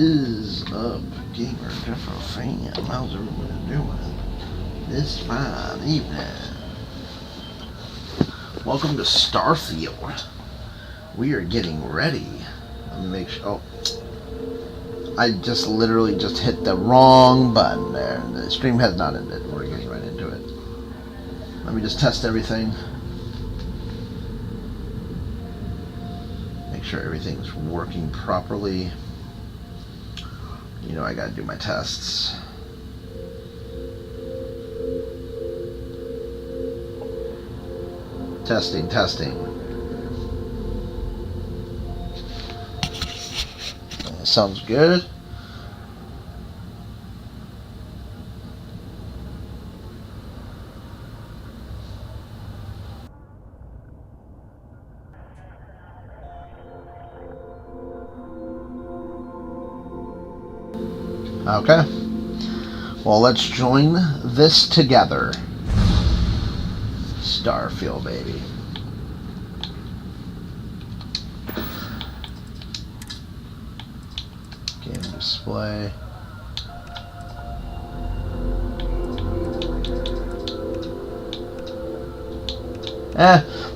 is up, gamer Jeffro fan? How's everyone doing this fine evening? Welcome to Starfield. We are getting ready. Let me make sure. Oh, I just literally just hit the wrong button there. The stream has not ended. We're getting right into it. Let me just test everything. Make sure everything's working properly. You know I gotta do my tests. Testing. Sounds good. Okay. Well, let's join this together. Starfield, baby. Game display.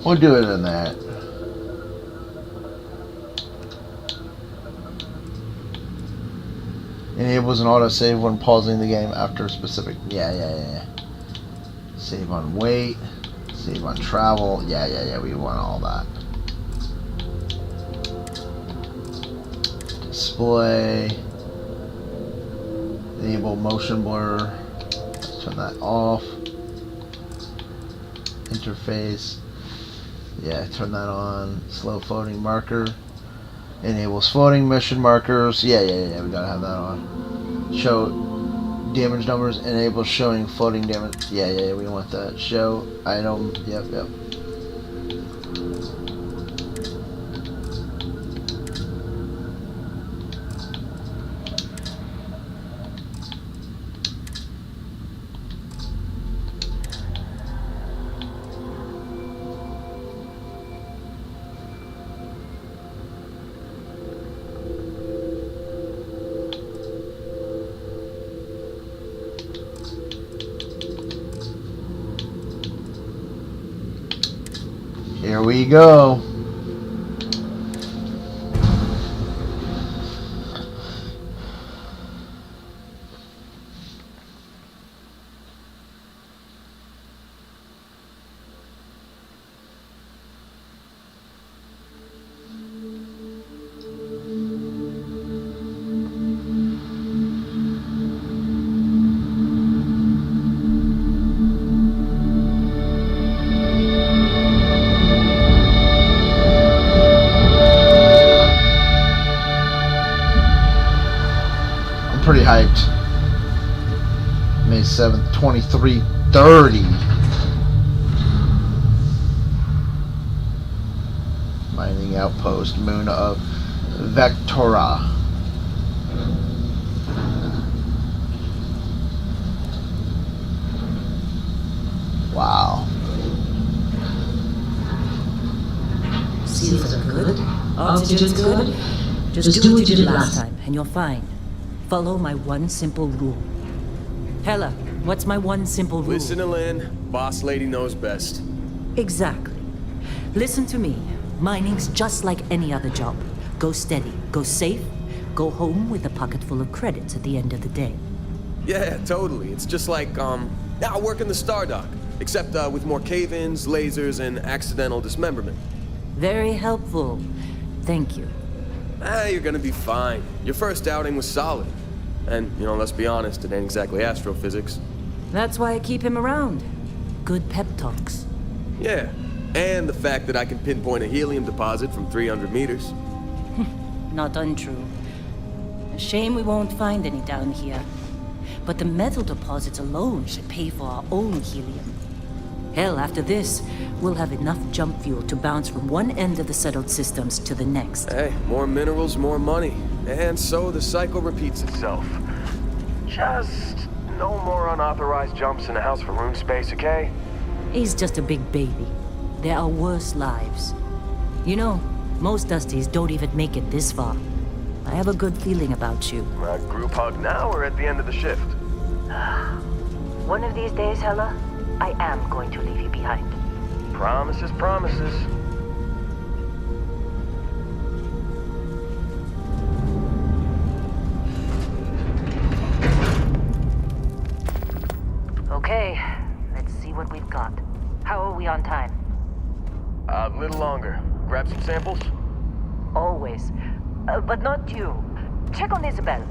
We'll do it in that. Enables an autosave when pausing the game after a specific. Yeah. Save on weight. Save on travel. Yeah. We want all that. Display. Enable motion blur. Turn that off. Interface. Yeah, turn that on. Slow floating marker. Enables floating mission markers. Yeah. We gotta have that on. Show damage numbers. Enables showing floating damage. Yeah. We want that. Show item. Yep. Here we go. Pretty hyped. May 7th, 2330. Mining outpost, moon of Vectora. Wow. Seals are good. Oxygen's good. Just do what you did last time, and you're fine. Follow my one simple rule. Hella, what's my one simple rule? Listen to Lynn. Boss lady knows best. Exactly. Listen to me. Mining's just like any other job. Go steady, go safe, go home with a pocket full of credits at the end of the day. Yeah, totally. It's just like, now work in the Star Dock. Except, with more cave-ins, lasers, and accidental dismemberment. Very helpful. Thank you. You're gonna be fine. Your first outing was solid. And, let's be honest, it ain't exactly astrophysics. That's why I keep him around. Good pep talks. Yeah, and the fact that I can pinpoint a helium deposit from 300 meters. Not untrue. A shame we won't find any down here. But the metal deposits alone should pay for our own helium. Hell, after this, we'll have enough jump fuel to bounce from one end of the settled systems to the next. Hey, more minerals, more money. And so the cycle repeats itself. Just no more unauthorized jumps in the house for room space, okay? He's just a big baby. There are worse lives. You know, most Dusties don't even make it this far. I have a good feeling about you. A group hug now or at the end of the shift? One of these days, Hella, I am going to leave you behind. Promises, promises. Okay, let's see what we've got. How are we on time? A little longer. Grab some samples? Always. But not you. Check on Isabel.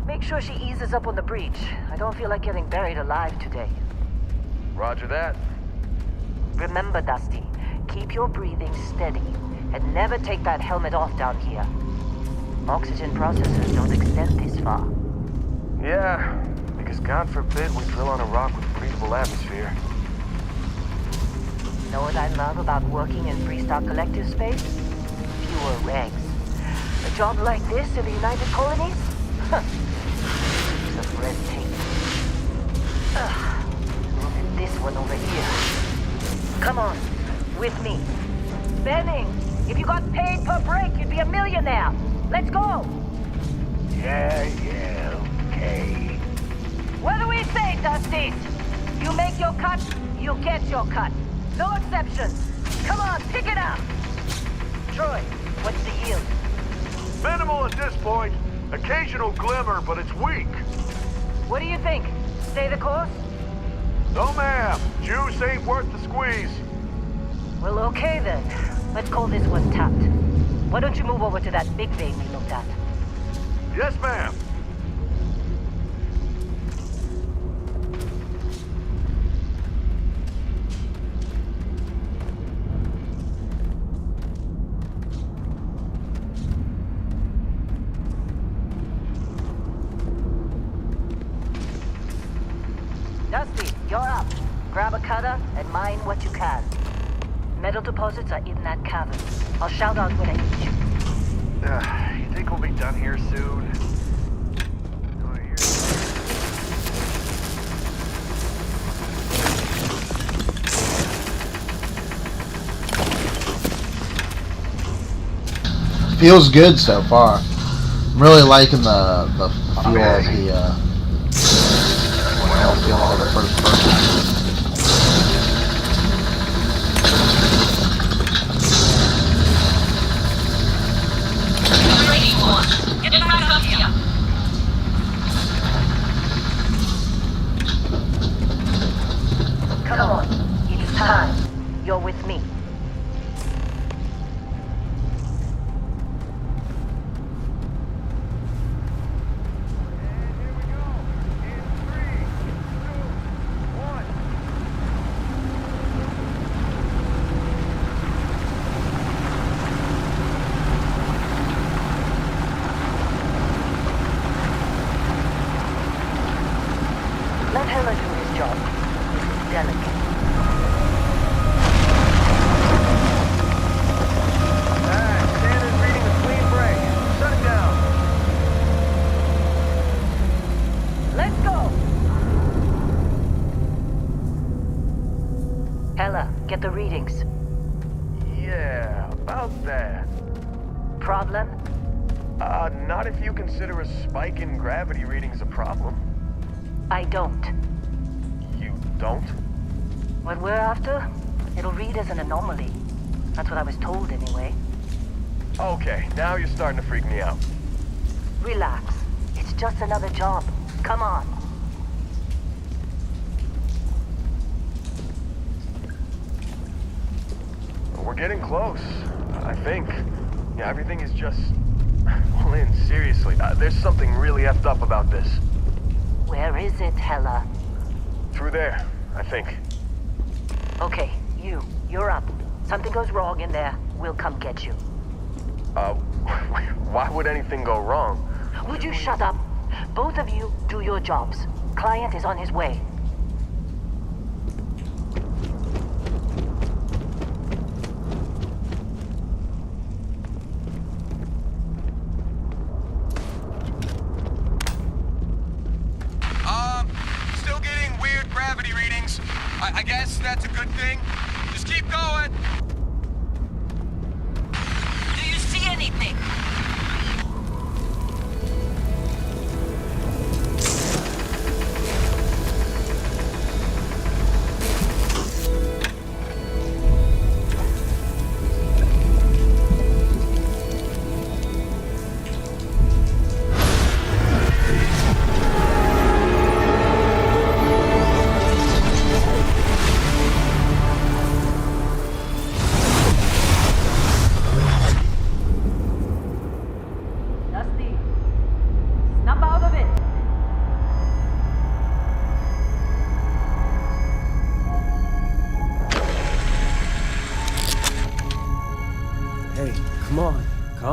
Make sure she eases up on the breach. I don't feel like getting buried alive today. Roger that. Remember, Dusty, keep your breathing steady and never take that helmet off down here. Oxygen processors don't extend this far. Yeah, because God forbid we drill on a rock with breathable atmosphere. Know what I love about working in Freestock Collective space? Fewer regs. A job like this in the United Colonies? It's of red tape. Look at this one over here. Come on, with me. Benning, if you got paid per break, you'd be a millionaire. Let's go! Yeah, okay. What do we say, Dusties? You make your cut, you get your cut. No exceptions. Come on, pick it up. Troy, what's the yield? Minimal at this point. Occasional glimmer, but it's weak. What do you think? Stay the course? No, ma'am. Juice ain't worth the squeeze. Well, okay then. Let's call this one tapped. Why don't you move over to that big vein we looked at? Yes, ma'am. Dusty, you're up. Grab a cutter and mine what you can. Metal deposits are in that cavern. I'll shout out when I hit you. You think we'll be done here soon? Feels good so far. I'm really liking the feel of the feels like a first person. Get back up here! Come on, it's time. You're with me. Let Hella do his job. This is delicate. Standard reading a clean break. Shut it down. Let's go! Hella, get the readings. Yeah, about that. Problem? Not if you consider a spike in gravity readings a problem. I don't. You don't? What we're after, it'll read as an anomaly. That's what I was told anyway. Okay, now you're starting to freak me out. Relax. It's just another job. Come on. We're getting close, I think. Yeah, everything is just... Well, Lynn, seriously, there's something really effed up about this. Where is it, Hella? Through there, I think. Okay, you're up. Something goes wrong in there, we'll come get you. Why would anything go wrong? Would you shut up? Both of you do your jobs. Client is on his way. Still getting weird gravity readings. I guess that's a good thing. Just keep going. Do you see anything?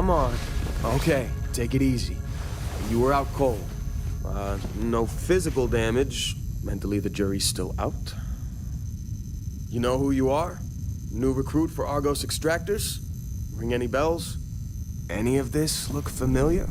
Come on. Okay, take it easy. You were out cold. No physical damage. Mentally, the jury's still out. You know who you are? New recruit for Argos Extractors? Ring any bells? Any of this look familiar?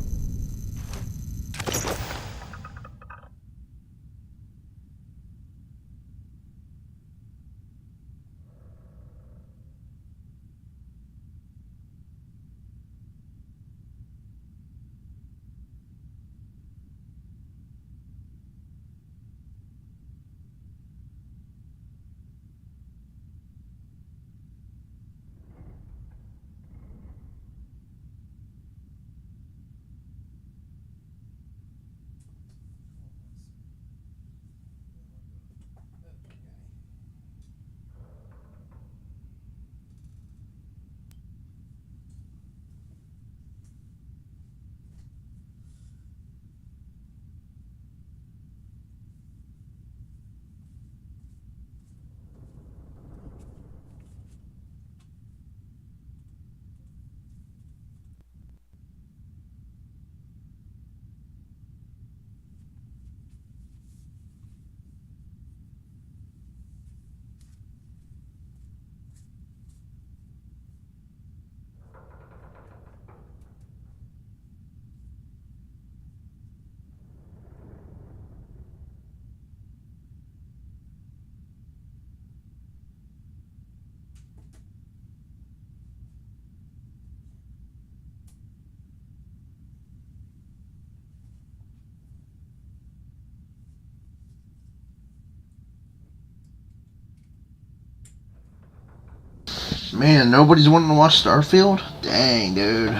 Man, nobody's wanting to watch Starfield? Dang, dude.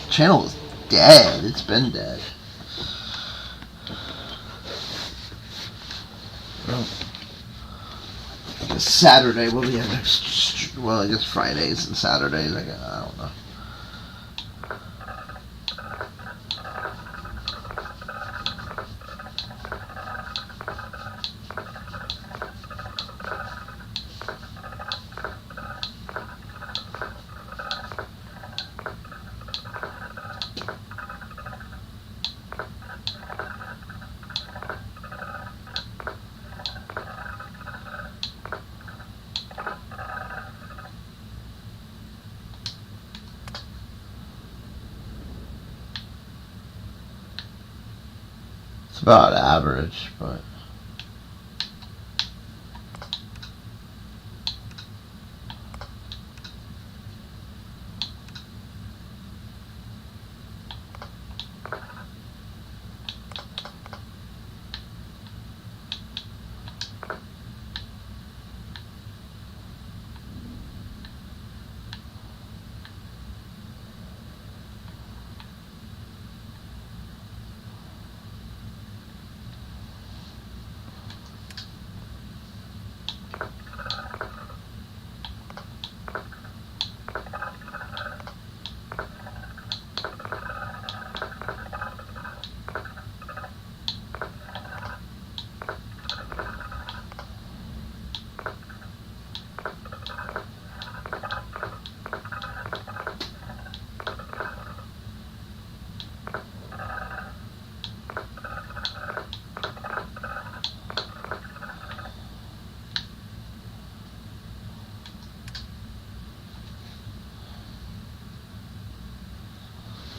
Channel is dead. It's been dead. Well, I guess Saturday will be our next. Well, I guess Fridays and Saturdays. I don't know. It's about average, but.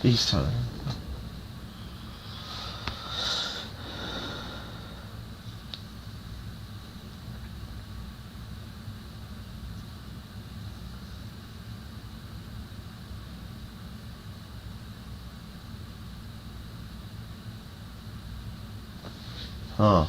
Peace time. Huh.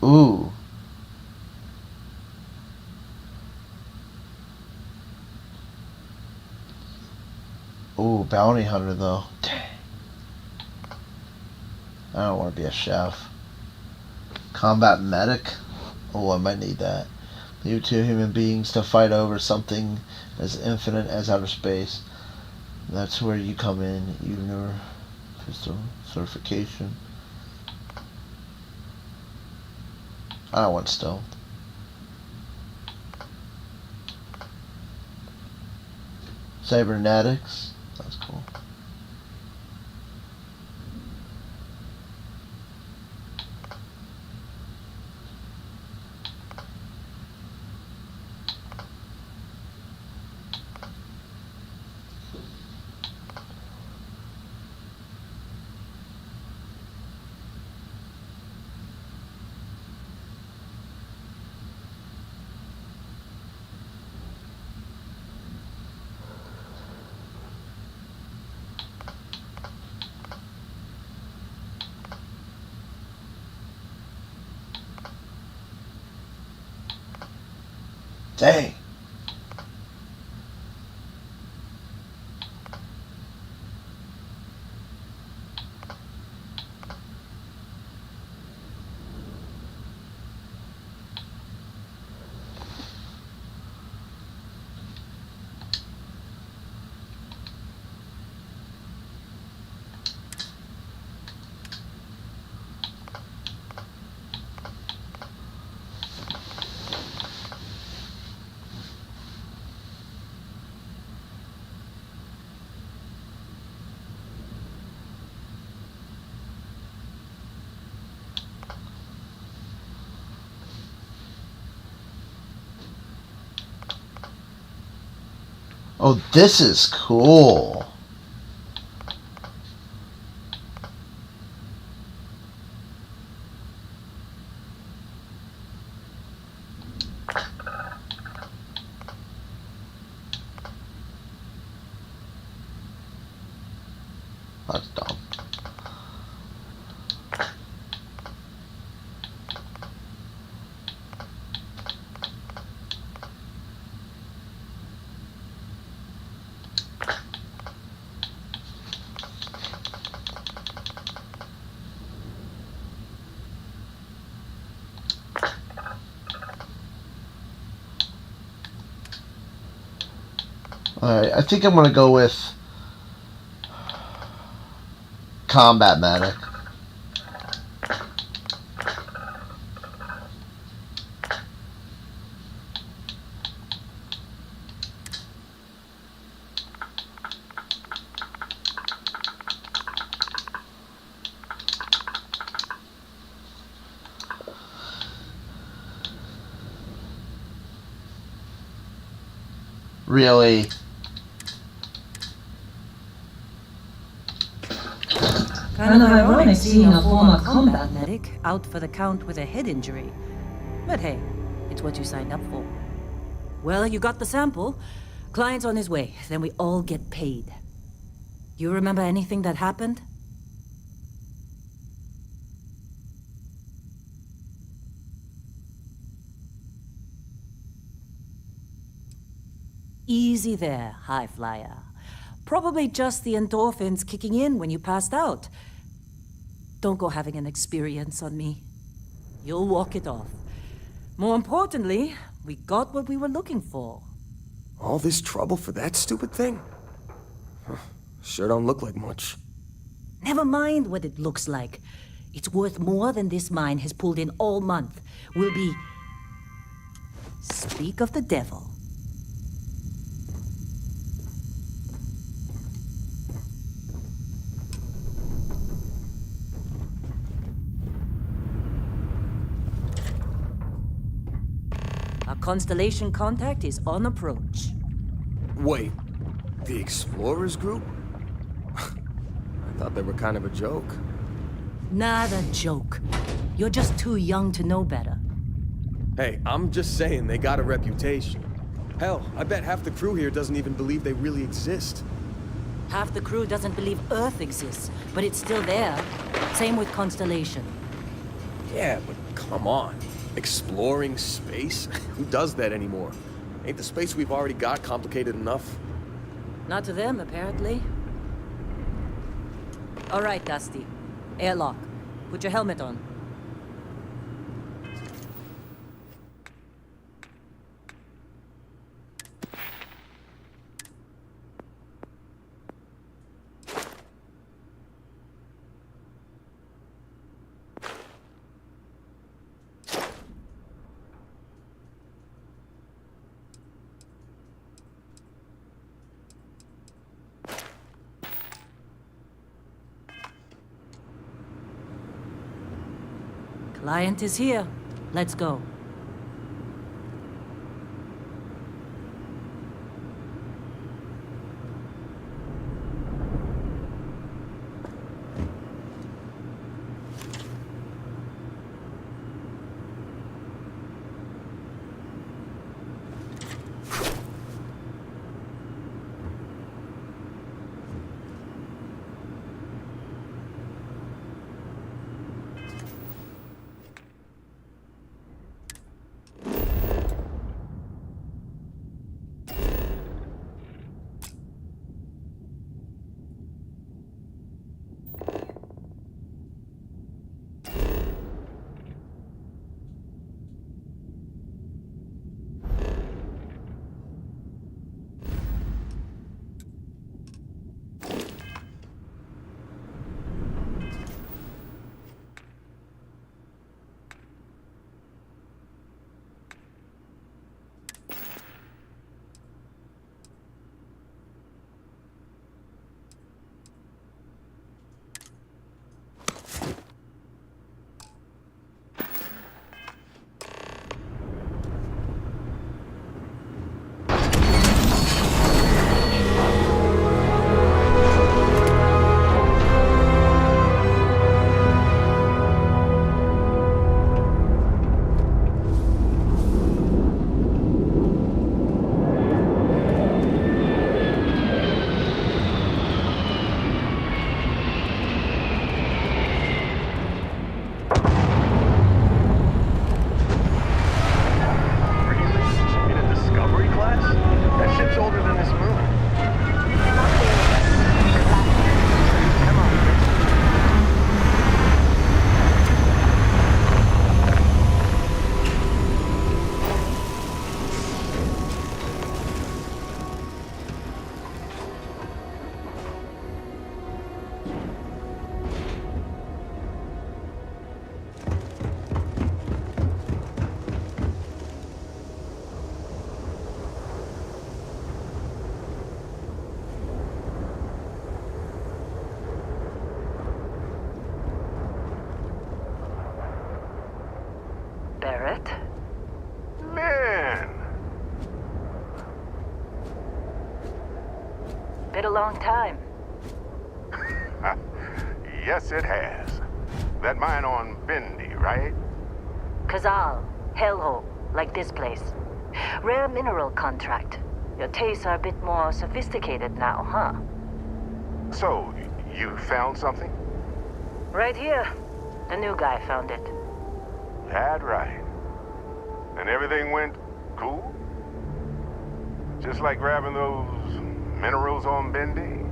Ooh. Ooh, bounty hunter though. Dang. I don't want to be a chef. Combat medic. Oh, I might need that. Leave two human beings to fight over something as infinite as outer space. That's where you come in. Your pistol certification. I don't want stealth. Cybernetics. That's cool. Dang. Oh, this is cool. That's dumb. Alright, I think I'm gonna go with combat medic. Really? Kind of ironic seeing a former combat medic out for the count with a head injury. But hey, it's what you signed up for. Well, you got the sample. Client's on his way, then we all get paid. You remember anything that happened? Easy there, high flyer. Probably just the endorphins kicking in when you passed out. Don't go having an experience on me. You'll walk it off. More importantly, we got what we were looking for. All this trouble for that stupid thing? Huh, sure don't look like much. Never mind what it looks like. It's worth more than this mine has pulled in all month. We'll be... Speak of the devil. Our Constellation contact is on approach. Wait, the Explorers group? I thought they were kind of a joke. Not a joke. You're just too young to know better. Hey, I'm just saying they got a reputation. Hell, I bet half the crew here doesn't even believe they really exist. Half the crew doesn't believe Earth exists, but it's still there. Same with Constellation. Yeah, but come on. Exploring space? Who does that anymore? Ain't the space we've already got complicated enough? Not to them, apparently. All right, Dusty. Airlock. Put your helmet on. Client is here. Let's go. Barrett? Man! Been a long time. Yes, it has. That mine on Bendy, right? Kazal, hellhole, like this place. Rare mineral contract. Your tastes are a bit more sophisticated now, huh? So, you found something? Right here. The new guy found it. That right. And everything went cool? Just like grabbing those minerals on Bendy?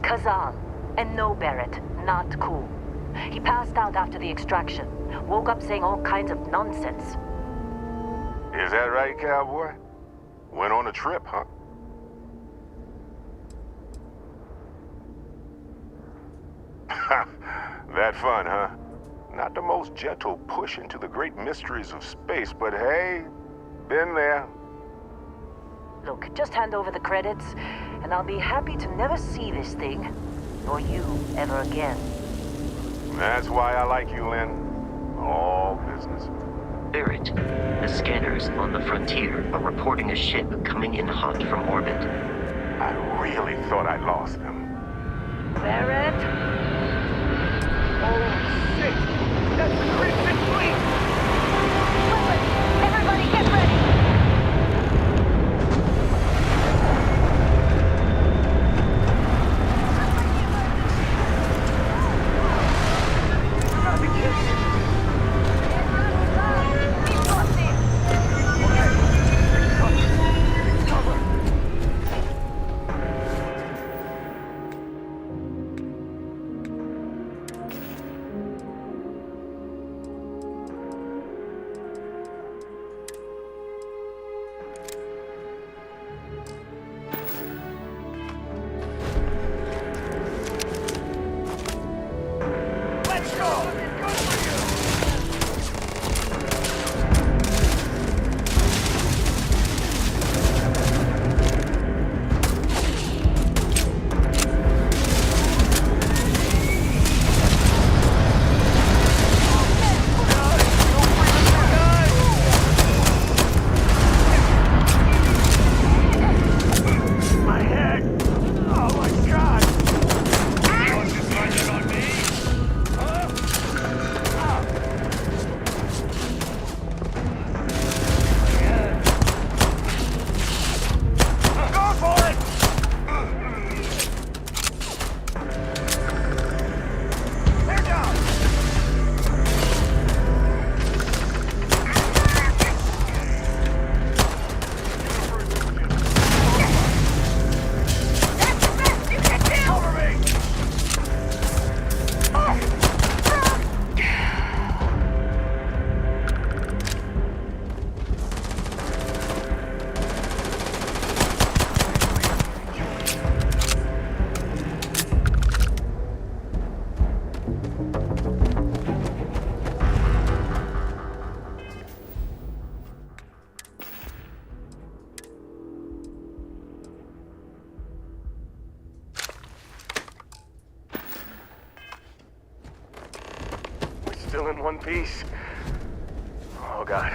Kazal. And no Barrett. Not cool. He passed out after the extraction. Woke up saying all kinds of nonsense. Is that right, cowboy? Went on a trip, huh? That fun, huh? Not the most gentle push into the great mysteries of space, but hey, been there. Look, just hand over the credits, and I'll be happy to never see this thing, or you, ever again. That's why I like you, Lynn. All business. Barrett, the scanners on the frontier are reporting a ship coming in hot from orbit. I really thought I lost them. Barrett? Oh, shit! That's the Christian fleet! Everybody get ready! Gotta be kidding me. all in one piece. Oh, God.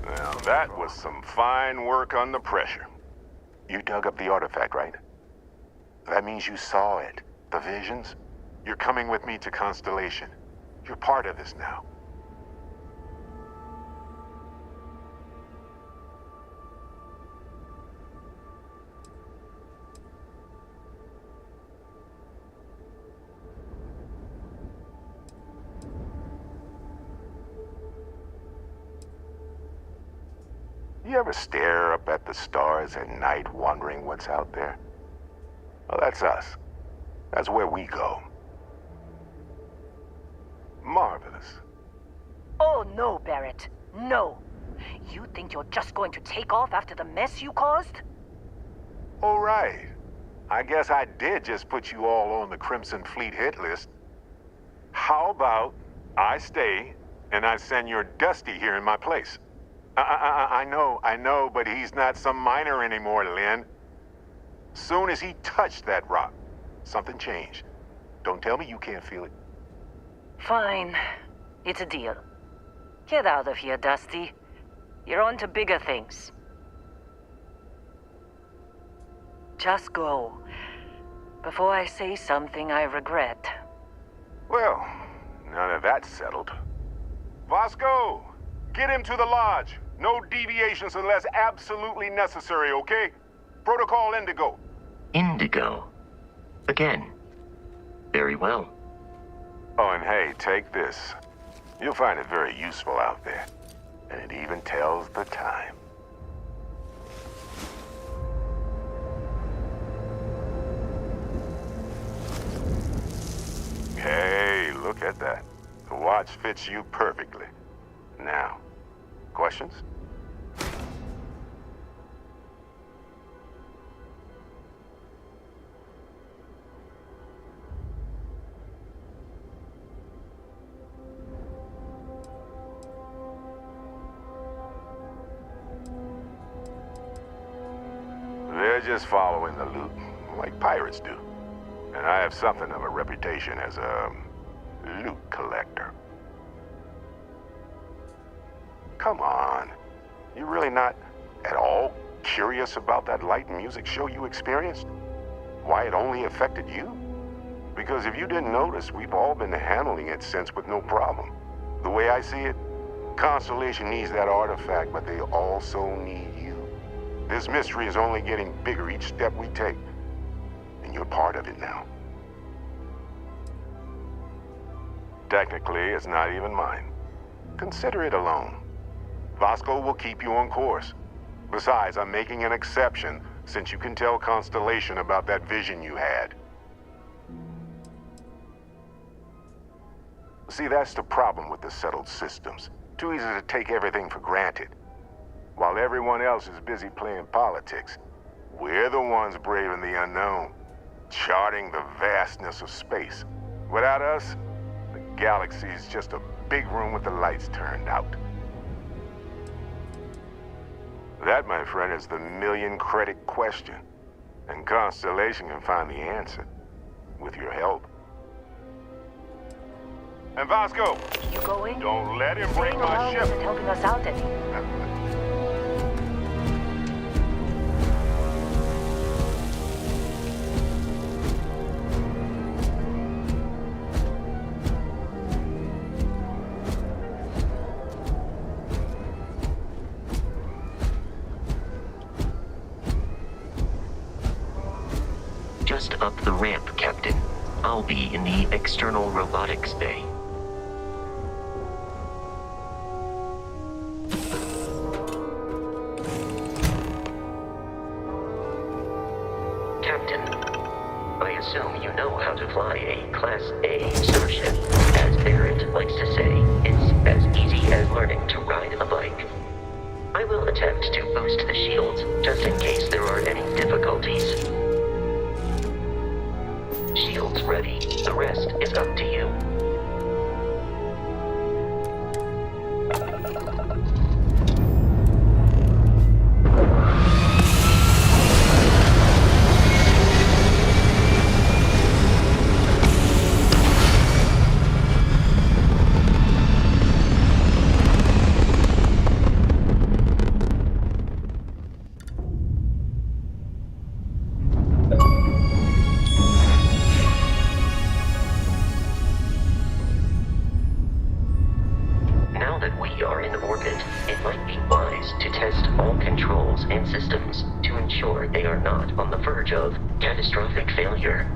Now, that was some fine work under pressure. You dug up the artifact, right? That means you saw it. The visions? You're coming with me to Constellation. You're part of this now. You ever stare up at the stars at night wondering what's out there? Well, that's us. That's where we go. Marvelous. Oh, no, Barrett. No. You think you're just going to take off after the mess you caused? All right. I guess I did just put you all on the Crimson Fleet hit list. How about I stay and I send your Dusty here in my place? I know, but he's not some miner anymore, Lynn. Soon as he touched that rock, something changed. Don't tell me you can't feel it. Fine. It's a deal. Get out of here, Dusty. You're on to bigger things. Just go. Before I say something I regret. Well, now that that's settled. Vasco, get him to the lodge. No deviations unless absolutely necessary, okay? Protocol Indigo. Indigo. Again. Very well. Oh, and hey, take this. You'll find it very useful out there. And it even tells the time. Hey, look at that. The watch fits you perfectly. Now, questions? They're just following the loot, like pirates do. And I have something of a reputation as a loot collector. Come on. You're really not at all curious about that light and music show you experienced? Why it only affected you? Because if you didn't notice, we've all been handling it since with no problem. The way I see it, Constellation needs that artifact, but they also need you. This mystery is only getting bigger each step we take. And you're part of it now. Technically, it's not even mine. Consider it alone. Vasco will keep you on course. Besides, I'm making an exception since you can tell Constellation about that vision you had. See, that's the problem with the settled systems. Too easy to take everything for granted. While everyone else is busy playing politics, we're the ones braving the unknown, charting the vastness of space. Without us, the galaxy is just a big room with the lights turned out. That, my friend, is the million-credit question. And Constellation can find the answer, with your help. And Vasco, You going? don't let him break Staying my around ship. isn't helping us out any. Just up the ramp, Captain. I'll be in the external robotics bay. Captain, I assume you know how to fly a Class A starship. As Barrett likes to say, it's as easy as learning to ride a bike. I will attempt to boost the shields, just in case there are any difficulties. Shields ready. The rest is up to you. systems to ensure they are not on the verge of catastrophic failure.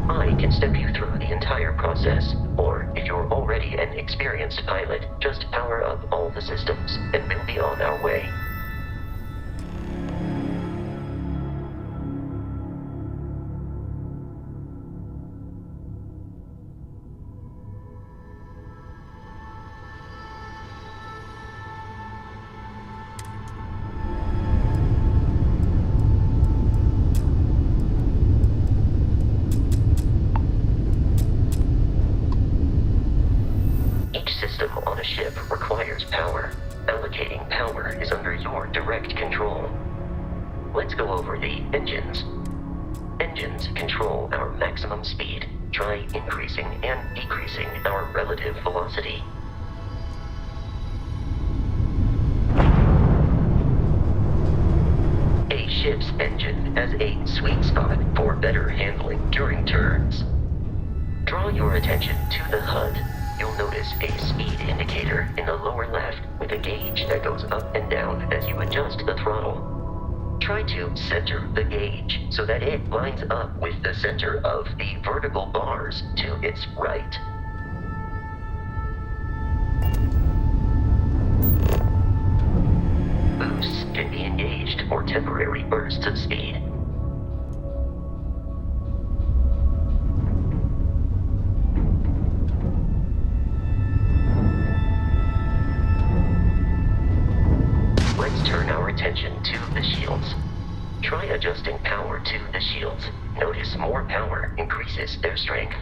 I can step you through the entire process, or if you're already an experienced pilot, just power up all the systems and we'll be on our way. Each system on a ship requires power. Allocating power is under your direct control. Let's go over the engines. Engines control our maximum speed. Try increasing and decreasing our relative velocity. A ship's engine has a sweet spot for better handling during turns. Draw your attention to the HUD. You'll notice a speed indicator in the lower left with a gauge that goes up and down as you adjust the throttle. Try to center the gauge so that it lines up with the center of the vertical bars to its right. Boosts can be engaged for temporary bursts of speed. Let's turn our attention to the shields. Try adjusting power to the shields. Notice more power increases their strength.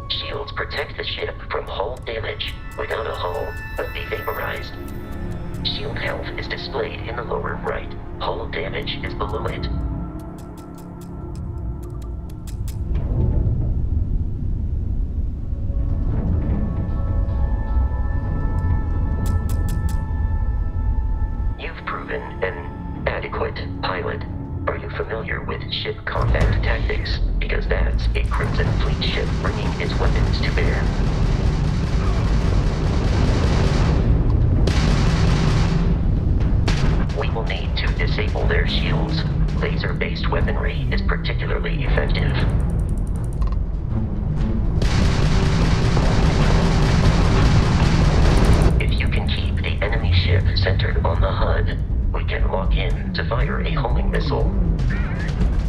Shields protect the ship from hull damage. Without a hull, but be vaporized. Shield health is displayed in the lower right. Hull damage is below it. You've proven an adequate pilot. Are you familiar with ship combat tactics? Because that's a Crimson Fleet ship bringing its weapons to bear. We will need to disable their shields. Laser-based weaponry is particularly effective. If you can keep the enemy ship centered on the HUD, we can lock in to fire a homing missile.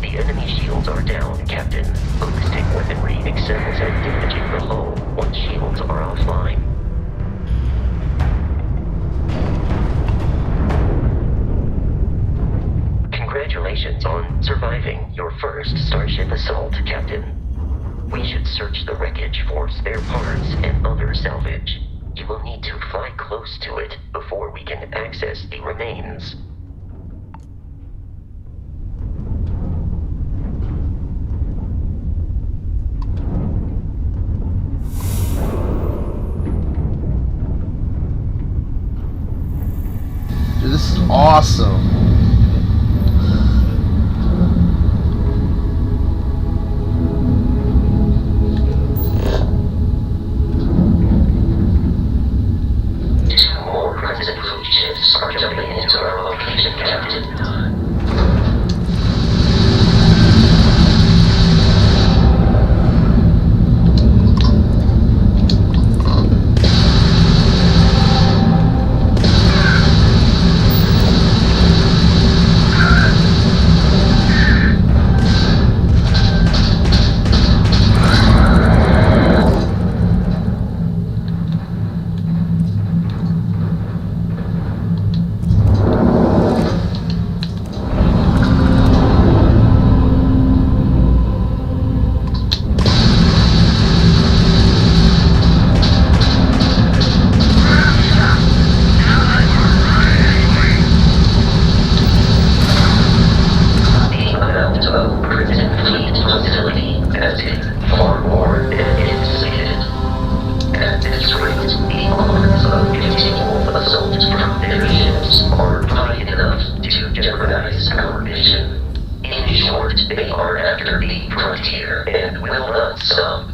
The enemy shields are down, Captain. Ballistic weaponry excels at damaging the hull once shields are offline. Congratulations on surviving your first Starship assault, Captain. We should search the wreckage for spare parts and other salvage. You will need to fly close to it before we can access the remains. Dude, this is awesome. Are jumping into our location, Captain. They are after the frontier and will not stop.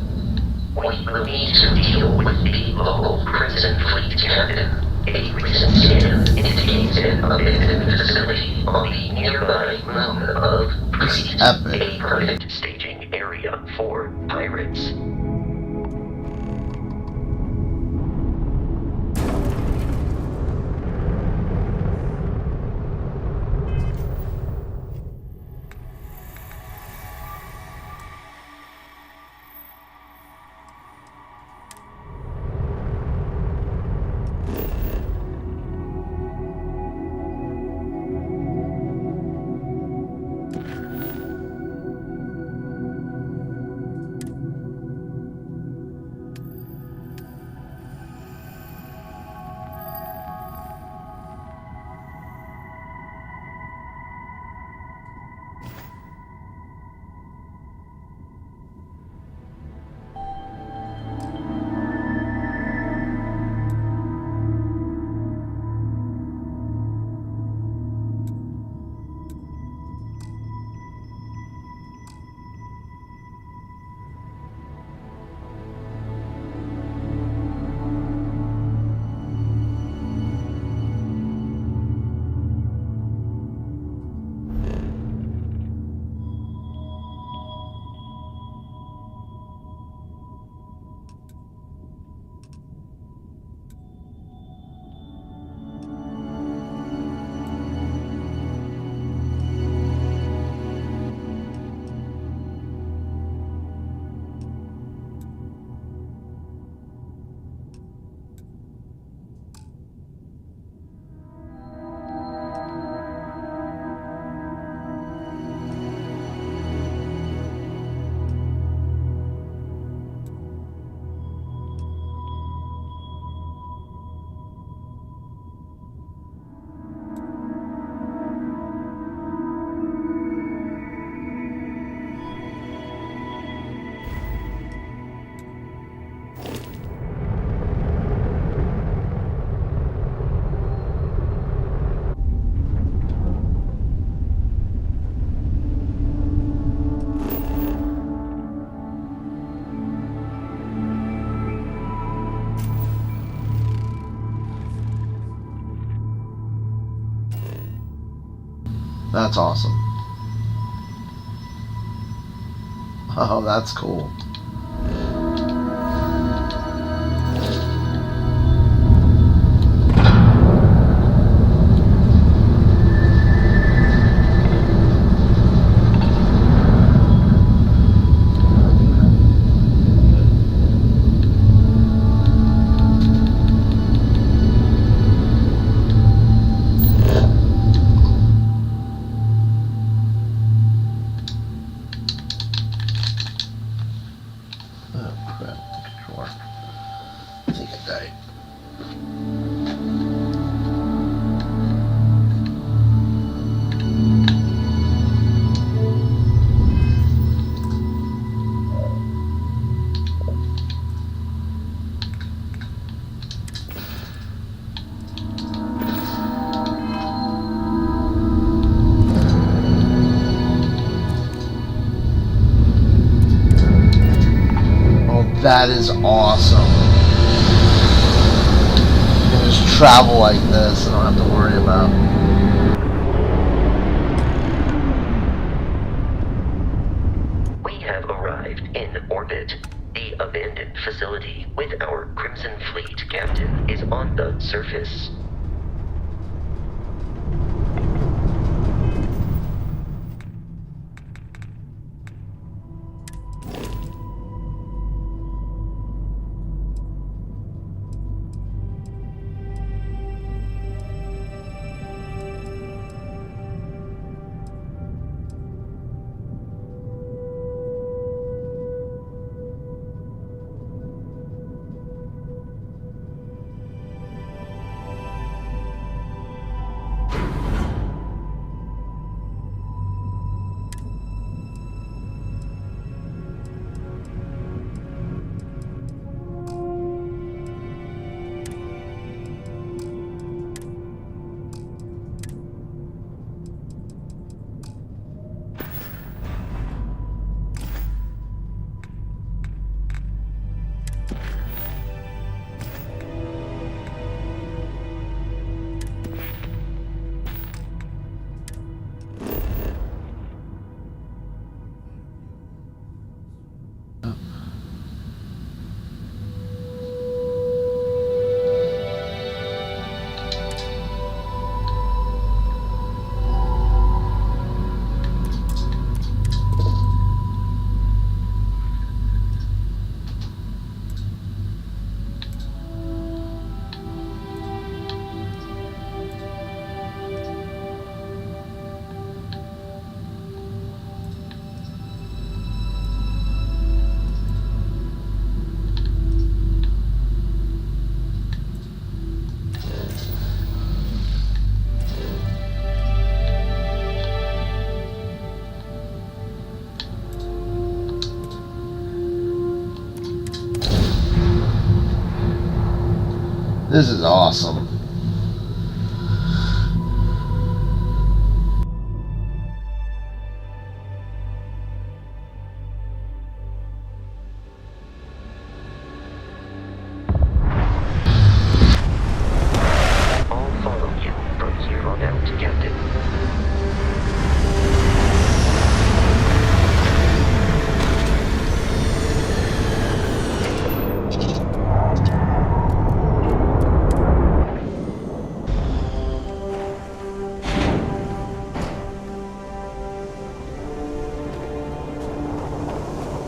We will need to deal with the local Crimson Fleet captain. A recent scan indicates an abandoned facility on the nearby moon of This is Crete, epic. a perfect staging area for pirates. That's awesome. Oh, that's cool. Oh, crap. Sure. Take a day. That is awesome. You can just travel like this. I don't have to worry about. We have arrived in orbit. The abandoned facility with our Crimson Fleet captain is on the surface. This is awesome. I'll follow you from here on out, Captain.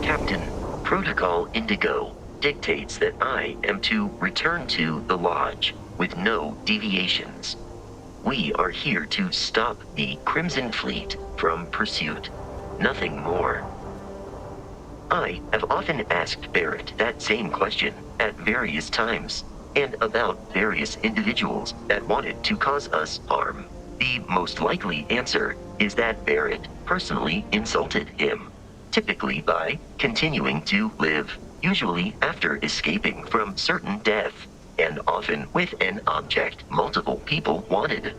Captain, Protocol Indigo dictates that I am to return to the Lodge with no deviations. We are here to stop the Crimson Fleet from pursuit. Nothing more. I have often asked Barrett that same question at various times, and about various individuals that wanted to cause us harm. The most likely answer is that Barrett personally insulted him, typically by continuing to live, usually after escaping from certain death, and often with an object multiple people wanted.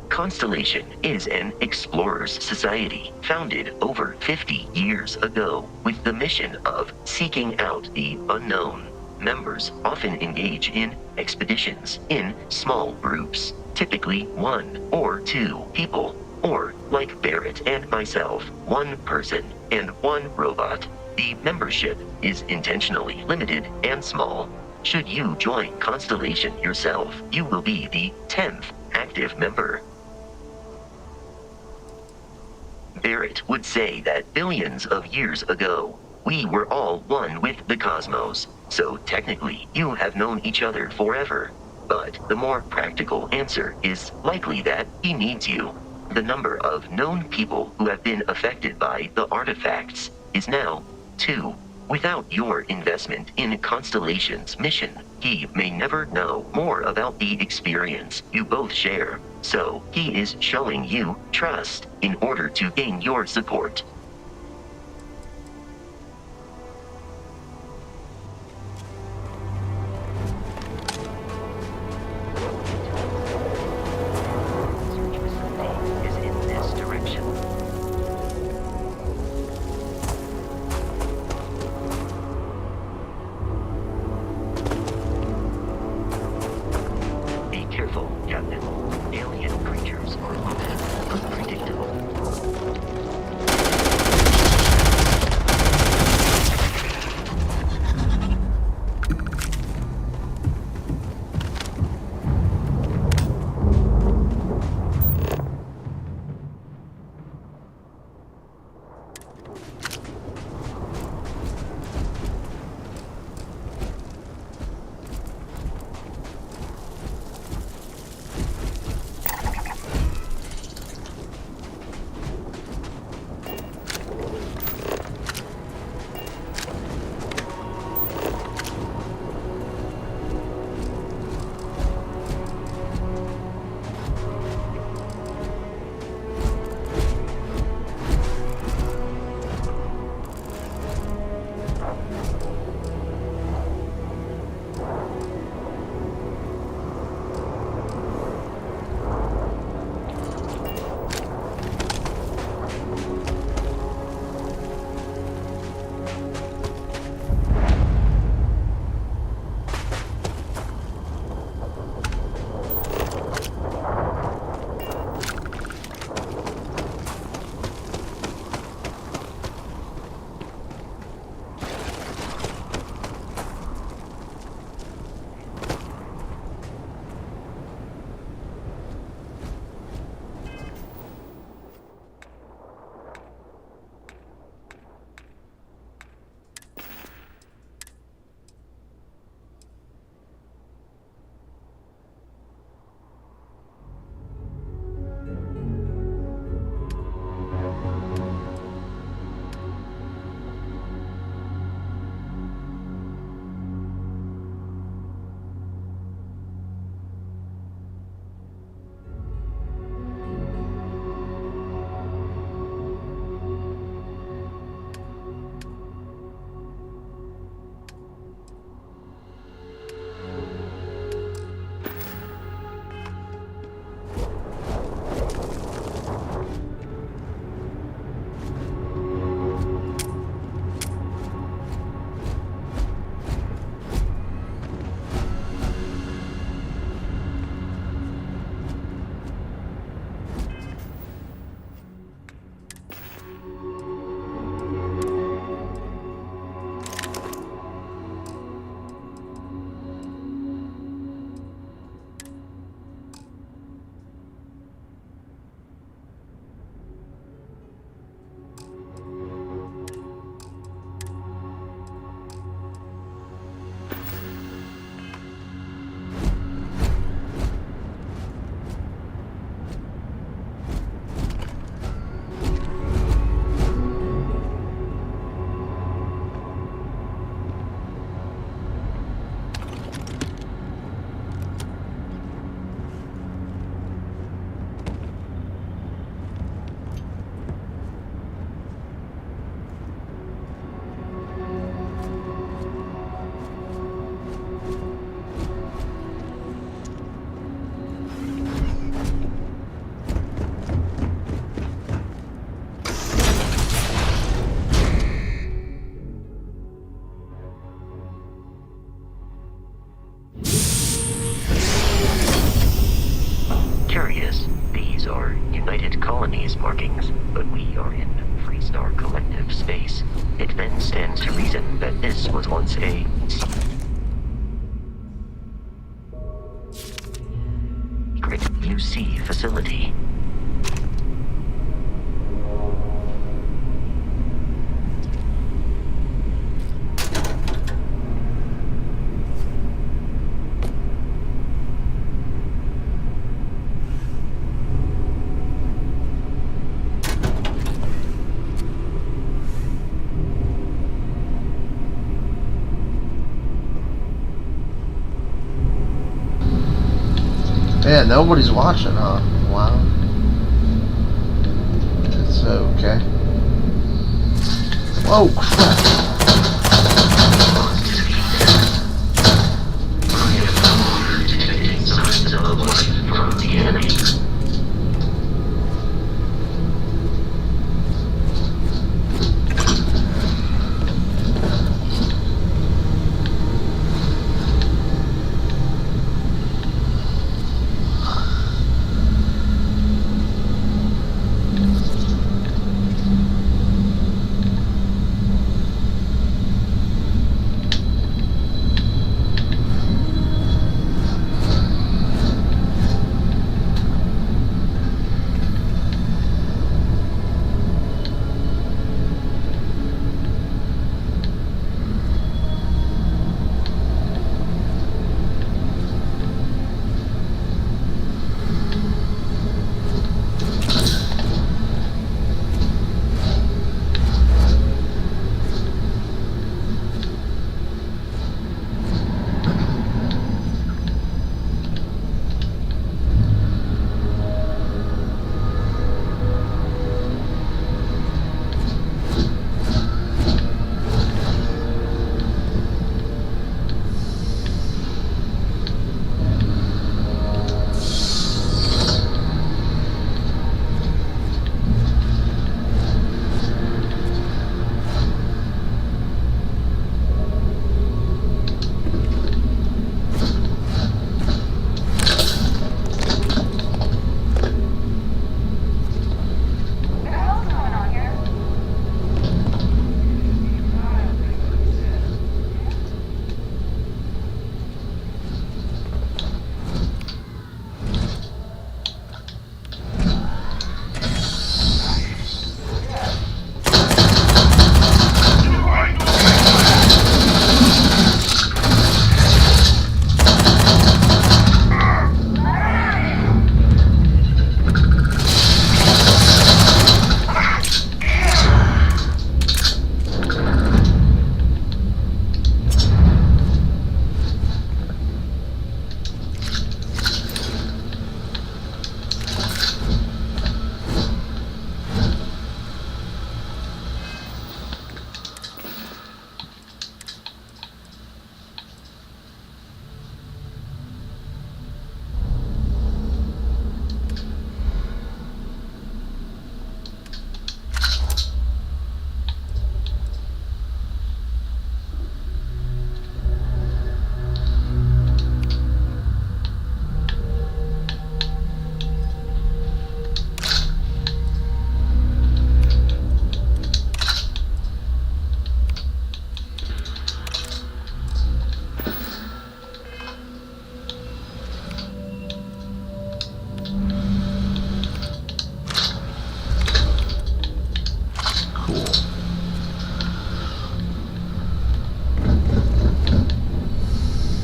Constellation is an explorers society founded over 50 years ago with the mission of seeking out the unknown. Members often engage in expeditions in small groups, typically 1 or 2 people, or like Barrett and myself, 1 person and 1 robot. The membership is intentionally limited and small. Should you join Constellation yourself, you will be the 10th active member. Barrett would say that billions of years ago, we were all one with the cosmos, so technically you have known each other forever. But the more practical answer is likely that he needs you. The number of known people who have been affected by the artifacts is now 2. Without your investment in Constellation's mission, he may never know more about the experience you both share. So, he is showing you trust in order to gain your support. Search facility is in this direction. Be careful, Captain. Alien creatures are often unpredictable. United Colonies markings, but we are in Freestar Collective space. It then stands to reason that this was once a secret UC facility. Yeah, nobody's watching, huh? Wow. It's okay. Whoa, crap. Detecting signs of life from the enemy.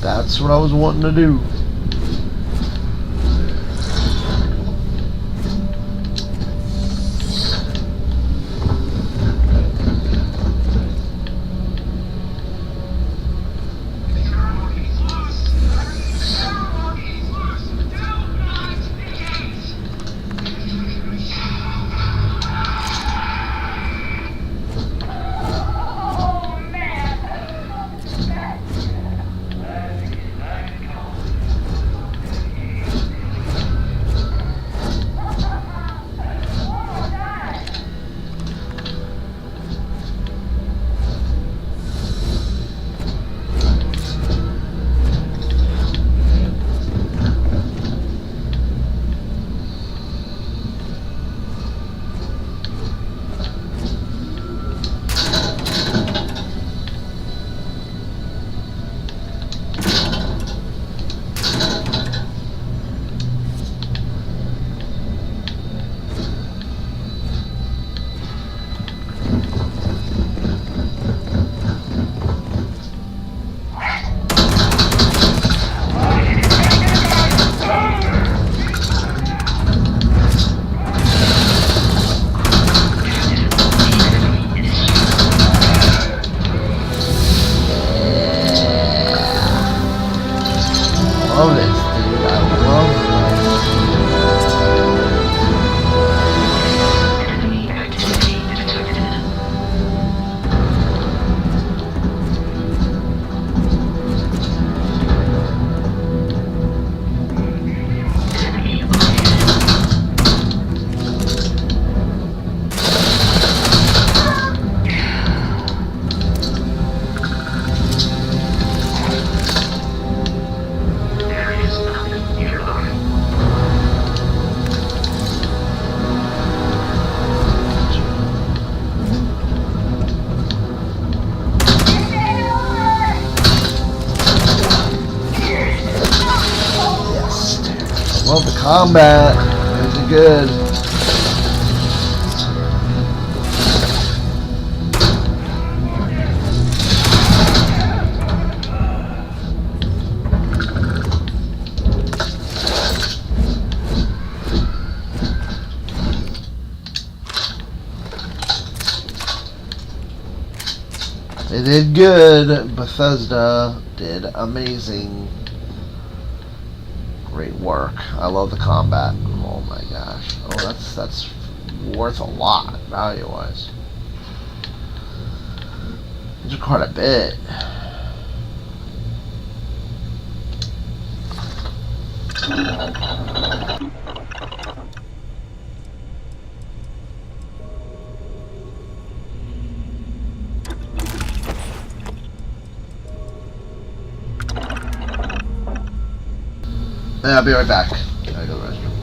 That's what I was wanting to do. Combat is good. They did good. Bethesda did amazing. Great work. I love the combat. Oh my gosh. Oh, that's worth a lot value-wise. These are quite a bit. Yeah, I'll be right back. Gotta go to the restroom.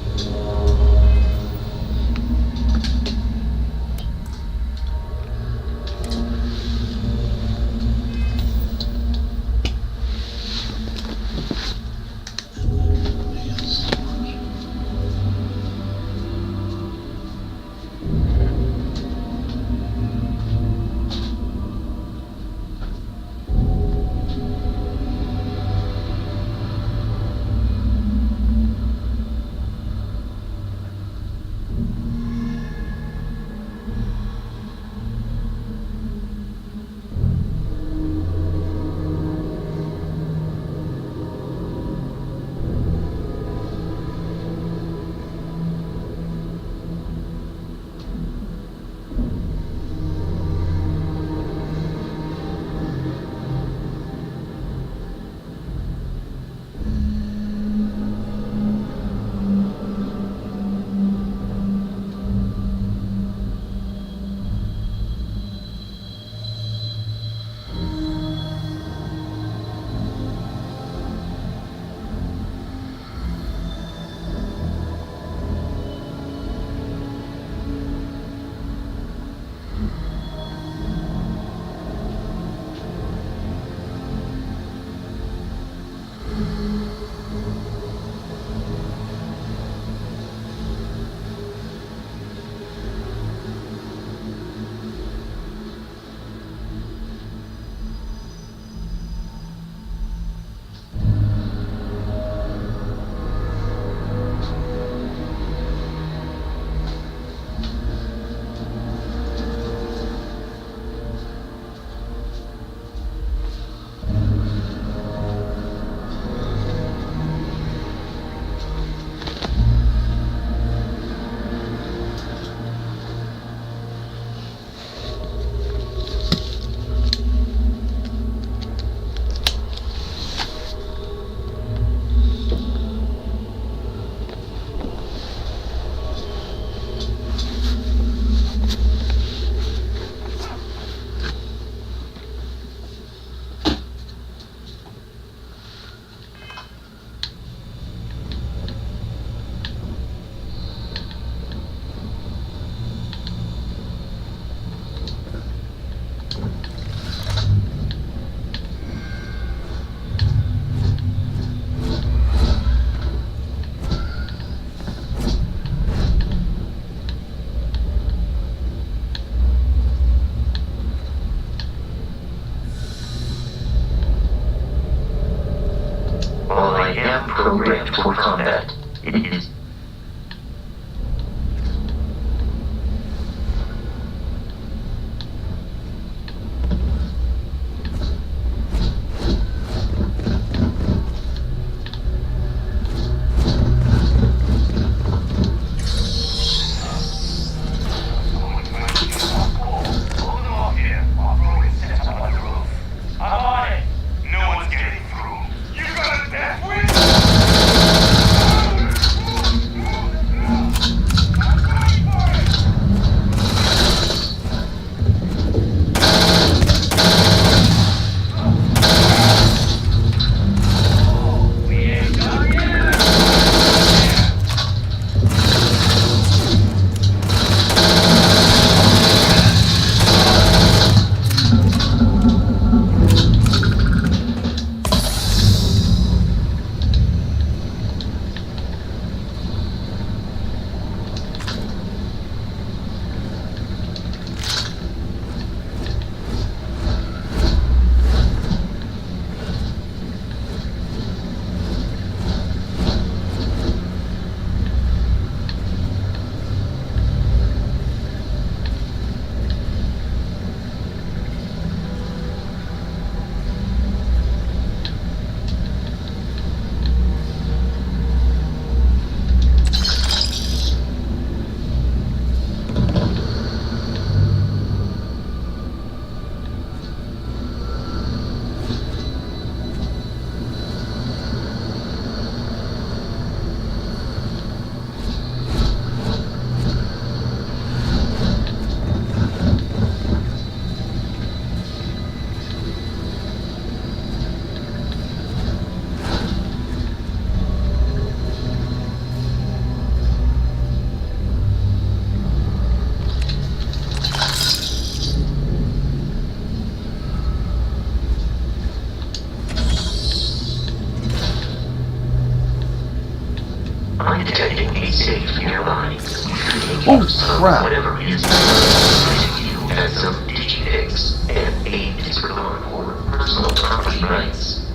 Oh crap! Whatever it is, you as some digipigs and a disregard for personal property rights.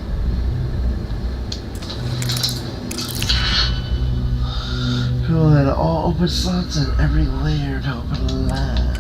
Fill in all open slots in every layer to open a line.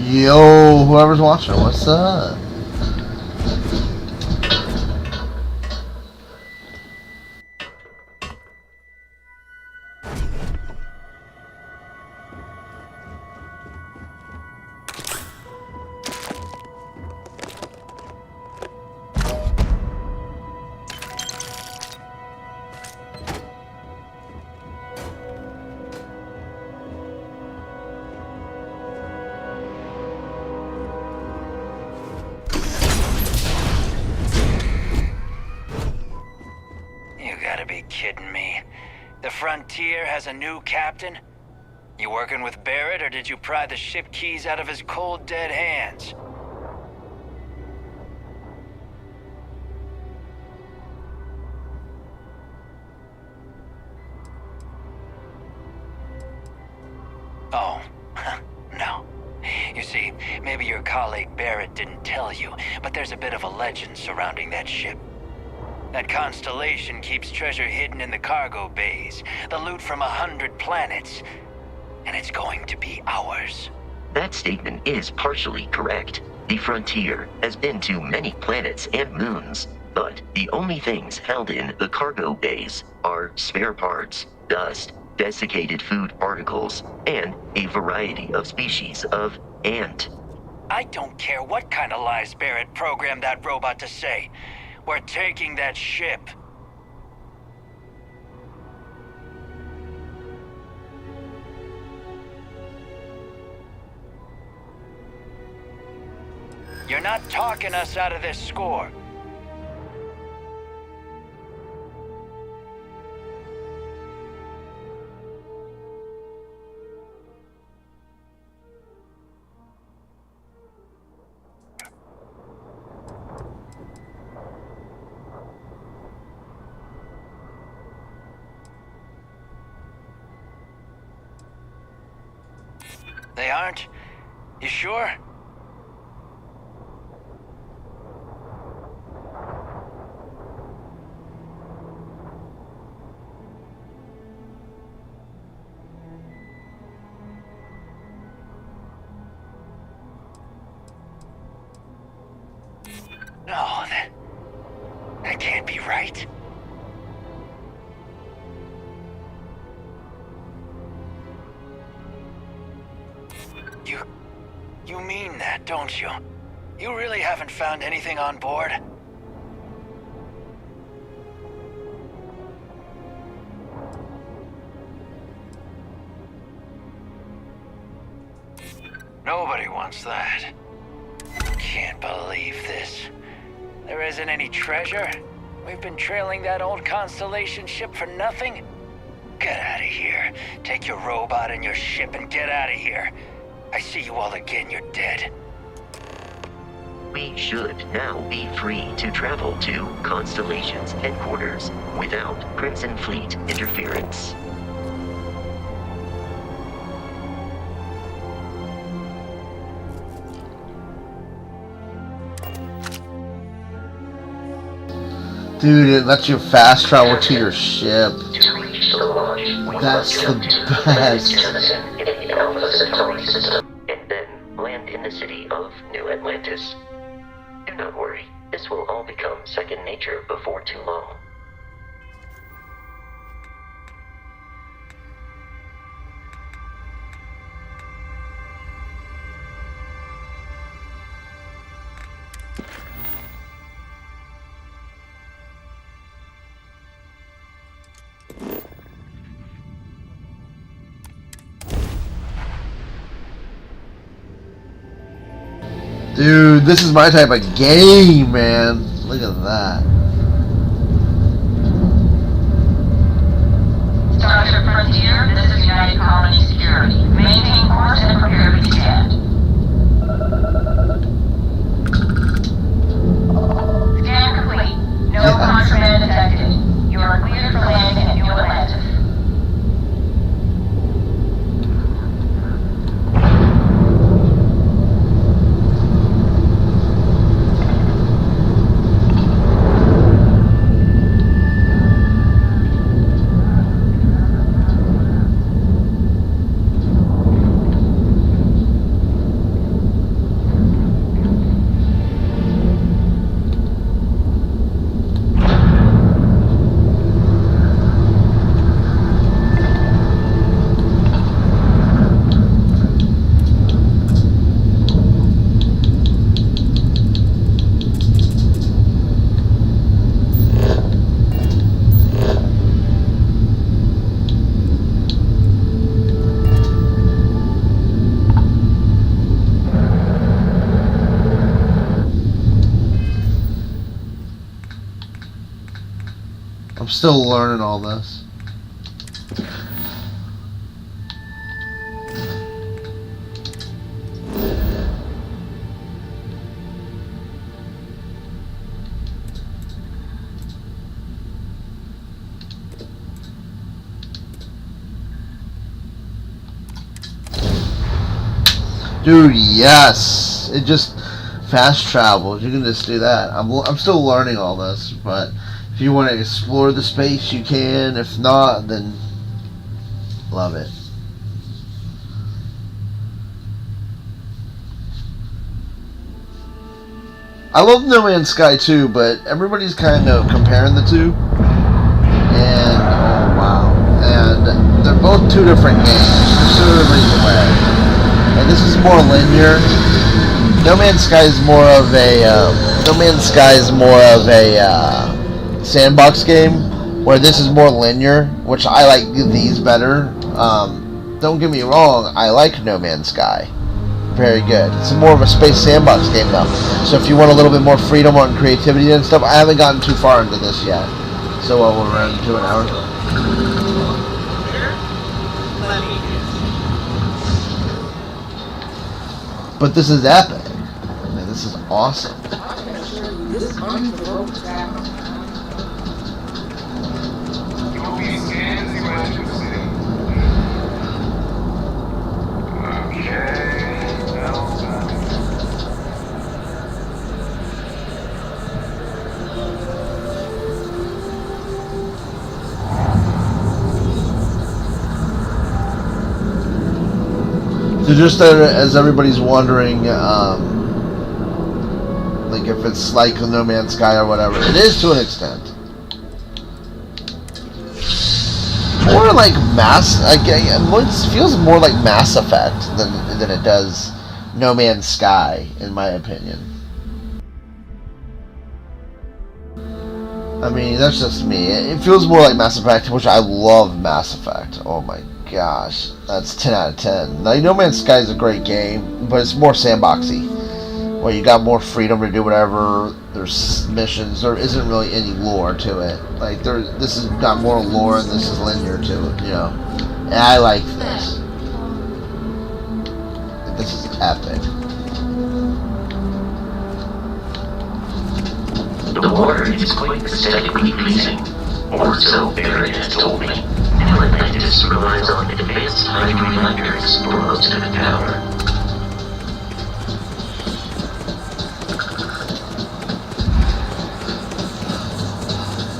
Yo, whoever's watching, what's up? You gotta be kidding me. The Frontier has a new captain? You working with Barrett, or did you pry the ship keys out of his cold, dead hands? Oh, no. You see, maybe your colleague Barrett didn't tell you, but there's a bit of a legend surrounding that ship. That constellation keeps treasure hidden in the cargo bays, the loot from 100 planets, and it's going to be ours. That statement is partially correct. The Frontier has been to many planets and moons, but the only things held in the cargo bays are spare parts, dust, desiccated food particles, and a variety of species of ant. I don't care what kind of lies Barrett programmed that robot to say. We're taking that ship. You're not talking us out of this score. They aren't? You sure? No, that can't be right. You mean that, don't you? You really haven't found anything on board? Nobody wants that. Can't believe this. There isn't any treasure? We've been trailing that old Constellation ship for nothing? Get out of here. Take your robot and your ship and get out of here. I see you all again, you're dead. We should now be free to travel to Constellation's headquarters without Crimson Fleet interference. Dude, it lets you fast travel to your ship. To reach the launch, we That's must the jump to best. Planet Jefferson in the Alpha Centauri system, and then land in the city of New Atlantis. Do not worry, this will all become second nature before too long. Dude, this is my type of game, man. Look at that. Starship Frontier, this is United Colony Security. Maintain course and prepare to descend. Scan complete. No contraband detected. You are cleared for landing at New Atlantis. I'm still learning all this. Dude, yes! It just fast travels. You can just do that. I'm still learning all this, but if you want to explore the space, you can. If not, then love it. I love No Man's Sky too, but everybody's kind of comparing the two. And, oh wow. And they're both two different games. Two different ways. And this is more linear. No Man's Sky is more of a sandbox game, where this is more linear, which I like these better. Don't get me wrong, I like No Man's Sky. Very good. It's more of a space sandbox game though. So if you want a little bit more freedom on creativity and stuff, I haven't gotten too far into this yet. So we're around into an hour. But this is epic. I mean, this is awesome. So just as everybody's wondering, like if it's like No Man's Sky or whatever, it is to an extent. More like it feels more like Mass Effect than it does No Man's Sky, in my opinion. I mean, that's just me. It feels more like Mass Effect, which I love Mass Effect. Oh my gosh, that's 10 out of 10. Now, No Man's Sky is a great game, but it's more sandboxy, where you got more freedom to do whatever. There's missions. There isn't really any lore to it. Like this has got more lore, and this is linear to it. You know, and I like this. This is epic. The water is quite aesthetically pleasing, or so Barrett has told me. New Atlantis relies on advanced hydroreactors for most of its power.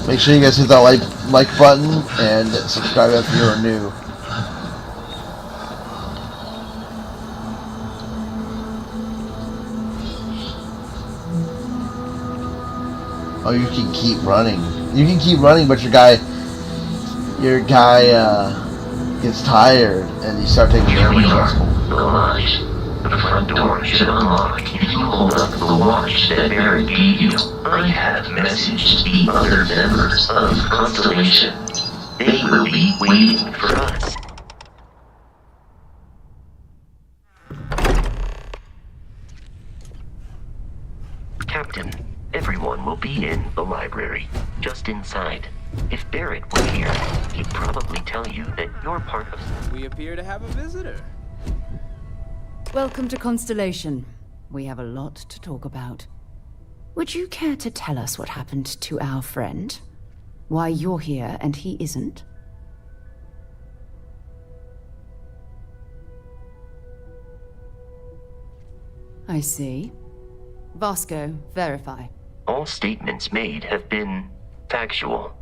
Make sure you guys hit that like button and subscribe if you're new. Oh, you can keep running. You can keep running, but your guy gets tired and you start taking damage. That's cool. The lodge. The front door should unlock if you hold up the watch that Barrett gave you. I have messaged the other members of Constellation. They will be waiting for us. Captain, everyone will be in the library, just inside. If Barrett were here, he'd probably tell you that you're part of... We appear to have a visitor. Welcome to Constellation. We have a lot to talk about. Would you care to tell us what happened to our friend? Why you're here and he isn't? I see. Vasco, verify. All statements made have been factual.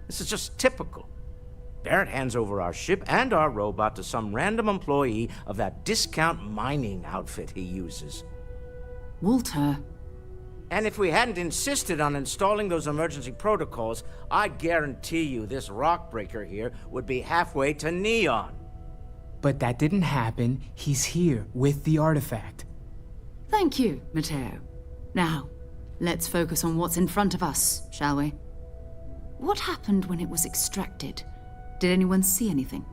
This is just typical. Barrett hands over our ship and our robot to some random employee of that discount mining outfit he uses. Walter. And if we hadn't insisted on installing those emergency protocols, I guarantee you this rock breaker here would be halfway to Neon. But that didn't happen. He's here with the artifact. Thank you, Matteo. Now, let's focus on what's in front of us, shall we? What happened when it was extracted? Did anyone see anything?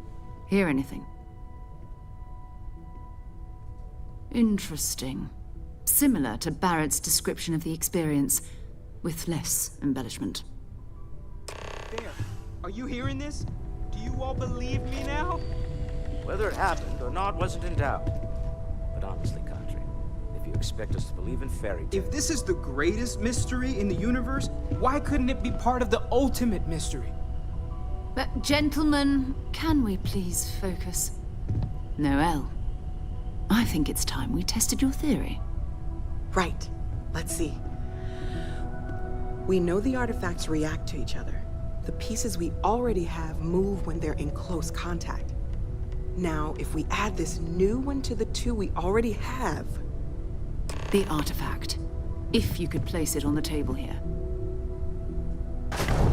Hear anything? Interesting. Similar to Barrett's description of the experience, with less embellishment. There. Are you hearing this? Do you all believe me now? Whether it happened or not wasn't in doubt. But honestly, Country, if you expect us to believe in fairy tales... If this is the greatest mystery in the universe, why couldn't it be part of the ultimate mystery? But gentlemen, can we please focus? Noelle, I think it's time we tested your theory. Right. Let's see. We know the artifacts react to each other. The pieces we already have move when they're in close contact. Now, if we add this new one to the two we already have... The artifact. If you could place it on the table here.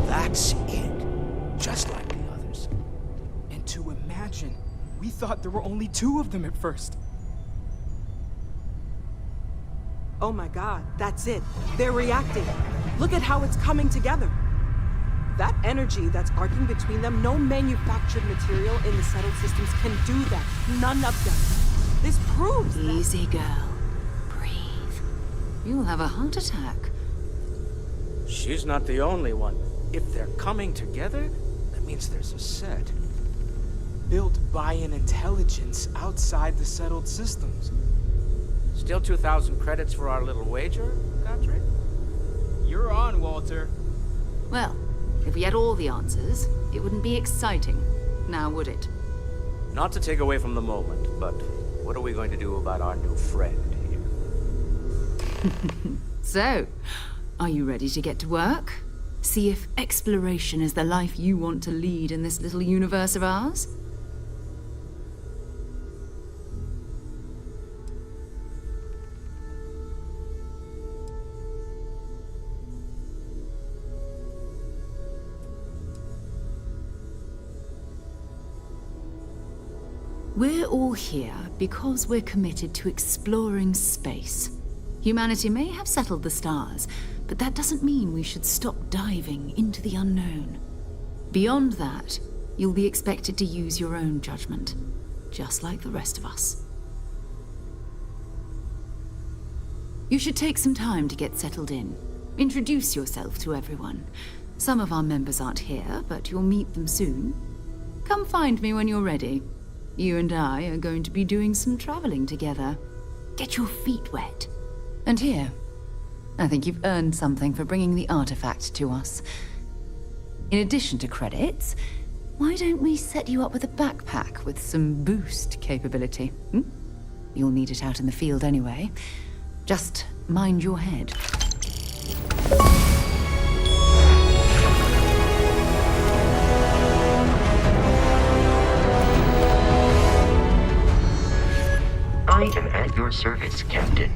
That's it. Just like the others. And to imagine, we thought there were only 2 of them at first. Oh my god, that's it. They're reacting. Look at how it's coming together. That energy that's arcing between them, no manufactured material in the settled systems can do that. None of them. This proves that... Easy, girl. Breathe. You'll have a heart attack. She's not the only one. If they're coming together, that means there's a set. Built by an intelligence outside the settled systems. Still 2,000 credits for our little wager, Country? You're on, Walter. Well, if we had all the answers, it wouldn't be exciting, now would it? Not to take away from the moment, but what are we going to do about our new friend here? So, are you ready to get to work? See if exploration is the life you want to lead in this little universe of ours? We're all here because we're committed to exploring space. Humanity may have settled the stars, but that doesn't mean we should stop diving into the unknown. Beyond that, you'll be expected to use your own judgment, just like the rest of us. You should take some time to get settled in. Introduce yourself to everyone. Some of our members aren't here, but you'll meet them soon. Come find me when you're ready. You and I are going to be doing some traveling together. Get your feet wet. And here, I think you've earned something for bringing the artifact to us. In addition to credits, why don't we set you up with a backpack with some boost capability? You'll need it out in the field anyway. Just mind your head. I am at your service, Captain.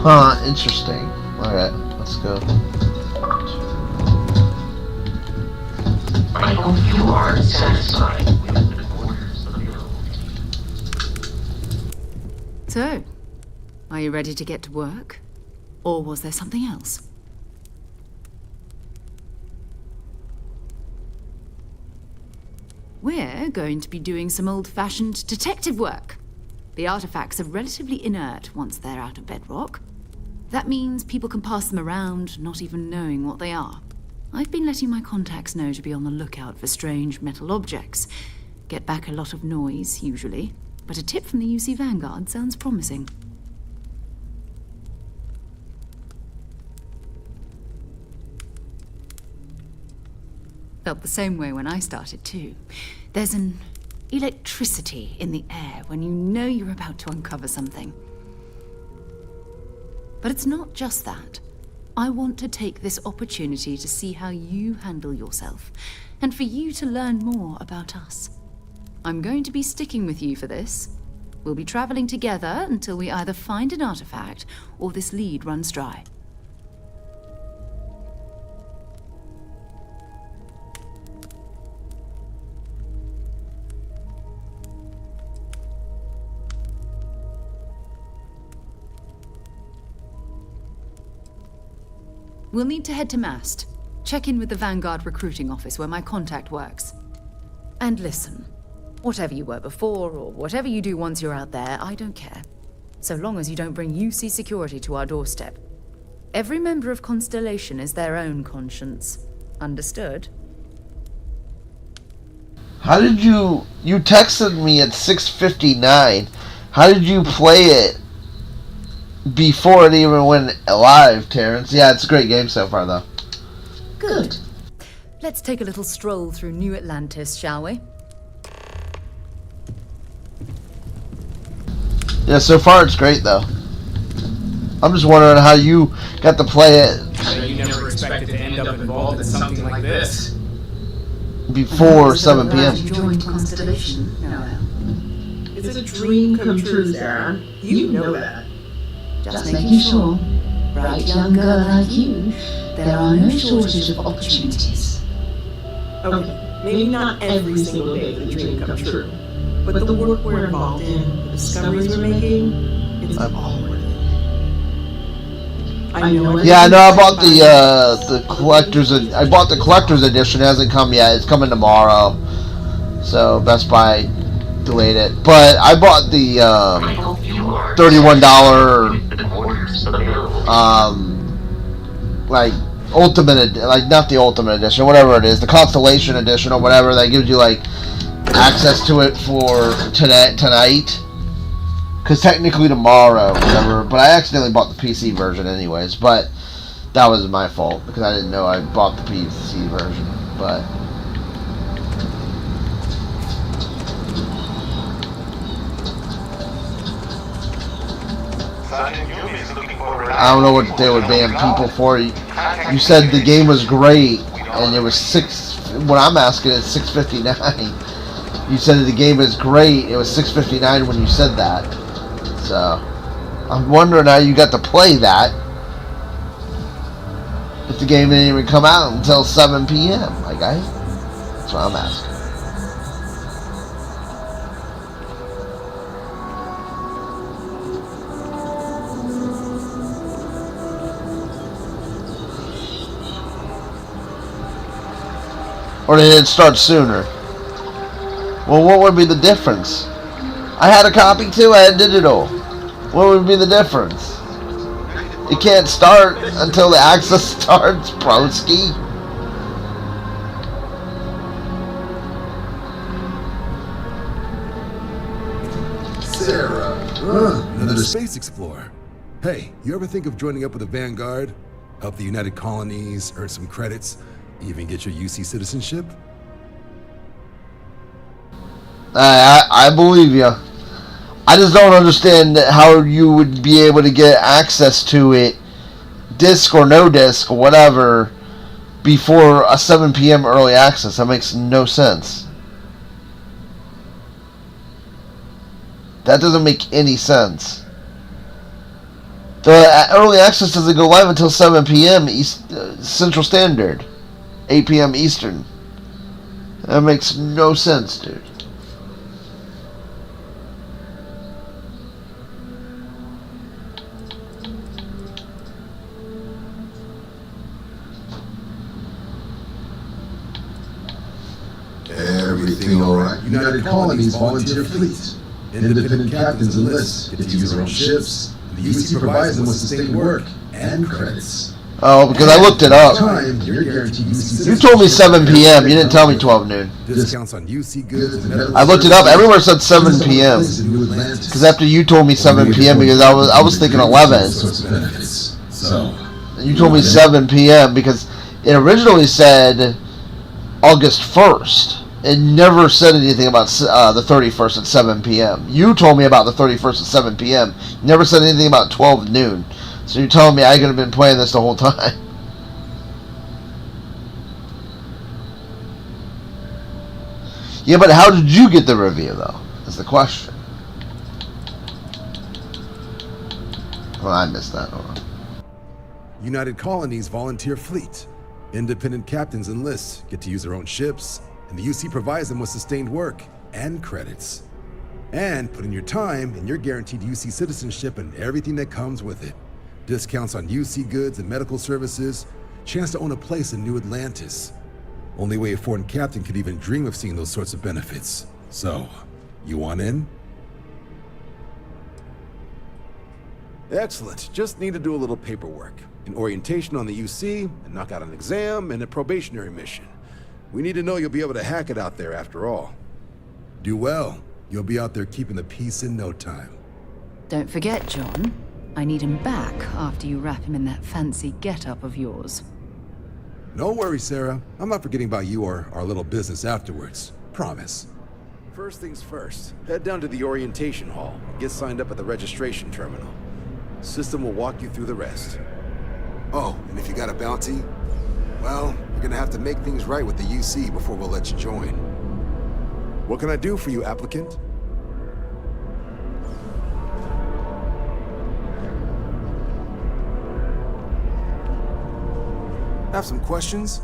Huh, interesting. Alright, let's go. I hope you are satisfied with the orders available. So, are you ready to get to work? Or was there something else? We're going to be doing some old-fashioned detective work. The artifacts are relatively inert once they're out of bedrock. That means people can pass them around, not even knowing what they are. I've been letting my contacts know to be on the lookout for strange metal objects. Get back a lot of noise, usually, but a tip from the UC Vanguard sounds promising. Felt the same way when I started, too. There's an electricity in the air when you know you're about to uncover something. But it's not just that. I want to take this opportunity to see how you handle yourself, and for you to learn more about us. I'm going to be sticking with you for this. We'll be traveling together until we either find an artifact or this lead runs dry. We'll need to head to Mast. Check in with the Vanguard recruiting office where my contact works. And listen, whatever you were before or whatever you do once you're out there, I don't care. So long as you don't bring UC security to our doorstep. Every member of Constellation is their own conscience. Understood? How did you texted me at 6:59. How did you play it before it even went live, Terrence? Yeah, it's a great game so far, though. Good. Let's take a little stroll through New Atlantis, shall we? Yeah, so far it's great, though. I'm just wondering how you got to play it. So you never expected to end up involved in something like this. Before 7 p.m. You joined Constellation, Noel. It's a dream come true, Sarah. You know that. Just making sure. Bright young girl like you, there are no shortage of opportunities. Okay, maybe not every single day the dream come true, but the work we're involved in, the discoveries we're making, it's all worth it. I know. Yeah, I know. I bought the collector's. I bought the collector's edition. It hasn't come yet. It's coming tomorrow. So Best Buy delayed it, but I bought the $31 like ultimate, like not the ultimate edition, whatever it is, the Constellation edition or whatever, that gives you like access to it for tonight. Because technically tomorrow, whatever. But I accidentally bought the PC version anyways. But that was my fault because I didn't know I bought the PC version. But I don't know what they would ban people for. You said the game was great, and it was What I'm asking is 6:59. You said the game is great. It was 6:59 when you said that. So I'm wondering how you got to play that if the game didn't even come out until 7 p.m. Like that's what I'm asking. Or did it start sooner? Well, what would be the difference? I had a copy too, I had digital. What would be the difference? It can't start until the access starts, broski. Sarah. Another space explorer. Hey, you ever think of joining up with the Vanguard? Help the United Colonies, earn some credits, even get your UC citizenship? I believe you. I just don't understand how you would be able to get access to it, disc or no disc, or whatever, before a 7 p.m. early access. That makes no sense. That doesn't make any sense. The early access doesn't go live until 7 p.m. Central Standard, 8 p.m. Eastern. That makes no sense, dude. Everything all right? United Colonies volunteer fleet. Independent captains enlist, get to use their own ships. The UC provides them with sustained work and credits. Oh, because I looked it up. Time, you're guaranteed UC You told me 7 p.m. You didn't tell me 12 noon. Discounts on UC goods. I looked it up. Everywhere said 7 p.m. Because after you told me 7 p.m. because I was thinking 11. So You told me 7 p.m. because it originally said August 1st. It never said anything about the 31st at 7 p.m. You told me about the 31st at 7 p.m. You never said anything about 12 noon. So you're telling me I could have been playing this the whole time. Yeah, but how did you get the review, though? That's the question. Well, I missed that. Hold on. United Colonies volunteer fleet. Independent captains enlist, get to use their own ships, and the UC provides them with sustained work and credits. And put in your time, and you're guaranteed UC citizenship and everything that comes with it. Discounts on UC goods and medical services, chance to own a place in New Atlantis. Only way a foreign captain could even dream of seeing those sorts of benefits. So, you want in? Excellent. Just need to do a little paperwork. An orientation on the UC, and knock out an exam, and a probationary mission. We need to know you'll be able to hack it out there after all. Do well. You'll be out there keeping the peace in no time. Don't forget, John. I need him back after you wrap him in that fancy get-up of yours. No worries, Sarah. I'm not forgetting about you or our little business afterwards. Promise. First things first, head down to the orientation hall and get signed up at the registration terminal. System will walk you through the rest. Oh, and if you got a bounty, well, you're gonna have to make things right with the UC before we'll let you join. What can I do for you, applicant? Have some questions?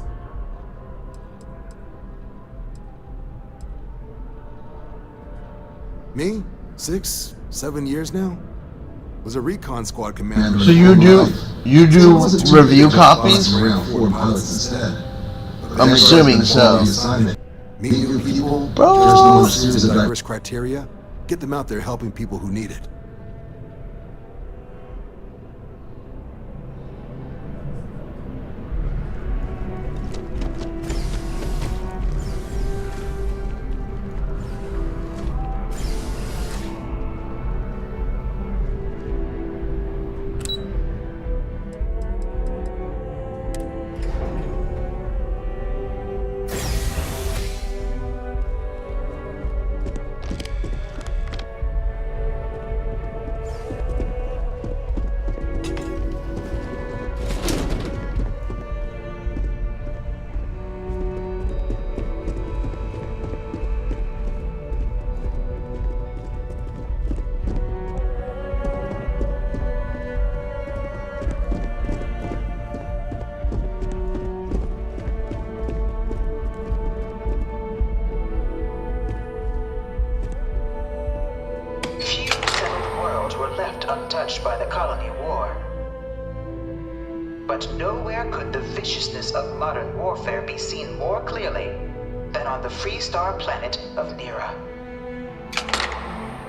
Me? 6, 7 years now? Was a recon squad commander. So you do review copies? I'm assuming so. Meeting people, Bro. there's no series of diverse criteria. Get them out there helping people who need it. Untouched by the colony war. But nowhere could the viciousness of modern warfare be seen more clearly than on the Freestar planet of Nira.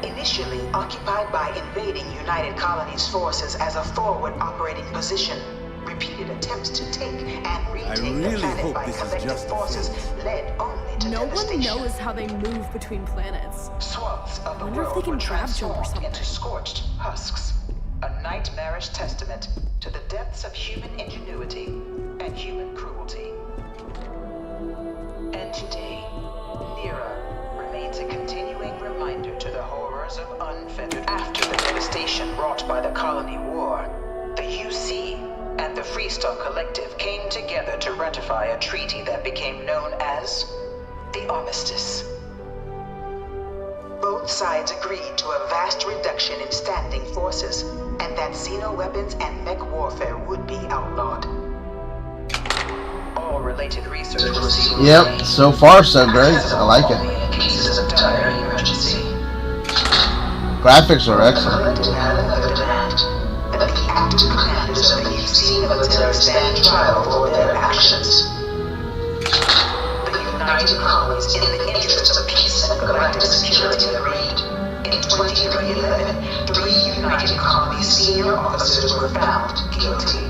Initially occupied by invading United Colonies forces as a forward operating position, repeated attempts to take and retake the planet by collective forces led only to devastation. No one knows how they move between planets. Swaths of the I wonder if world they can were grab jump or transformed something. into scorched husks. A nightmarish testament to the depths of human ingenuity and human cruelty. And today, Nira remains a continuing reminder to the horrors of unfettered. After the devastation wrought by the colony war, the UC and the Freestar Collective came together to ratify a treaty that became known as the Armistice. Both sides agreed to a vast reduction in standing forces, and that xeno weapons and mech warfare would be outlawed. All related research will see. Yep, so far so great. I like it. In cases of dire emergency. Graphics are excellent. That the active commanders of the UC military stand trial for their actions. The United Colonies, in the interest of peace and galactic security, agreed. In 2311, 3 United Colonies senior officers were found guilty.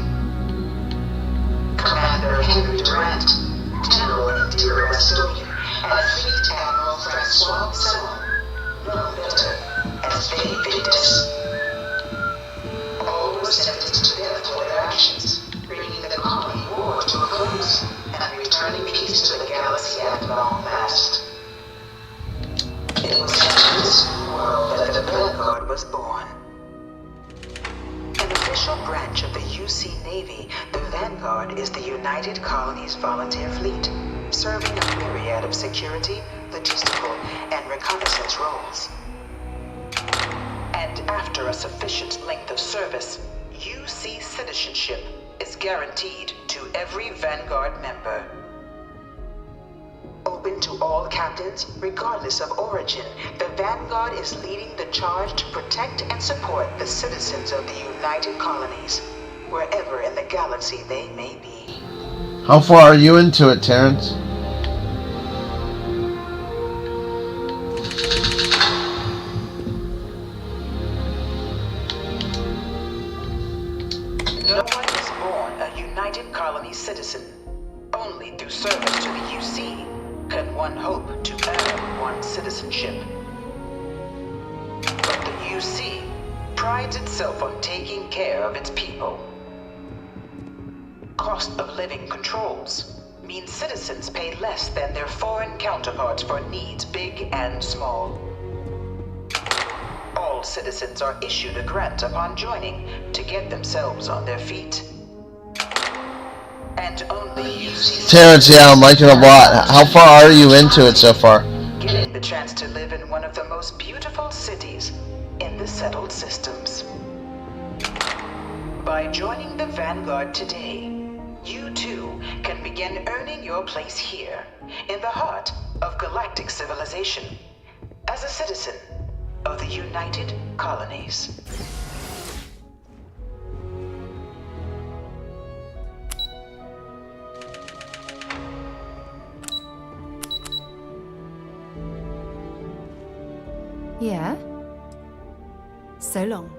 Commander Henry Durant, General Interior Estonian, and Fleet Admiral Francois Salon, known better as Victus. All were sentenced to death for their actions, bringing the colony war to a close and returning peace to the galaxy at long last. It was in this world that the Vanguard was born. An official branch of the UC Navy, the Vanguard is the United Colonies Volunteer Fleet, serving a myriad of security, logistical, and reconnaissance roles. And after a sufficient length of service, UC citizenship is guaranteed to every Vanguard member. Open to all captains, regardless of origin, the Vanguard is leading the charge to protect and support the citizens of the United Colonies, wherever in the galaxy they may be. How far are you into it, Terrence? No one is born a United Colony citizen. Only through service to the UC can one hope to earn one's citizenship. But the UC prides itself on taking care of its people. Cost of living controls mean citizens pay less than their foreign counterparts for needs big and small. All citizens are issued a grant upon joining to get themselves on their feet. And only UC... Terrence, yeah, I'm liking it a lot. How far are you into it so far? Getting the chance to live in one of the most beautiful cities in the settled systems. By joining the Vanguard today, you too can begin earning your place here, in the heart of galactic civilization, as a citizen of the United Colonies. Yeah? So long.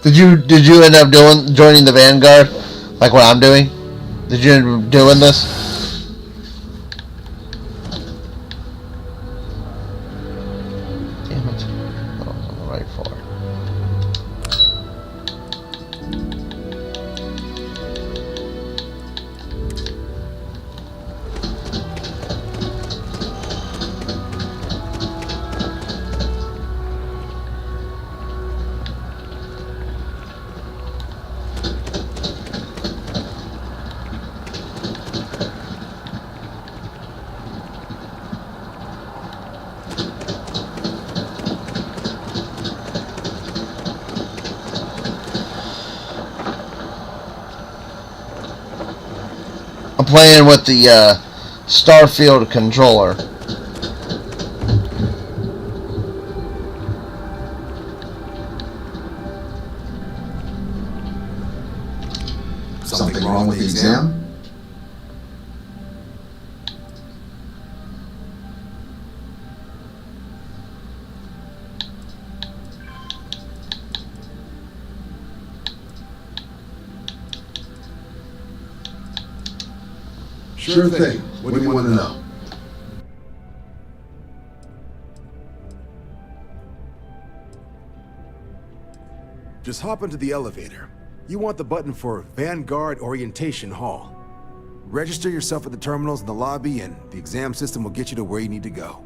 Did you end up joining the Vanguard, like what I'm doing? Did you end up doing this? Damn it! I was on the right floor. I'm playing with the Starfield controller. Something wrong with the exam? Sure thing. What do you want to know? Just hop into the elevator. You want the button for Vanguard Orientation Hall. Register yourself at the terminals in the lobby, and the exam system will get you to where you need to go.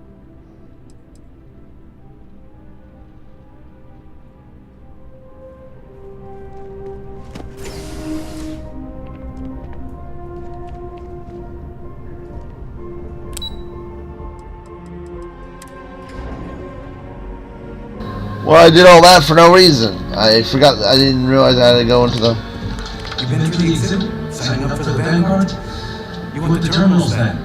Well, I did all that for no reason. I forgot. I didn't realize I had to go into the. You've been through the exhibit? Signing up for the Vanguard? You went to terminals then?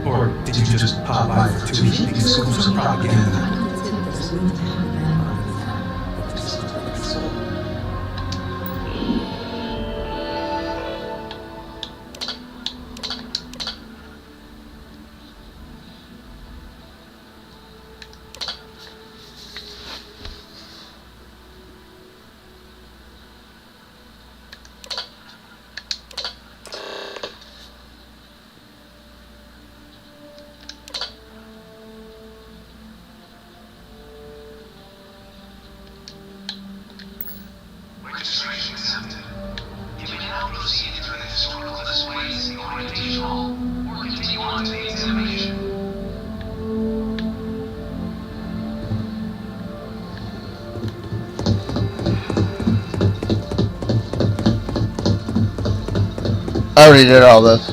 Or did you just pop by for 2 evening schools for propaganda? I already did all this.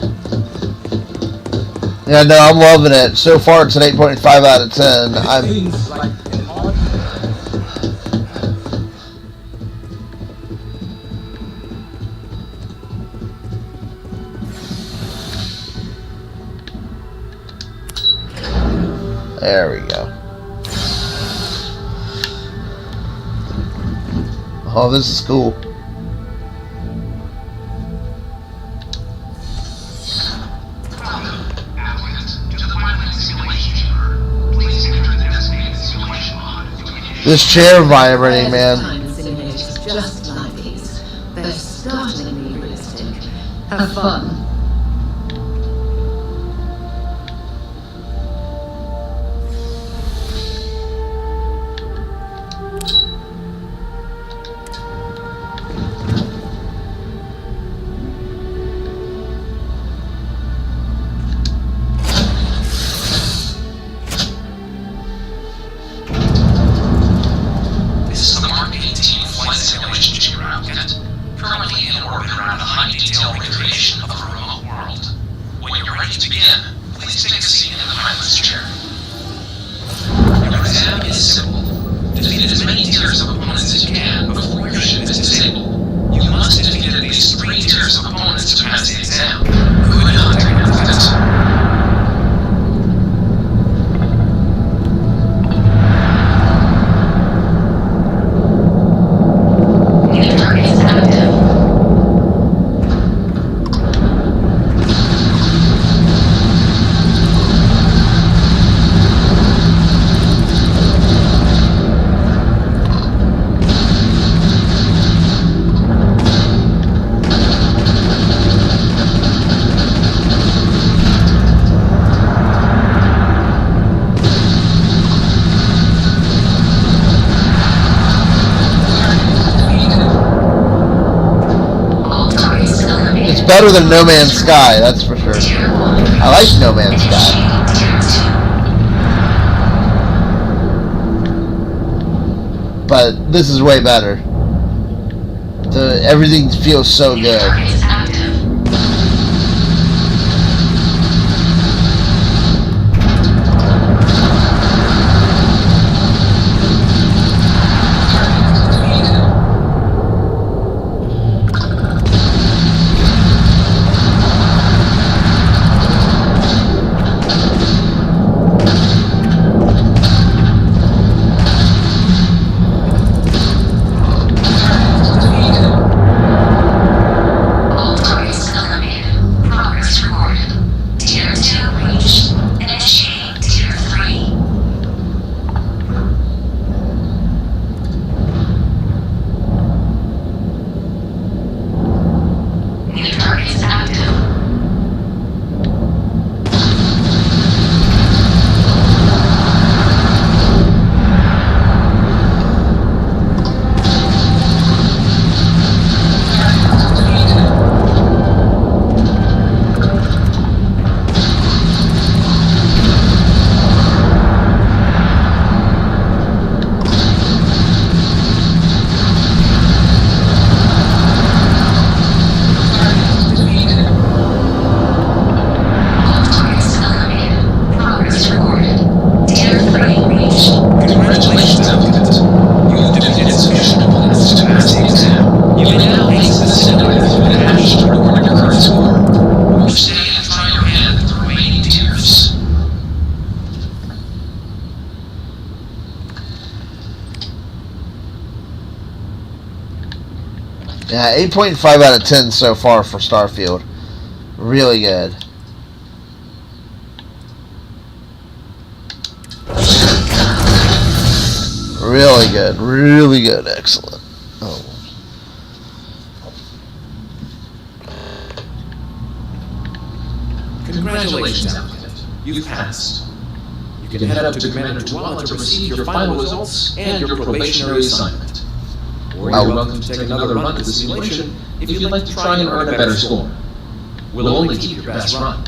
Yeah, no, I'm loving it. So far, it's an 8.5 out of 10. There we go. Oh, this is cool. This chair vibrating, man. Just like these. They're startlingly realistic. Have fun. Better than No Man's Sky, that's for sure. I like No Man's Sky. But this is way better. Everything feels so good. 8.5 out of 10 so far for Starfield. Really good. Really good. Really good. Excellent. Oh. Congratulations, applicant. You've passed. You can head up to Commander Tuala to receive your final results and your probationary assignment. Or you're welcome to take another run at the simulation if you'd like to try and earn a better score. We'll only keep your best run.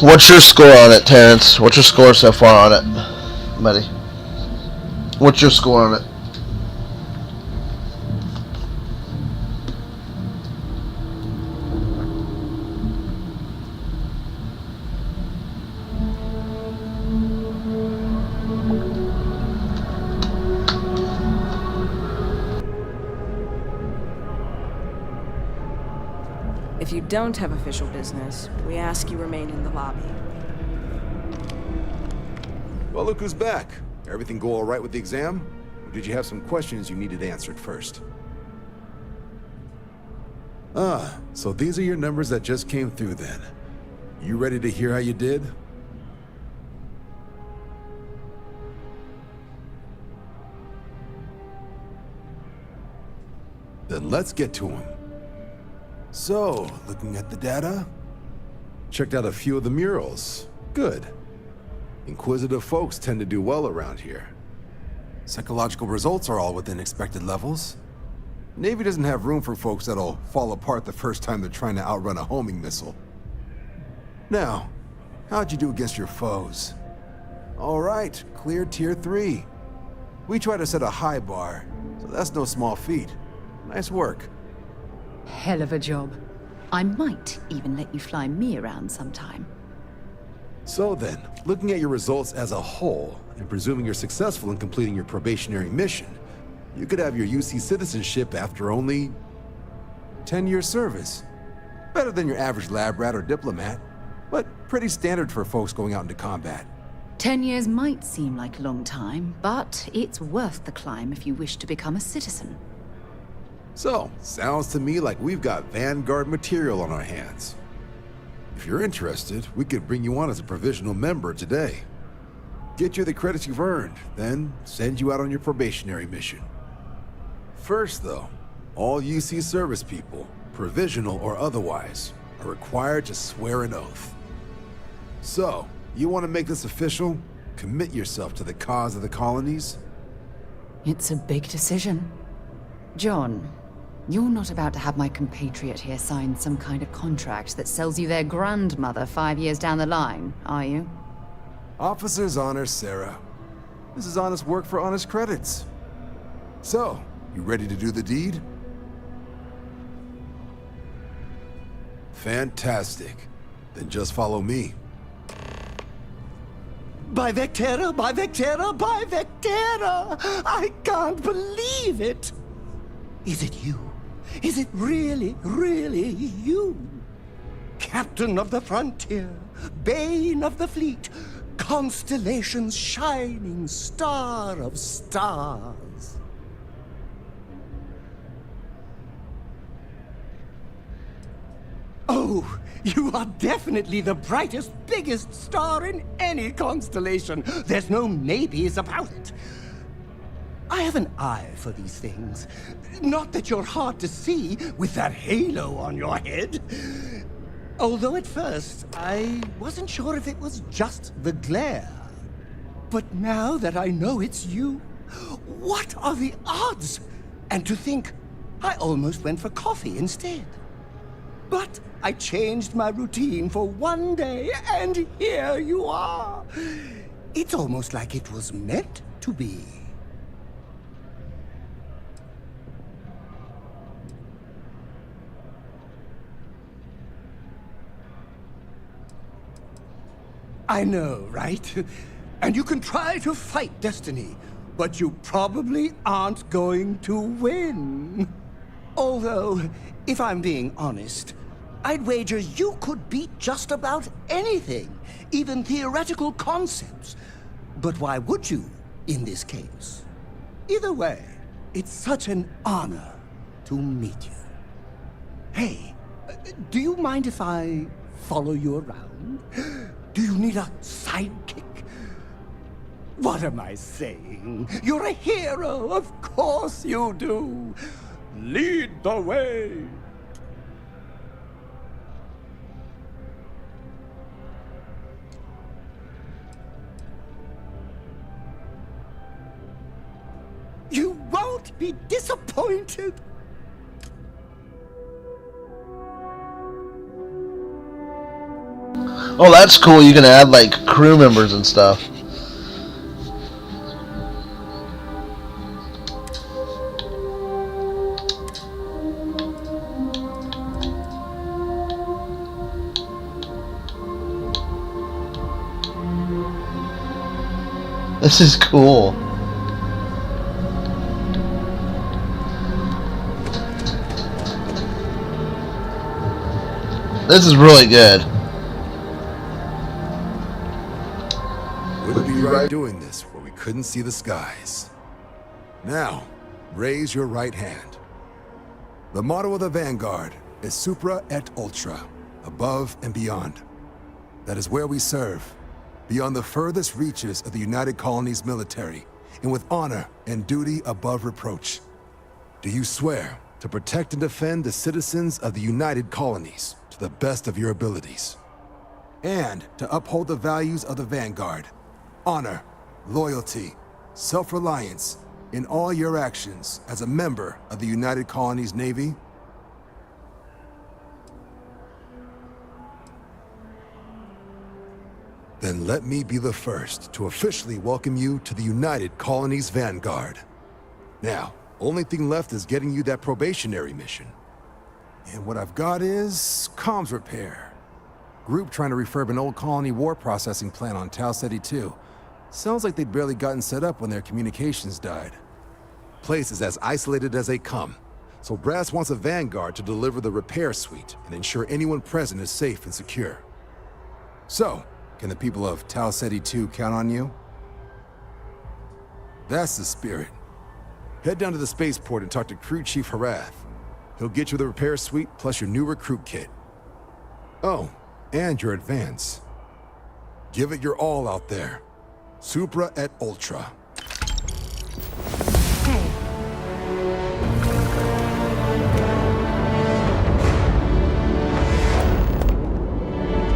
What's your score on it, Terrence? What's your score so far on it, buddy? What's your score on it? If you don't have official business, we ask you remain in the lobby. Well, look who's back. Everything go all right with the exam? Or did you have some questions you needed answered first? Ah, so these are your numbers that just came through then. You ready to hear how you did? Then let's get to them. So, looking at the data, checked out a few of the murals. Good. Inquisitive folks tend to do well around here. Psychological results are all within expected levels. Navy doesn't have room for folks that'll fall apart the first time they're trying to outrun a homing missile. Now, how'd you do against your foes? All right, clear tier 3. We try to set a high bar, so that's no small feat. Nice work. Hell of a job. I might even let you fly me around sometime. So then, looking at your results as a whole, and presuming you're successful in completing your probationary mission, you could have your UC citizenship after only 10 years service. Better than your average lab rat or diplomat, but pretty standard for folks going out into combat. 10 years might seem like a long time, but it's worth the climb if you wish to become a citizen. So, sounds to me like we've got Vanguard material on our hands. If you're interested, we could bring you on as a provisional member today. Get you the credits you've earned, then send you out on your probationary mission. First though, all UC service people, provisional or otherwise, are required to swear an oath. So, you want to make this official? Commit yourself to the cause of the colonies? It's a big decision. John, you're not about to have my compatriot here sign some kind of contract that sells you their grandmother 5 years down the line, are you? Officer's honor, Sarah. This is honest work for honest credits. So, you ready to do the deed? Fantastic. Then just follow me. By Vectera, by Vectera, by Vectera! I can't believe it! Is it you? Is it really, really you? Captain of the frontier, bane of the fleet, constellation's shining star of stars. Oh, you are definitely the brightest, biggest star in any constellation. There's no maybes about it. I have an eye for these things. Not that you're hard to see with that halo on your head. Although at first, I wasn't sure if it was just the glare. But now that I know it's you, what are the odds? And to think, I almost went for coffee instead. But I changed my routine for one day, and here you are. It's almost like it was meant to be. I know, right? And you can try to fight destiny, but you probably aren't going to win. Although, if I'm being honest, I'd wager you could beat just about anything, even theoretical concepts. But why would you, in this case? Either way, it's such an honor to meet you. Hey, do you mind if I follow you around? Do you need a sidekick? What am I saying? You're a hero, of course you do. Lead the way. You won't be disappointed. Oh, that's cool. You can add like crew members and stuff. This is cool. This is really good. Wouldn't be right doing this where we couldn't see the skies. Now, raise your right hand. The motto of the Vanguard is Supra et Ultra, above and beyond. That is where we serve, beyond the furthest reaches of the United Colonies military, and with honor and duty above reproach. Do you swear to protect and defend the citizens of the United Colonies to the best of your abilities, and to uphold the values of the Vanguard, honor, loyalty, self-reliance in all your actions as a member of the United Colonies Navy? Then let me be the first to officially welcome you to the United Colonies Vanguard. Now, only thing left is getting you that probationary mission. And what I've got is comms repair. Group trying to refurb an old colony war processing plant on Tau Ceti 2. Sounds like they'd barely gotten set up when their communications died. Place is as isolated as they come, so Brass wants a Vanguard to deliver the repair suite and ensure anyone present is safe and secure. So, can the people of Tau Ceti 2 count on you? That's the spirit. Head down to the spaceport and talk to Crew Chief Harath. He'll get you the repair suite plus your new recruit kit. Oh, and your advance. Give it your all out there. Supra et Ultra. Hey.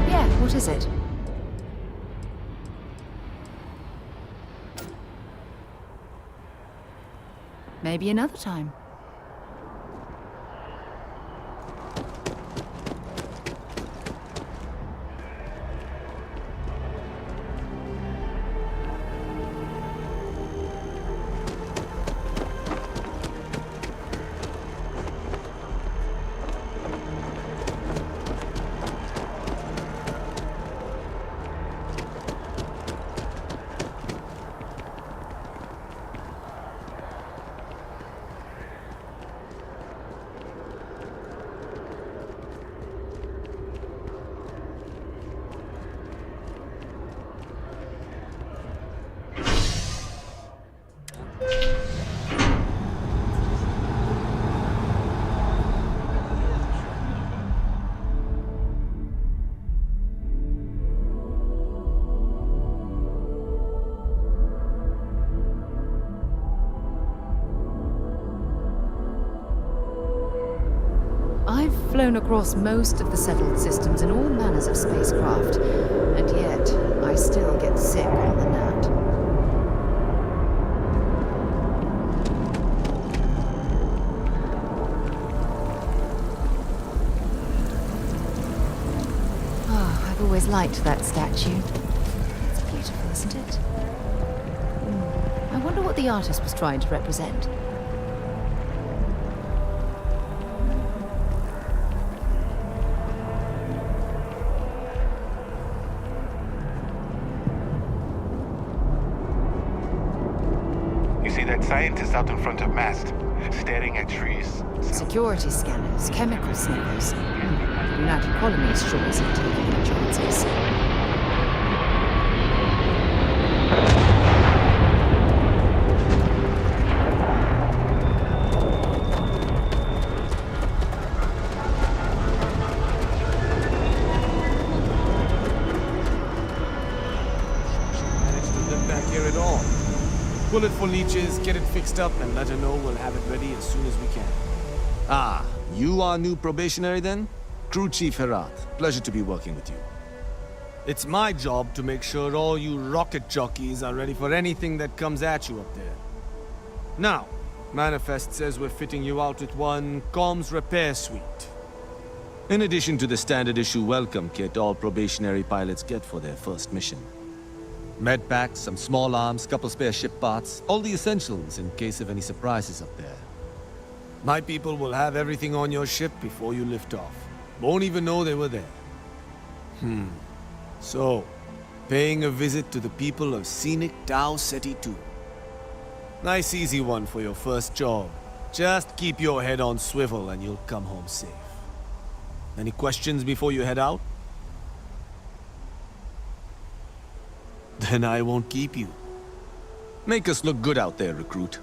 Yeah, what is it? Maybe another time. I've flown across most of the settled systems in all manners of spacecraft, and yet I still get sick on the gnat. Oh, I've always liked that statue. It's beautiful, isn't it? I wonder what the artist was trying to represent. Scientist out in front of mast. staring at trees. Security scanners, chemical sniffers. The United Colonies sure isn't taking any chances. Pull it for leeches, get it fixed up, and let her know we'll have it ready as soon as we can. Ah, you are new probationary then? Crew Chief Herat. Pleasure to be working with you. It's my job to make sure all you rocket jockeys are ready for anything that comes at you up there. Now, Manifest says we're fitting you out with one comms repair suite. In addition to the standard issue welcome kit all probationary pilots get for their first mission. Med packs, some small arms, couple spare ship parts, all the essentials in case of any surprises up there. My people will have everything on your ship before you lift off. Won't even know they were there. So, paying a visit to the people of scenic Tau Ceti 2. Nice easy one for your first job. Just keep your head on swivel and you'll come home safe. Any questions before you head out? Then I won't keep you. Make us look good out there, recruit.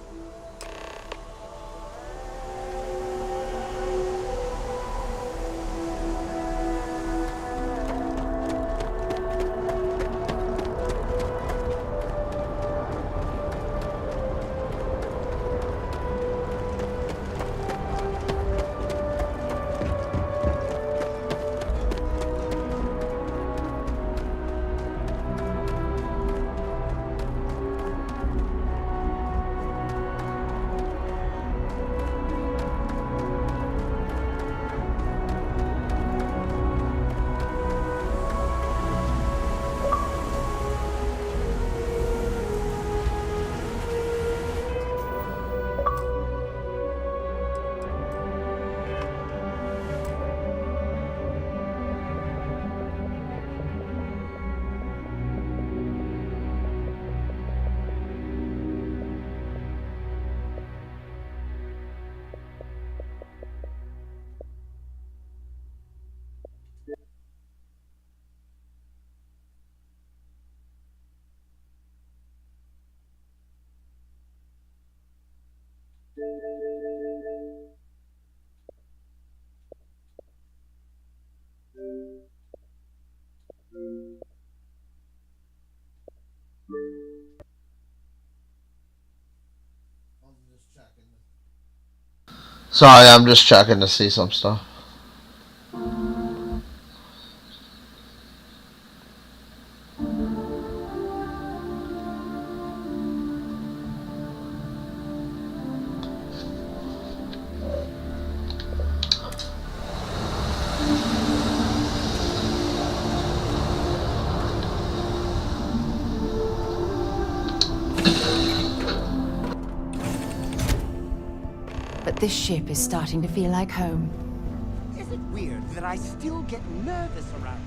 Sorry, I'm just checking to see some stuff. But this ship is starting to feel like home. Is it weird that I still get nervous around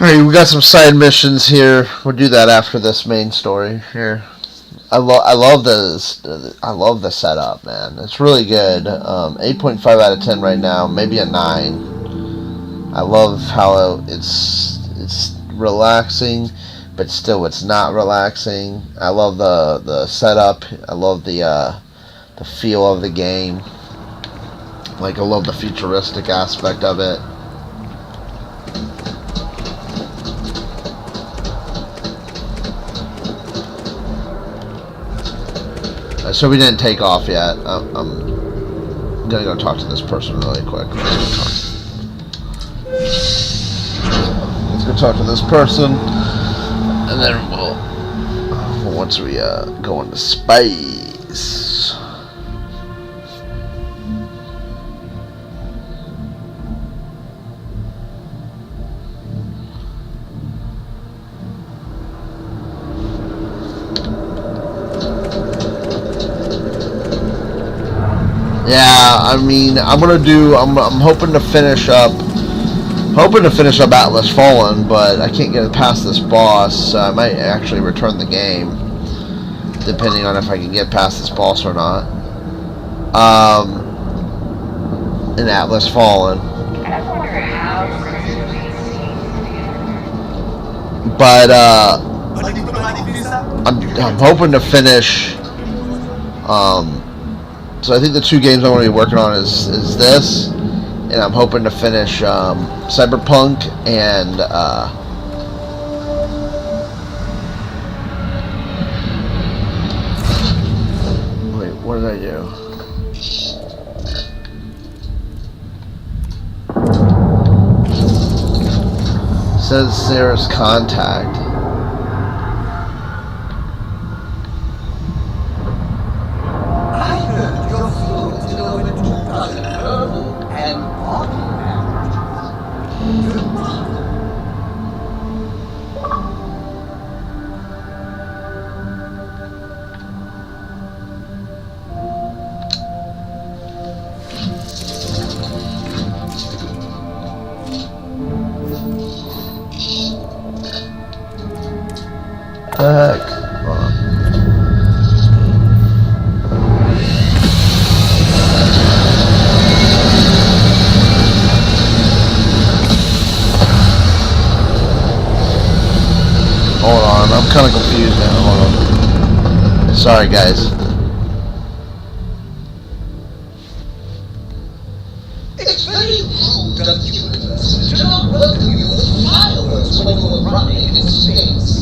Alright, we got some side missions here. We'll do that after this main story here. I love the setup, man. It's really good. 8.5 out of 10 right now, maybe a 9. I love how it's relaxing, but still it's not relaxing. I love the setup. I love the feel of the game. Like, I love the futuristic aspect of it. So we didn't take off yet. I'm gonna go talk to this person really quick. Let's go talk to this person, and then once we go into space. Yeah, I mean, I'm hoping to finish up Atlas Fallen, but I can't get past this boss, so I might actually return the game, depending on if I can get past this boss or not. In Atlas Fallen. But I'm hoping to finish. So I think the 2 games I'm going to be working on is this, and I'm hoping to finish Cyberpunk and wait, what did I do? It says Sarah's contact. Heck. Hold on, I'm kind of confused now. Hold on. Sorry, guys. It's very rude of the universe to not welcome you with fireworks when you are running in space.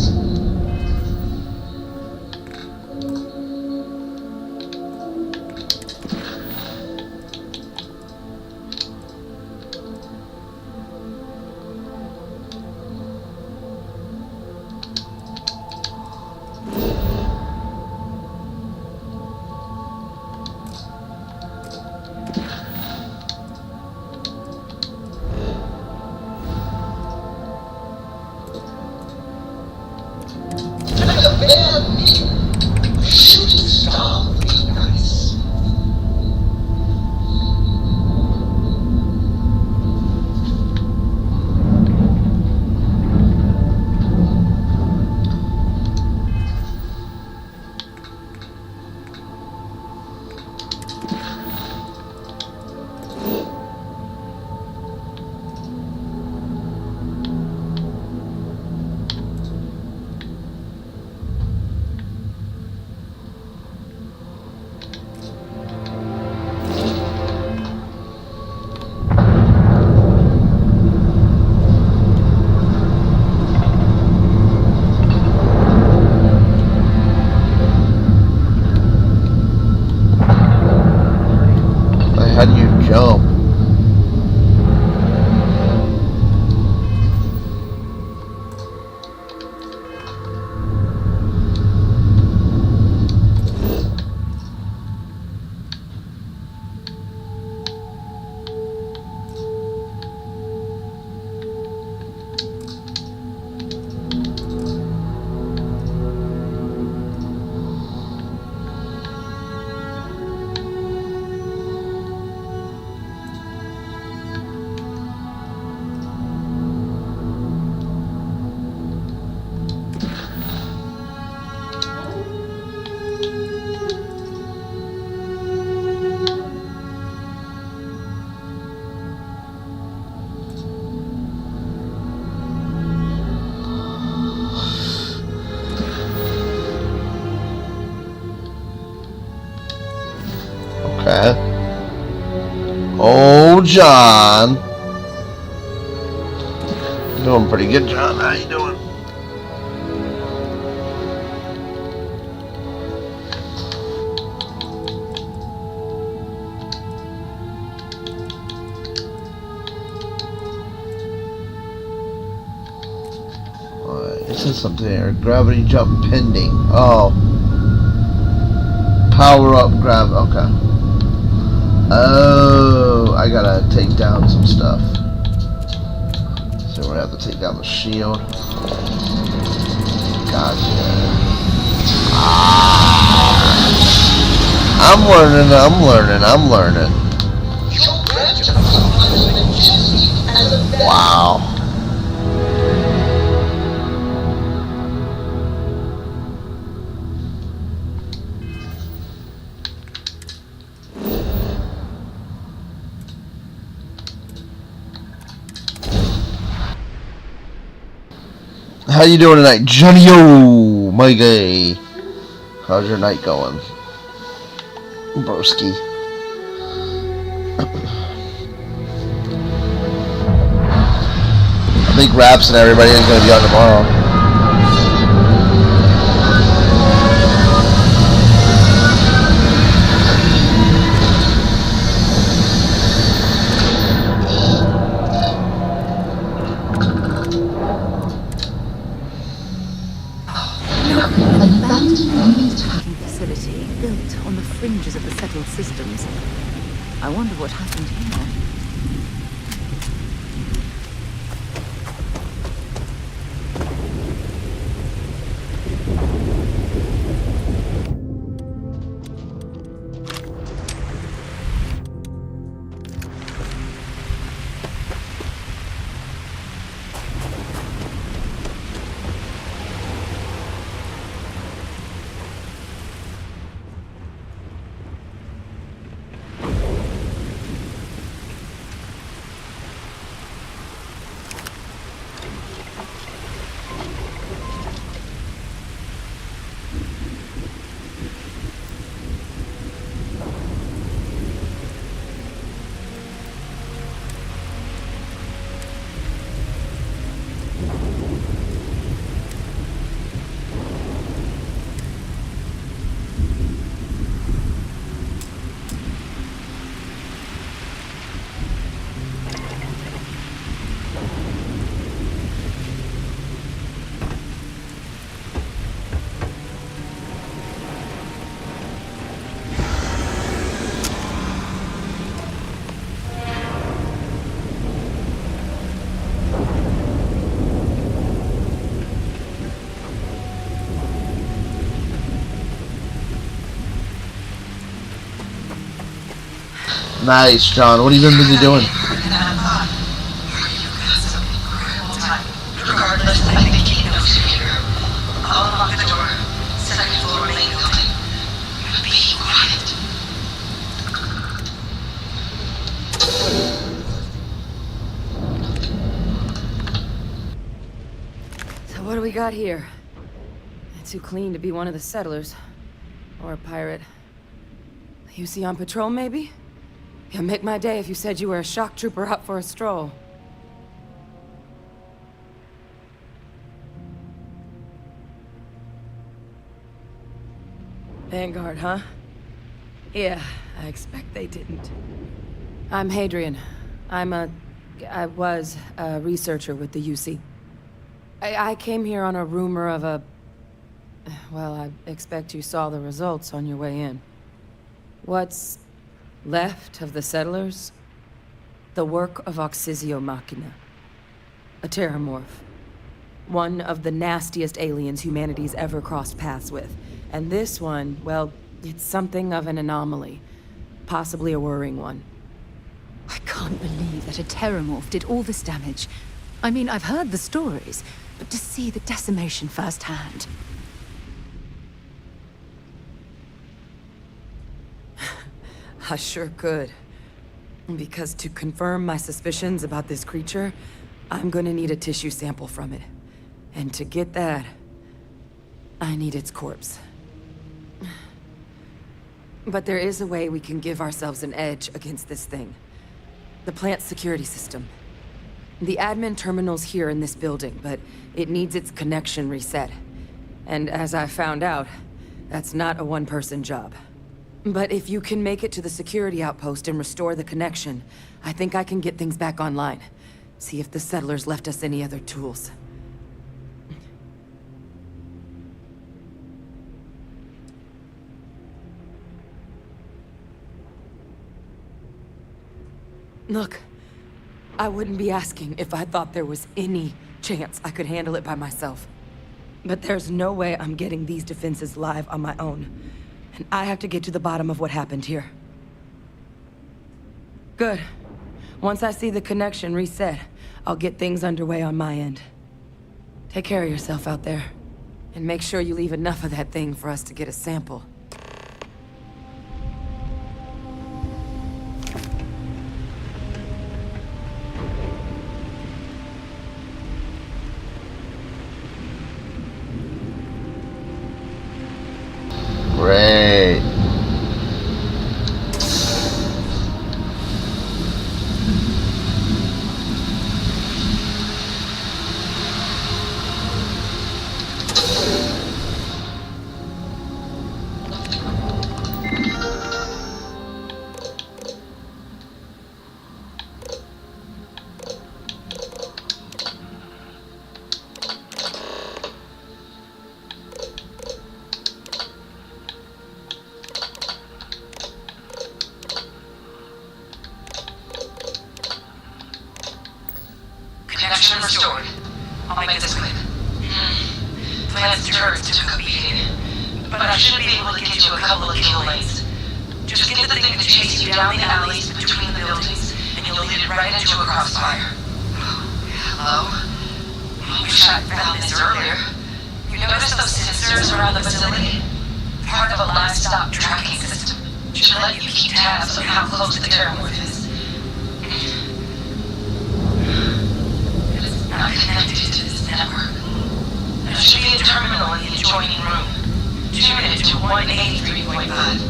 How do you jump? Okay. Oh, John. Doing pretty good, John. How you doing? It says something here. Gravity jump pending. Oh. Power up grab. Okay. Oh, I gotta take down some stuff. So we have to take down the shield. Gotcha. I'm learning. Wow. How you doing tonight, Johnny-O, my guy? How's your night going, broski? I think Raps and everybody is going to be on tomorrow. Facility built on the fringes of the settled systems. I wonder what happened here. Nice, John. What have you been busy doing? So what do we got here? Too clean to be one of the settlers. Or a pirate. You see on patrol, maybe? It'd make my day if you said you were a shock trooper out for a stroll. Vanguard, huh? Yeah, I expect they didn't. I'm Hadrian. I was a researcher with the UC. I came here on a rumor of a... Well, I expect you saw the results on your way in. What's left of the settlers? The work of Oxysio Machina. A terramorph. One of the nastiest aliens humanity's ever crossed paths with. And this one, well, it's something of an anomaly. Possibly a worrying one. I can't believe that a terramorph did all this damage. I mean, I've heard the stories, but to see the decimation firsthand... I sure could. Because to confirm my suspicions about this creature, I'm gonna need a tissue sample from it. And to get that, I need its corpse. But there is a way we can give ourselves an edge against this thing. The plant's security system. The admin terminal's here in this building, but it needs its connection reset. And as I found out, that's not a one-person job. But if you can make it to the security outpost and restore the connection, I think I can get things back online. See if the settlers left us any other tools. Look, I wouldn't be asking if I thought there was any chance I could handle it by myself. But there's no way I'm getting these defenses live on my own. And I have to get to the bottom of what happened here. Good. Once I see the connection reset, I'll get things underway on my end. Take care of yourself out there. And make sure you leave enough of that thing for us to get a sample. Great. Connection restored. I'll make this quick. Plant's turrets took a beating, but I should be able to get you a couple of kill lanes. Just get the thing to chase you down the alleys between the buildings, and you'll lead it right into a crossfire. Hello? Wish I'd found this earlier. You notice those sensors around the facility? Part of a livestock tracking system. Should let you keep tabs on how close the terramorph is. Not connected to this network. There should be a terminal in the adjoining room. Tune it to 183.5.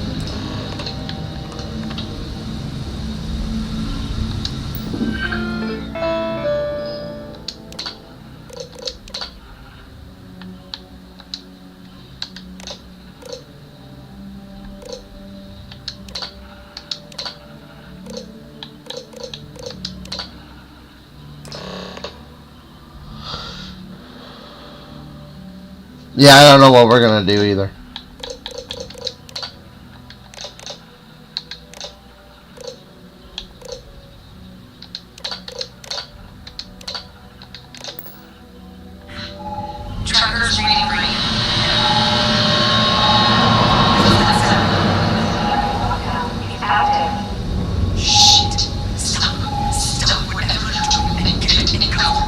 Yeah, I don't know what we're gonna do either. Trackers reading green. Active. Shit. Stop. Stop whatever you're doing and get in cover.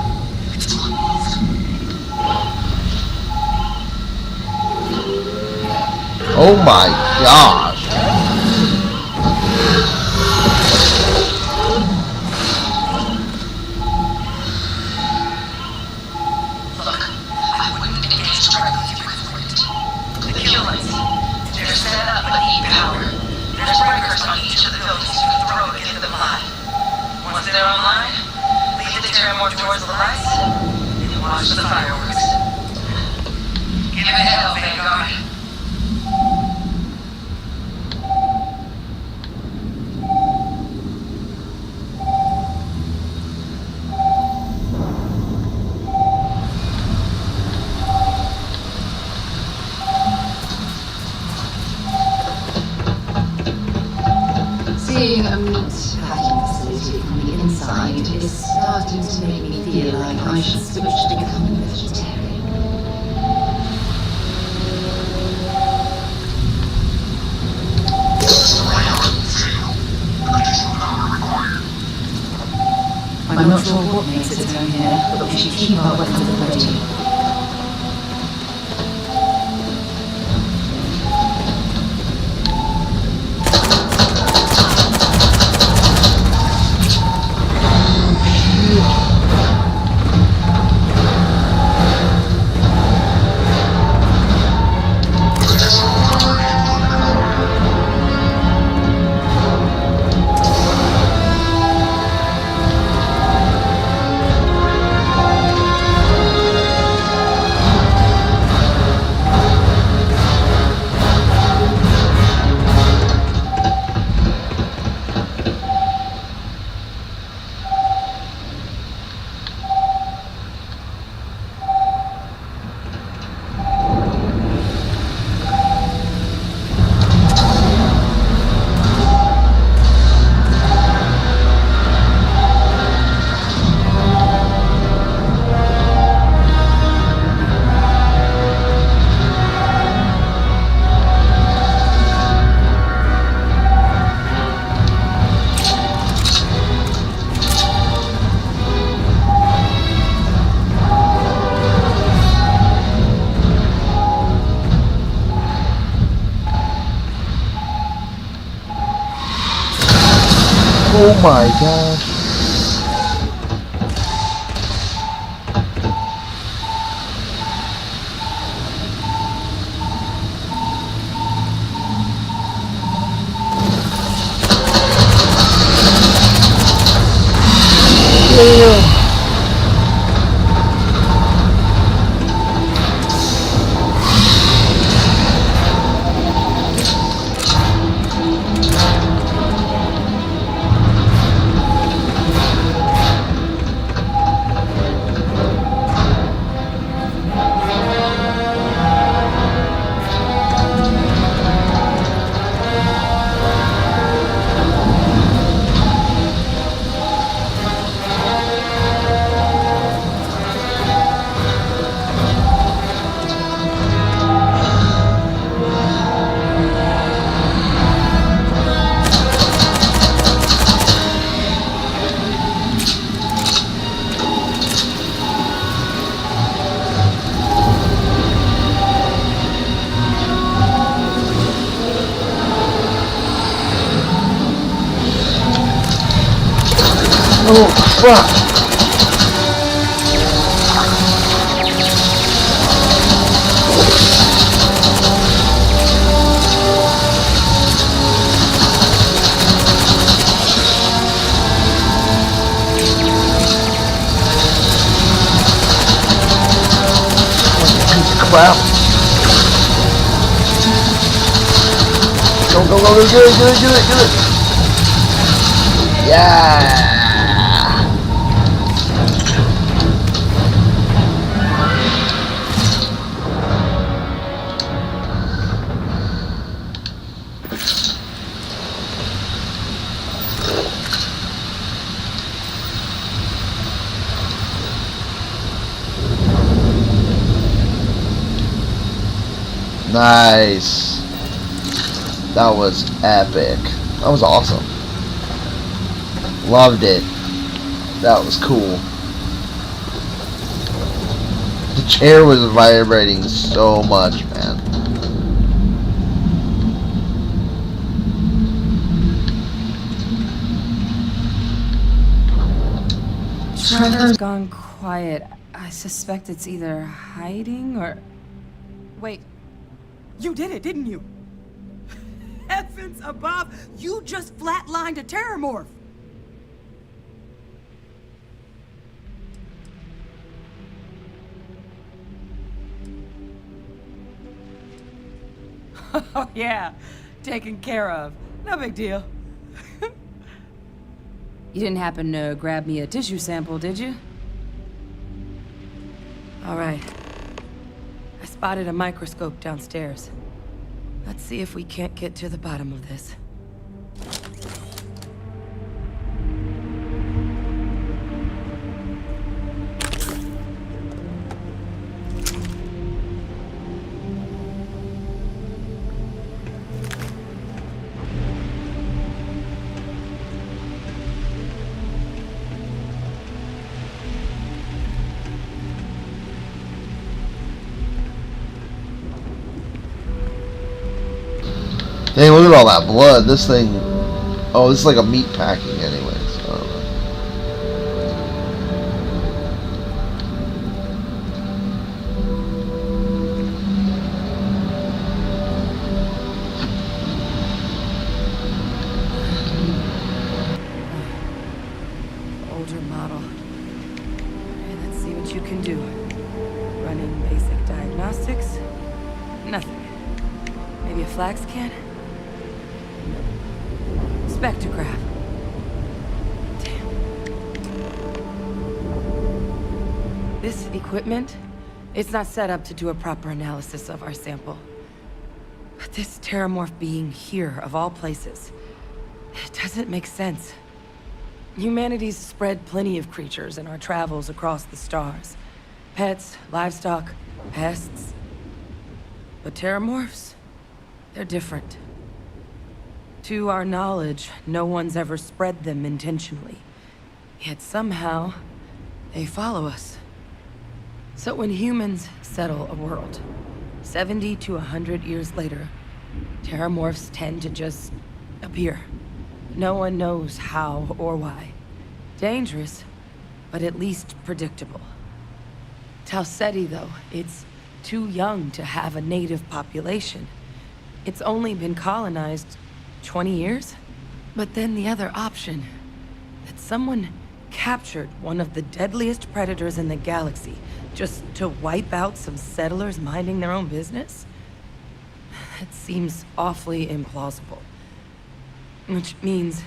It's on move. Oh my gosh. Look, I wouldn't engage directly with it. The kill lanes, they're set up but need power. There's breakers on each of the buildings you can throw to get them live. Once they're online, lead the terramorph towards the lights and watch the fireworks. Give it hell, Vanguard. Seeing a meat packing facility from the inside is starting to make me feel like I should switch to becoming a vegetarian. I'm not sure what makes its own here, but we should keep our weapons ready. Oh my gosh. Oh, fuck! Piece of crap. Go, go, go, get it, get it, get it, get it! Yeah! Nice. That was epic. That was awesome. Loved it. That was cool. The chair was vibrating so much, man. Trevor's gone quiet. I suspect it's either hiding or... Wait. You did it, didn't you? Heavens above! You just flatlined a terramorph! Oh, yeah. Taken care of. No big deal. You didn't happen to grab me a tissue sample, did you? All right. I spotted a microscope downstairs. Let's see if we can't get to the bottom of this. Dang, look at all that blood. This thing... Oh, this is like a meat packing anyways. I don't know. Older model. Okay, let's see what you can do. Running basic diagnostics. Nothing. Maybe a flax can? Spectrograph. Damn. This equipment, it's not set up to do a proper analysis of our sample. But this terramorph being here, of all places, it doesn't make sense. Humanity's spread plenty of creatures in our travels across the stars. Pets, livestock, pests. But terramorphs, they're different. To our knowledge, no one's ever spread them intentionally. Yet somehow, they follow us. So when humans settle a world, 70 to 100 years later, terramorphs tend to just appear. No one knows how or why. Dangerous, but at least predictable. Tau Ceti, though, it's too young to have a native population. It's only been colonized 20 years? But then the other option, that someone captured one of the deadliest predators in the galaxy just to wipe out some settlers minding their own business? That seems awfully implausible. Which means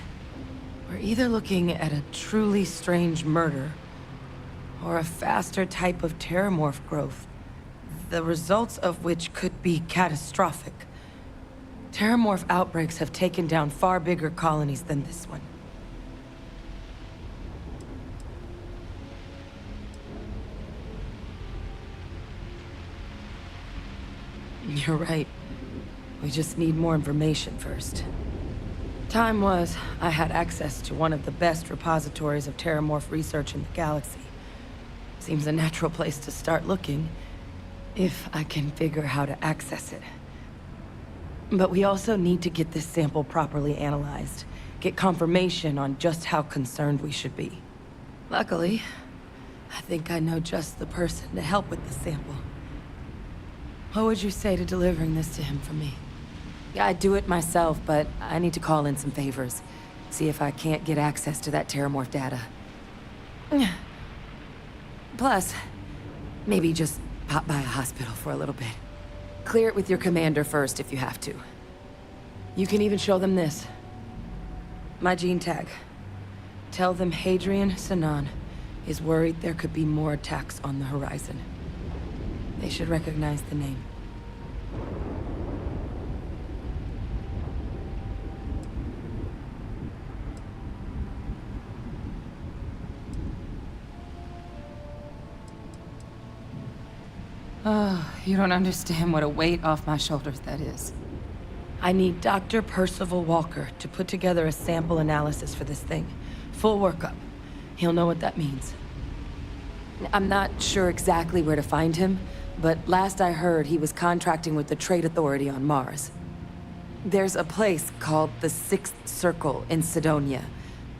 we're either looking at a truly strange murder or a faster type of terramorph growth, the results of which could be catastrophic. Terramorph outbreaks have taken down far bigger colonies than this one. You're right. We just need more information first. Time was, I had access to one of the best repositories of terramorph research in the galaxy. Seems a natural place to start looking, if I can figure how to access it. But we also need to get this sample properly analyzed, get confirmation on just how concerned we should be. Luckily, I think I know just the person to help with the sample. What would you say to delivering this to him for me? I'd do it myself, but I need to call in some favors. See if I can't get access to that terramorph data. Plus, maybe just pop by a hospital for a little bit. Clear it with your commander first if you have to. You can even show them this. My gene tag. Tell them Hadrian Sanan is worried there could be more attacks on the horizon. They should recognize the name. Oh, you don't understand what a weight off my shoulders that is. I need Dr. Percival Walker to put together a sample analysis for this thing. Full workup. He'll know what that means. I'm not sure exactly where to find him, but last I heard he was contracting with the Trade Authority on Mars. There's a place called the Sixth Circle in Sidonia.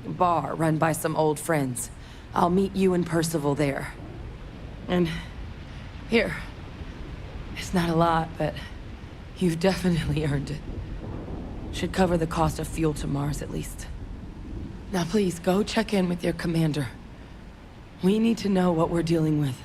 A bar run by some old friends. I'll meet you and Percival there. And here. It's not a lot, but you've definitely earned it. Should cover the cost of fuel to Mars at least. Now please, go check in with your commander. We need to know what we're dealing with.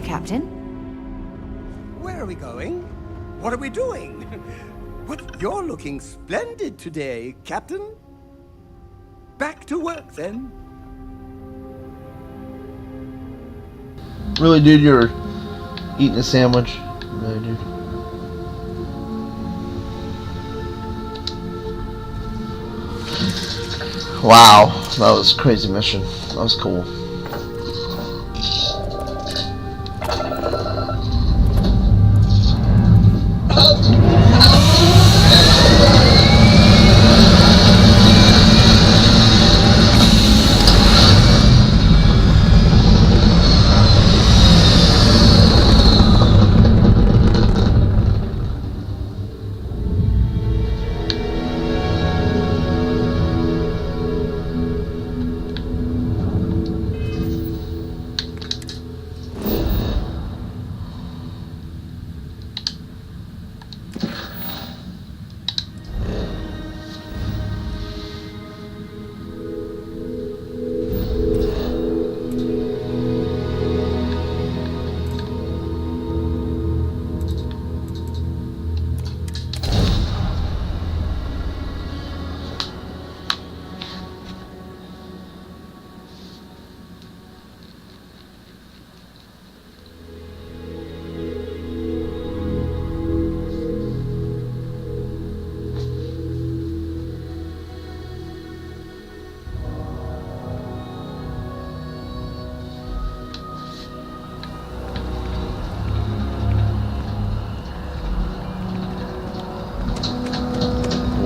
Captain? Where are we going? What are we doing? But you're looking splendid today, Captain. back to work then. Really, dude, you're eating a sandwich? Really, dude? Wow, that was a crazy mission. That was cool.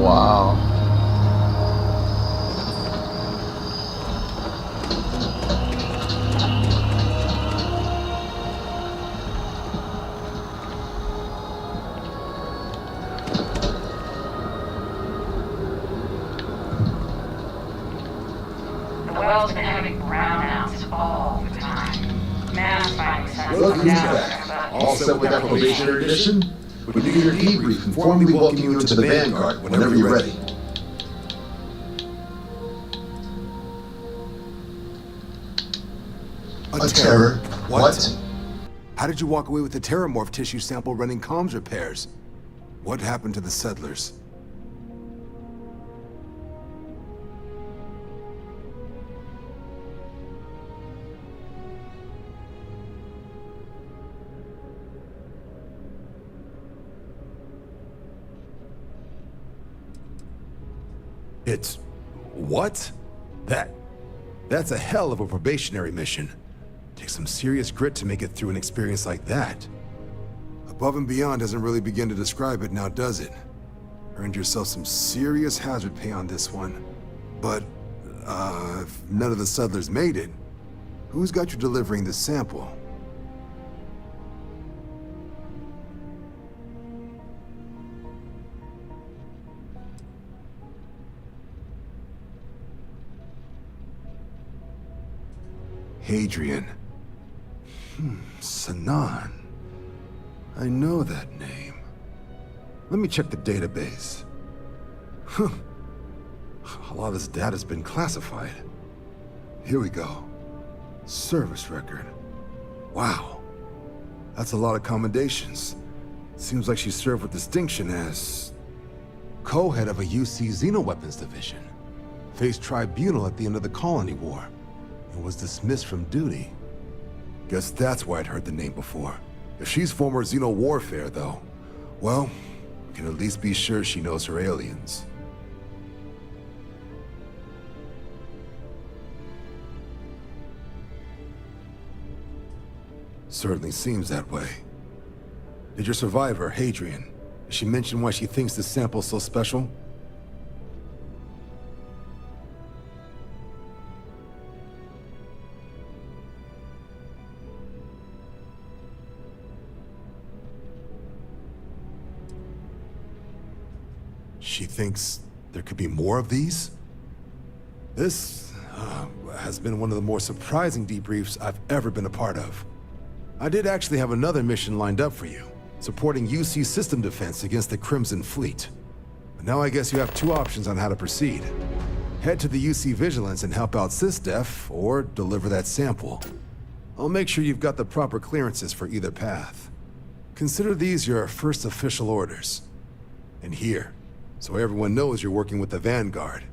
Wow. The well's been having brownouts all the time. Mass finding signs Welcome of you down. back. All set with that probationary mission? We begin your debrief and formally welcome you into the Vanguard whenever you're ready. A terror? What? How did you walk away with the terramorph tissue sample running comms repairs? What happened to the settlers? It's... what? That's a hell of a probationary mission. Takes some serious grit to make it through an experience like that. Above and beyond doesn't really begin to describe it now, does it? Earned yourself some serious hazard pay on this one. But, if none of the settlers made it, who's got you delivering the sample? Hadrian. Sanan. I know that name. Let me check the database. A lot of this data's been classified. Here we go. Service record. Wow. That's a lot of commendations. Seems like she served with distinction as co-head of a UC Xenoweapons division. Faced tribunal at the end of the Colony War. And was dismissed from duty. Guess that's why I'd heard the name before. If she's former Xeno warfare, though, well, we can at least be sure she knows her aliens. Certainly seems that way. Did your survivor, Hadrian, did she mention why she thinks this sample's so special? She thinks there could be more of these? This has been one of the more surprising debriefs I've ever been a part of. I did actually have another mission lined up for you, supporting UC system defense against the Crimson Fleet. But now I guess you have two options on how to proceed. Head to the UC Vigilance and help out SysDef, or deliver that sample. I'll make sure you've got the proper clearances for either path. Consider these your first official orders. And here, so everyone knows you're working with the Vanguard.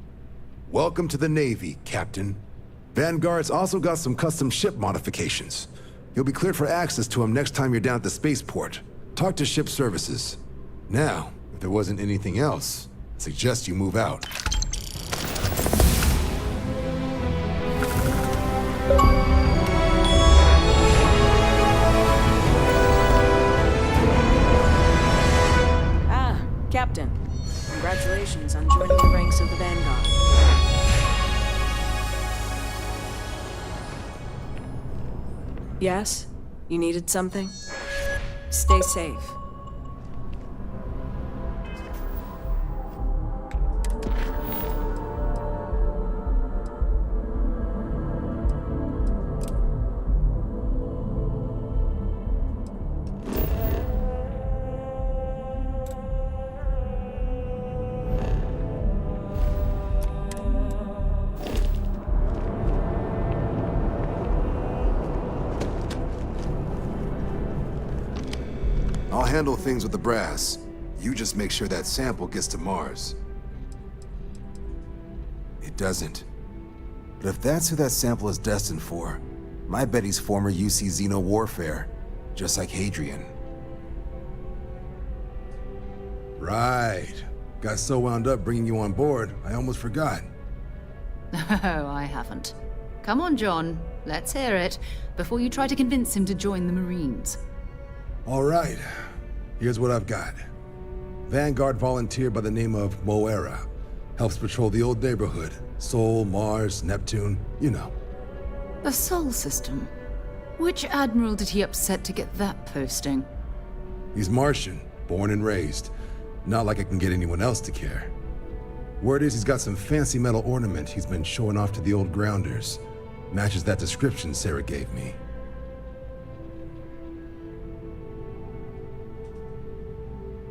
Welcome to the Navy, Captain. Vanguard's also got some custom ship modifications. You'll be cleared for access to them next time you're down at the spaceport. Talk to ship services. Now, if there wasn't anything else, I suggest you move out. Ah, Captain. Congratulations on joining the ranks of the Vanguard. Yes? You needed something? Stay safe. I'll handle things with the brass. You just make sure that sample gets to Mars. It doesn't. But if that's who that sample is destined for, my bet he's former UC Xeno warfare, just like Hadrian. Right. Got so wound up bringing you on board, I almost forgot. Oh, I haven't. Come on, John. Let's hear it, before you try to convince him to join the Marines. All right. Here's what I've got. Vanguard volunteer by the name of Moira. Helps patrol the old neighborhood. Sol, Mars, Neptune, you know. The Sol system? Which admiral did he upset to get that posting? He's Martian, born and raised. Not like I can get anyone else to care. Word is he's got some fancy metal ornament he's been showing off to the old grounders. Matches that description Sarah gave me.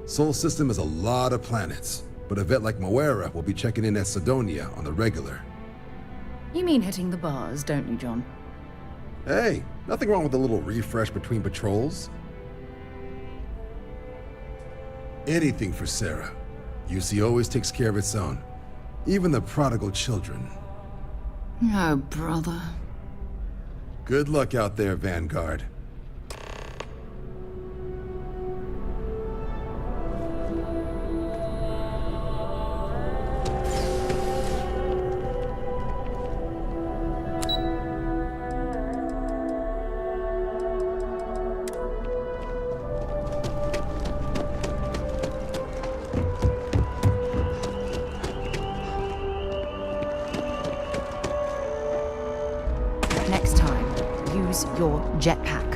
Sol system has a lot of planets, but a vet like Moira will be checking in at Sidonia on the regular. You mean hitting the bars, don't you, John? Hey, nothing wrong with a little refresh between patrols. Anything for Sarah. UC always takes care of its own. Even the prodigal children. Oh, brother. Good luck out there, Vanguard. Next time, use your jetpack.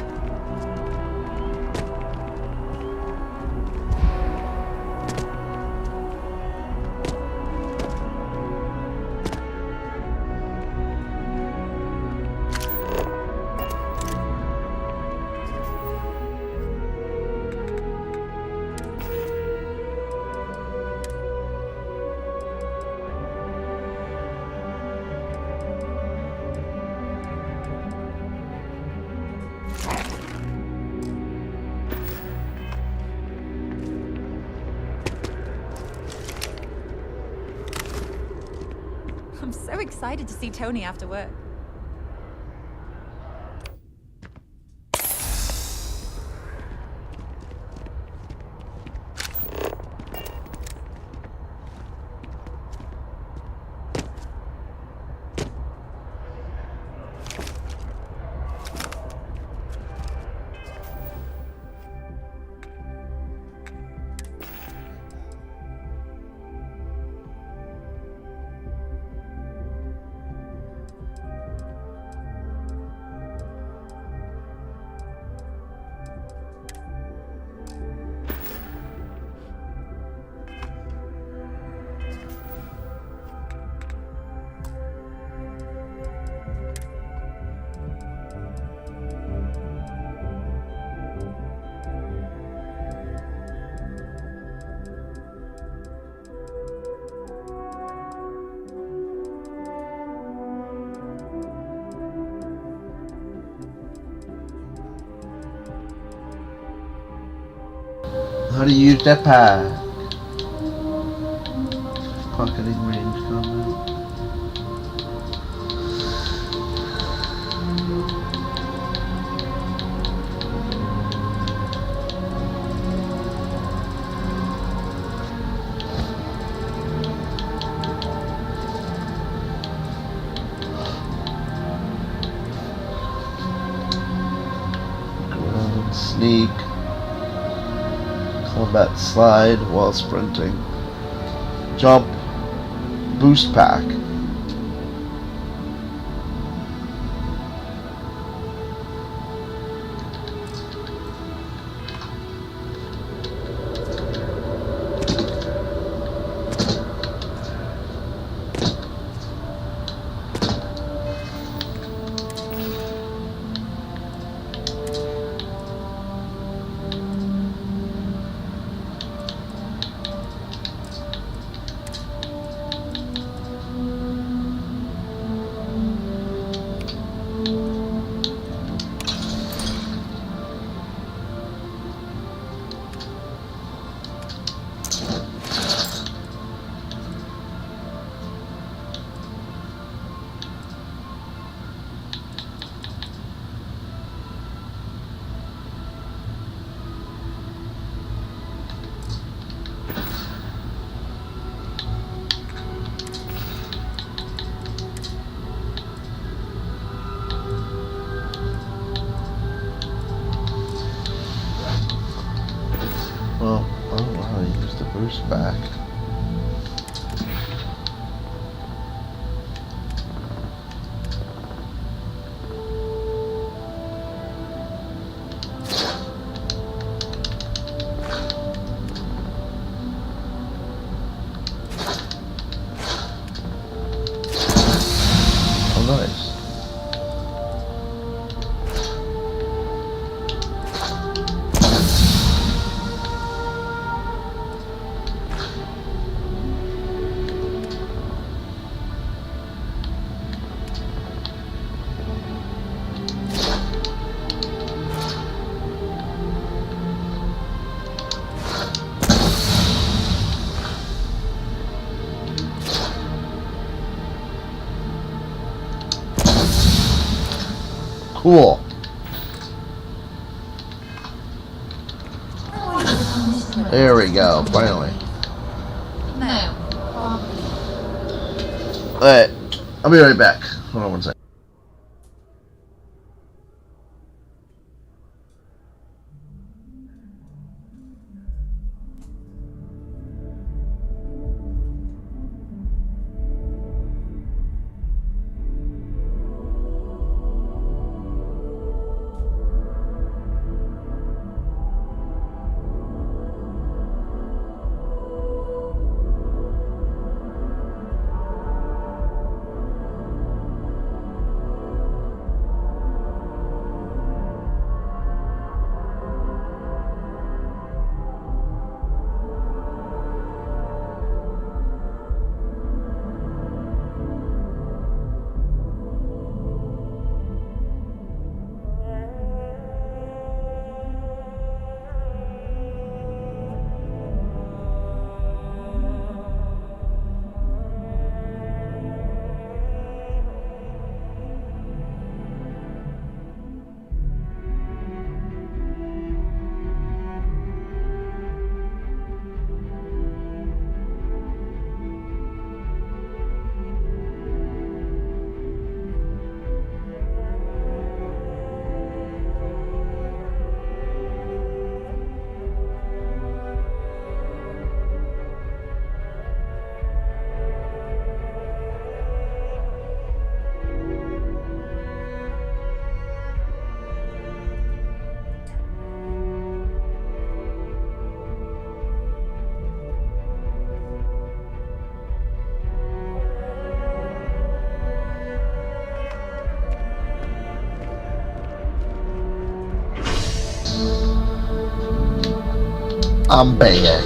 I'm so excited to see Tony after work. How do you use jetpack? Pocketing range combat. sneak, combat slide while sprinting, jump, boost pack. Well, I don't know how to use the boost back. Oh, nice. Cool. There we go, finally. No. Alright, I'll be right back. Hold on one second. I'm back.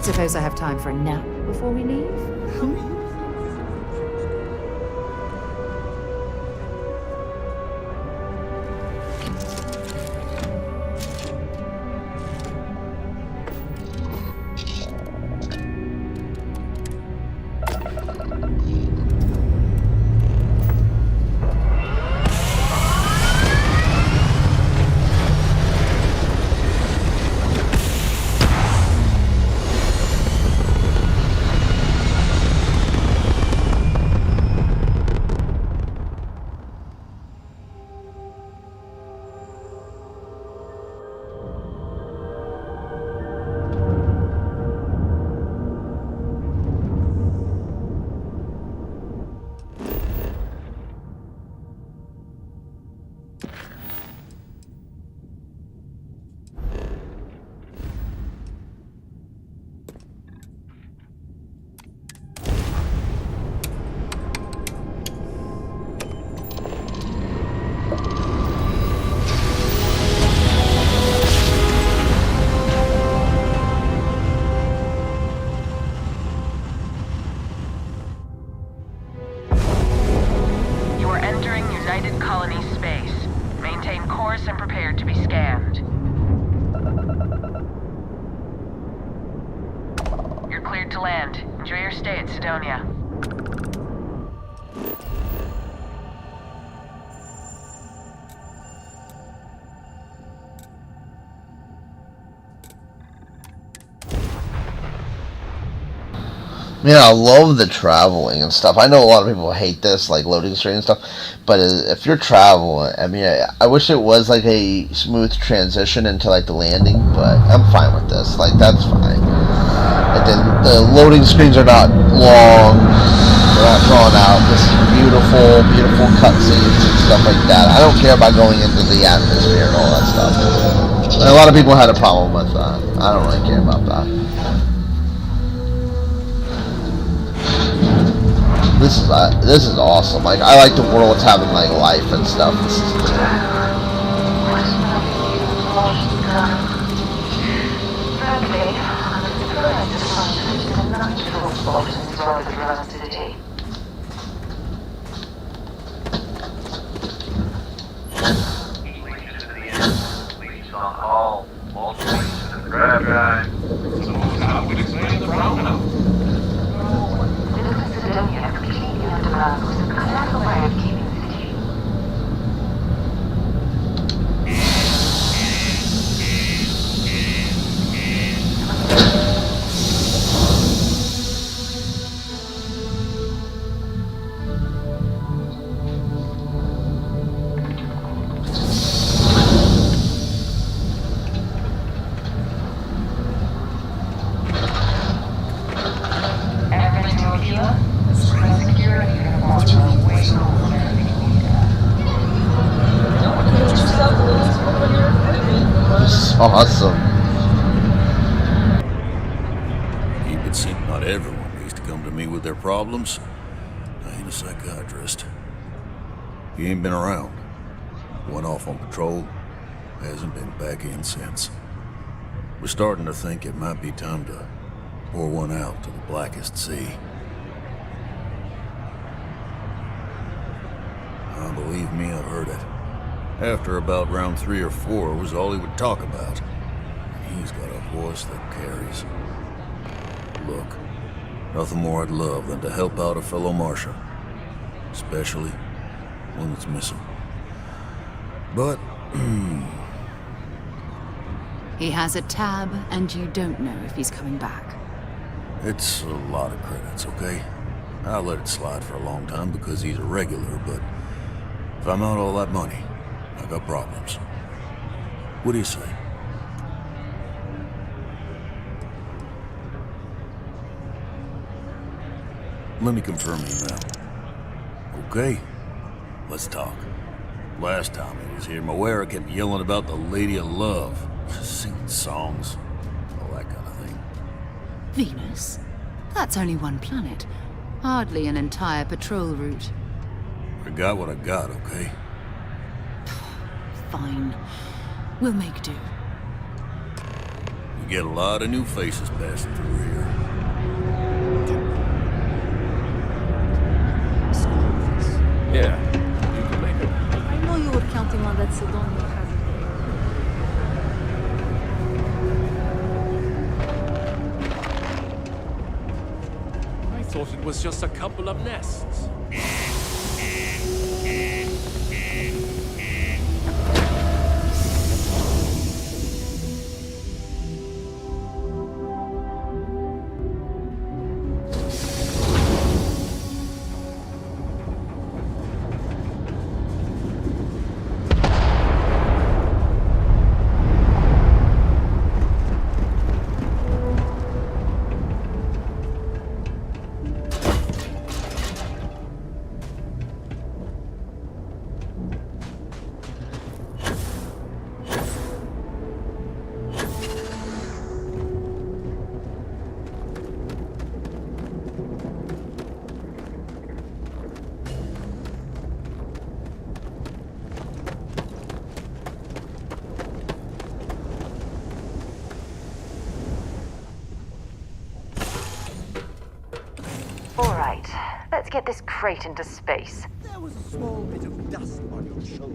Suppose I have time for a nap before we leave? You are entering United Colony space. Maintain course and prepare to be scanned. You're cleared to land. Enjoy your stay at Sidonia. Man, I love the traveling and stuff. I know a lot of people hate this, like loading screen and stuff, but if you're traveling, I mean, I wish it was like a smooth transition into like the landing, but I'm fine with this. Like, that's fine. And then the loading screens are not long, they're not drawn out. This is beautiful, beautiful cutscenes and stuff like that. I don't care about going into the atmosphere and all that stuff. And a lot of people had a problem with that. I don't really care about that. This is awesome. Like, I like the world's having like life and stuff. This is cool. Frankly, I'm surprised to find such a delightful spot in this rather vast city. Police on call. All police in the grab drive. Someone's out with a claim in the brown house. Sidonia completely underground was a clever way of keeping the city. Awesome. Keep it simple. Not everyone needs to come to me with their problems. I ain't a psychiatrist. He ain't been around. Went off on patrol. Hasn't been back in since. We're starting to think it might be time to pour one out to the blackest sea. Believe me, I've heard it. After about round 3 or 4 was all he would talk about. And he's got a voice that carries. Look, nothing more I'd love than to help out a fellow Martian. Especially one that's missing. But, He has a tab, and you don't know if he's coming back. it's a lot of credits, okay? I'll let it slide for a long time because he's a regular, but if I'm out all that money, I got problems. What do you say? Let me confirm you now. Okay? Let's talk. Last time he was here, Moira kept yelling about the Lady of Love. Singing songs. All that kind of thing. Venus? That's only one planet. Hardly an entire patrol route. I got what I got, okay? Fine. We'll make do. We get a lot of new faces passing through here. Yeah, you can make it. I know you were counting on that Sidonia hazard. I thought it was just a couple of nests. Alright, let's get this crate into space. There was a small bit of dust on your shoulder.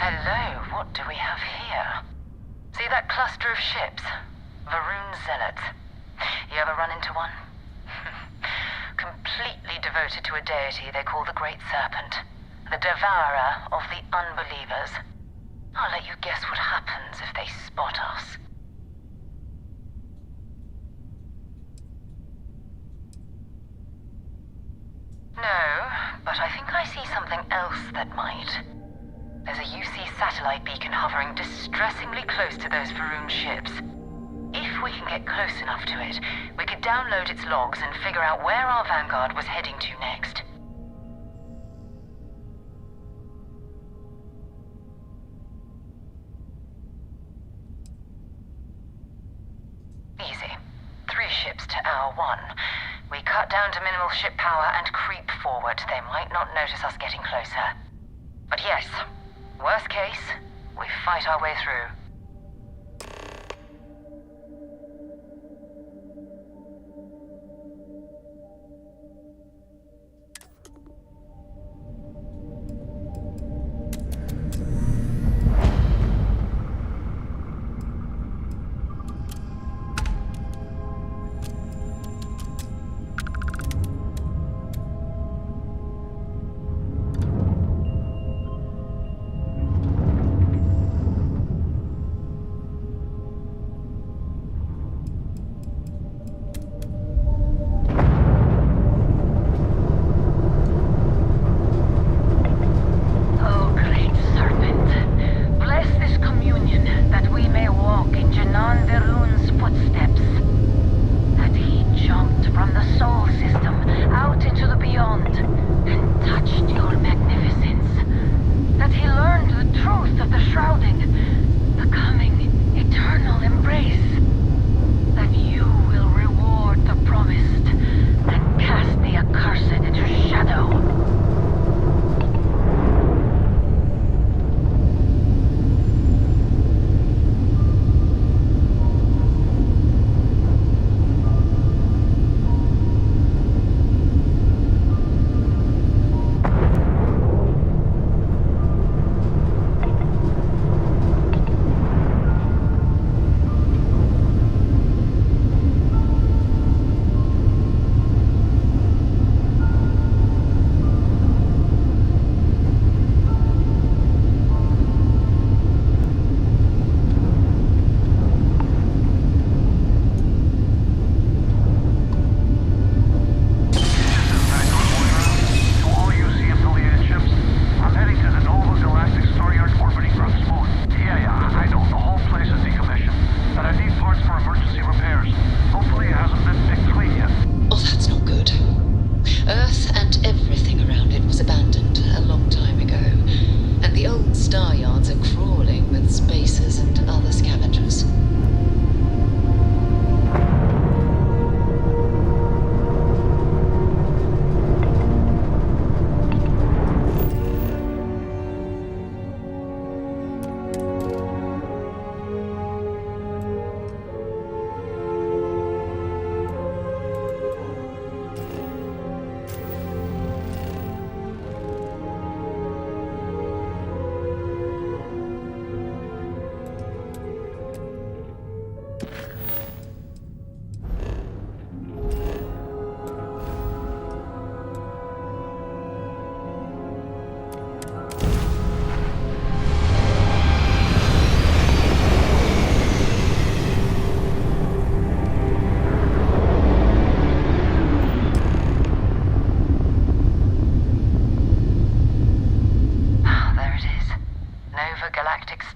Hello, what do we have here? See that cluster of ships? Varun Zealots. You ever run into one? Completely devoted to a deity they call the Great Serpent, the devourer of the unbelievers. I'll let you guess what happens if they spot us. No, but I think I see something else that might. There's a UC satellite beacon hovering distressingly close to those Varun ships. If we can get close enough to it, we could download its logs and figure out where our Vanguard was heading to next. Easy. 3 ships to our 1. We cut down to minimal ship power and creep forward. They might not notice us getting closer. But yes, worst case, we fight our way through.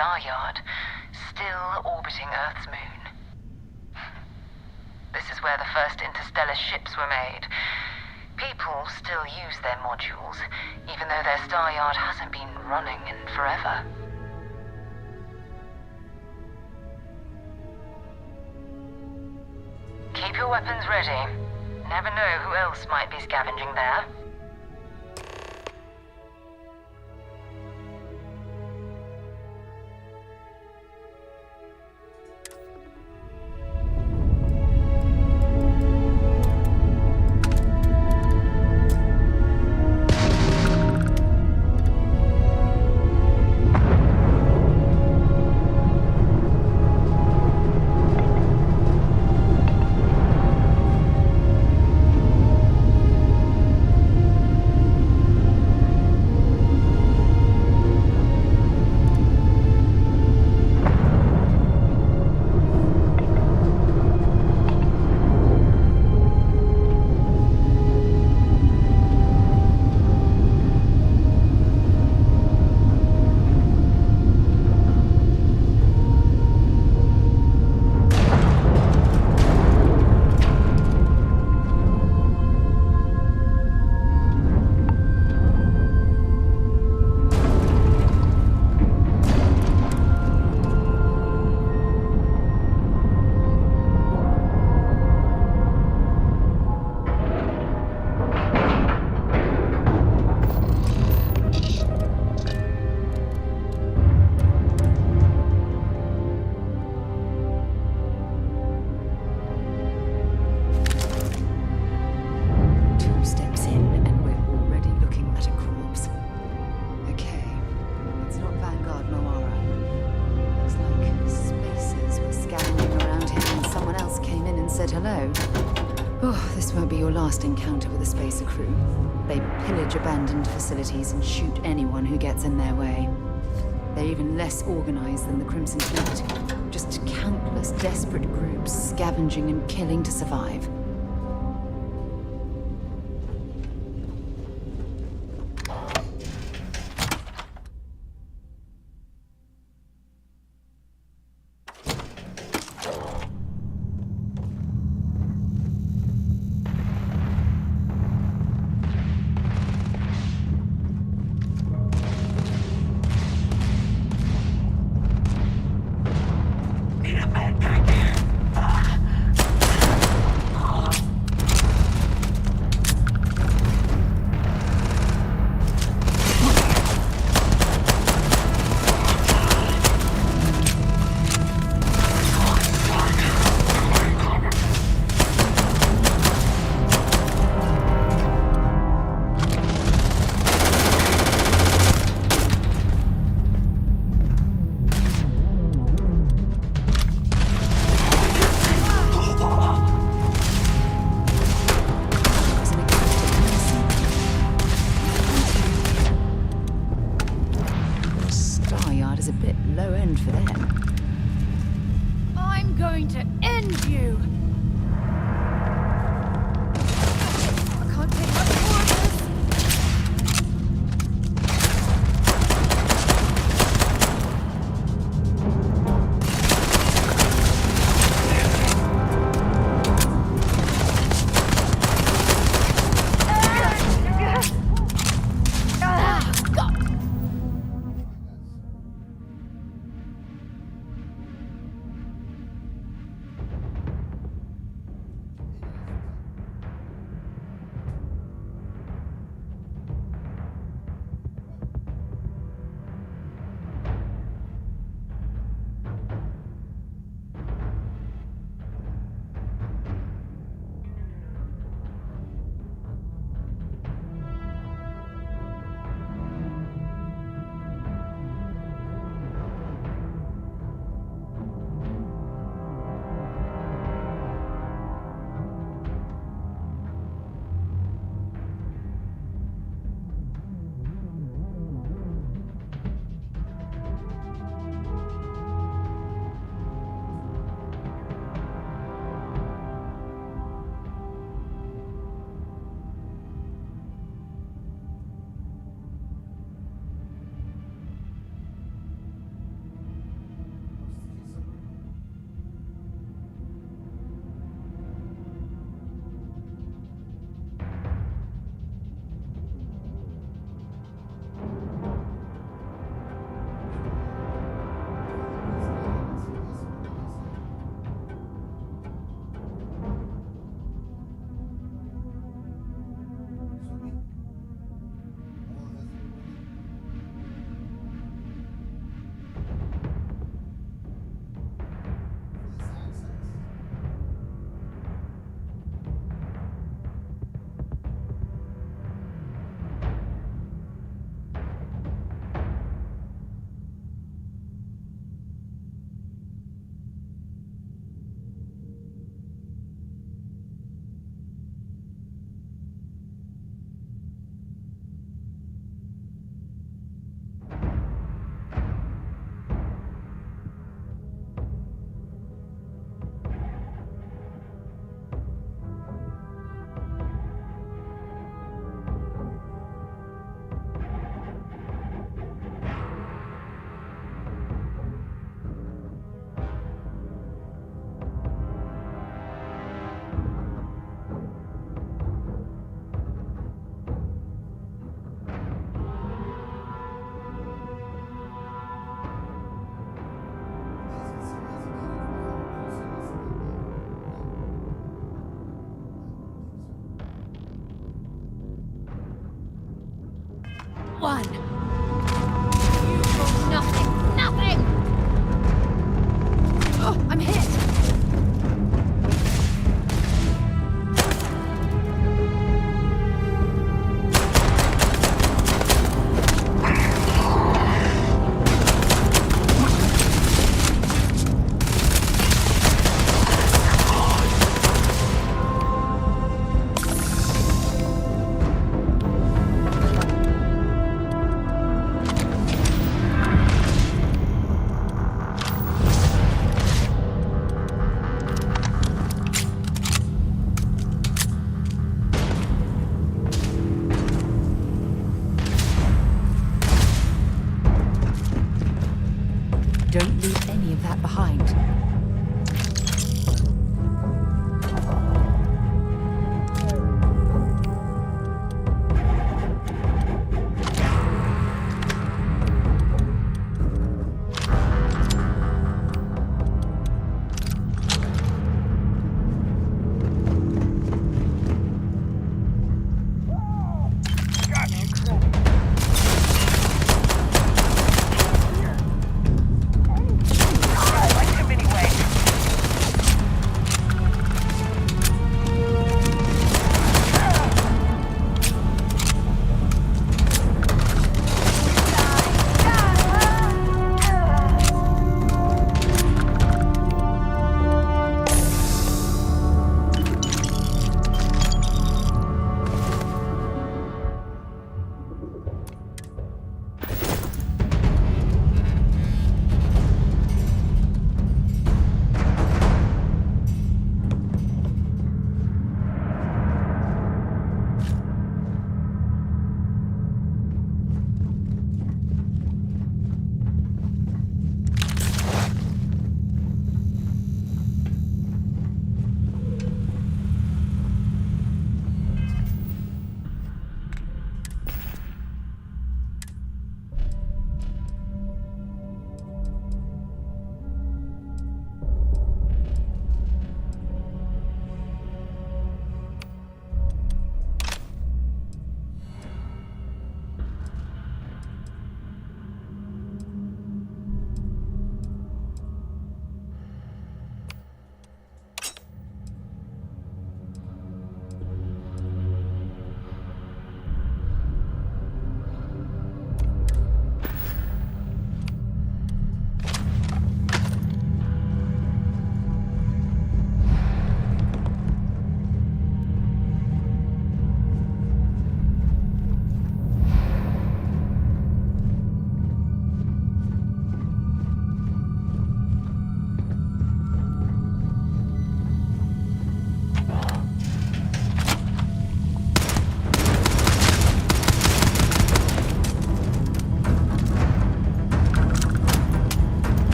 star yard, still orbiting Earth's moon. This is where the first interstellar ships were made. People still use their modules, even though their star yard hasn't been running in forever. Keep your weapons ready. Never know who else might be scavenging there. Encounter with a spacer crew. They pillage abandoned facilities and shoot anyone who gets in their way. They're even less organized than the Crimson Fleet. Just countless desperate groups scavenging and killing to survive. one. Nothing. Nothing. Oh, I'm hit. Don't leave any of that behind.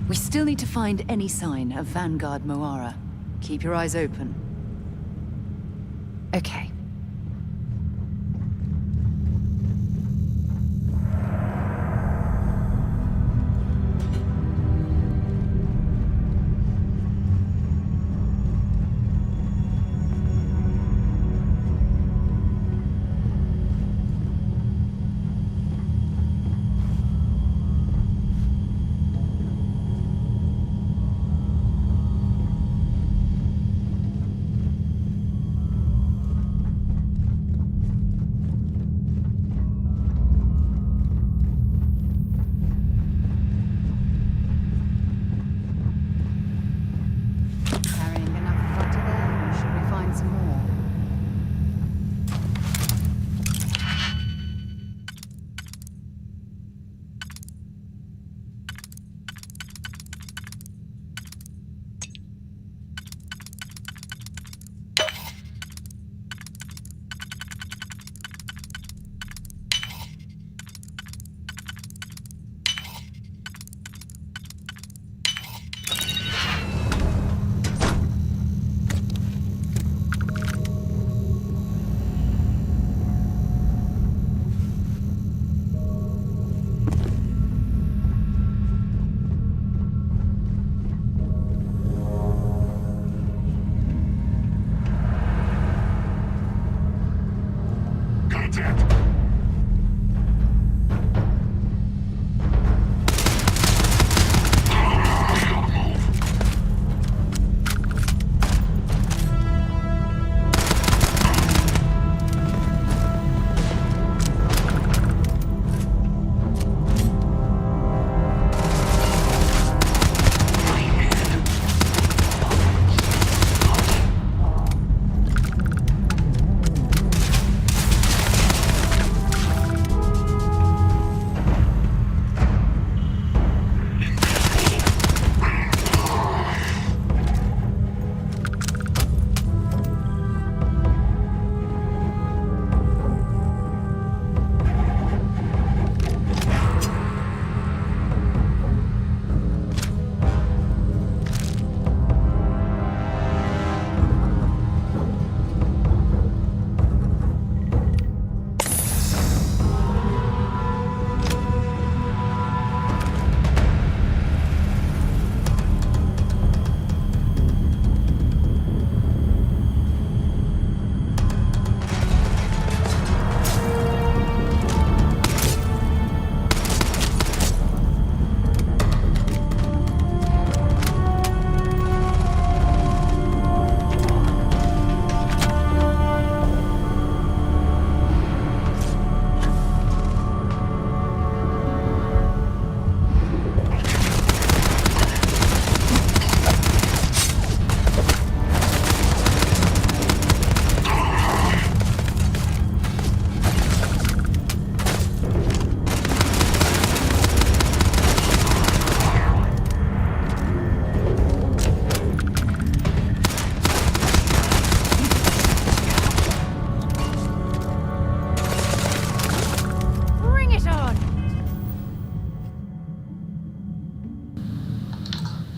We still need to find any sign of Vanguard Moara. Keep your eyes open. Okay.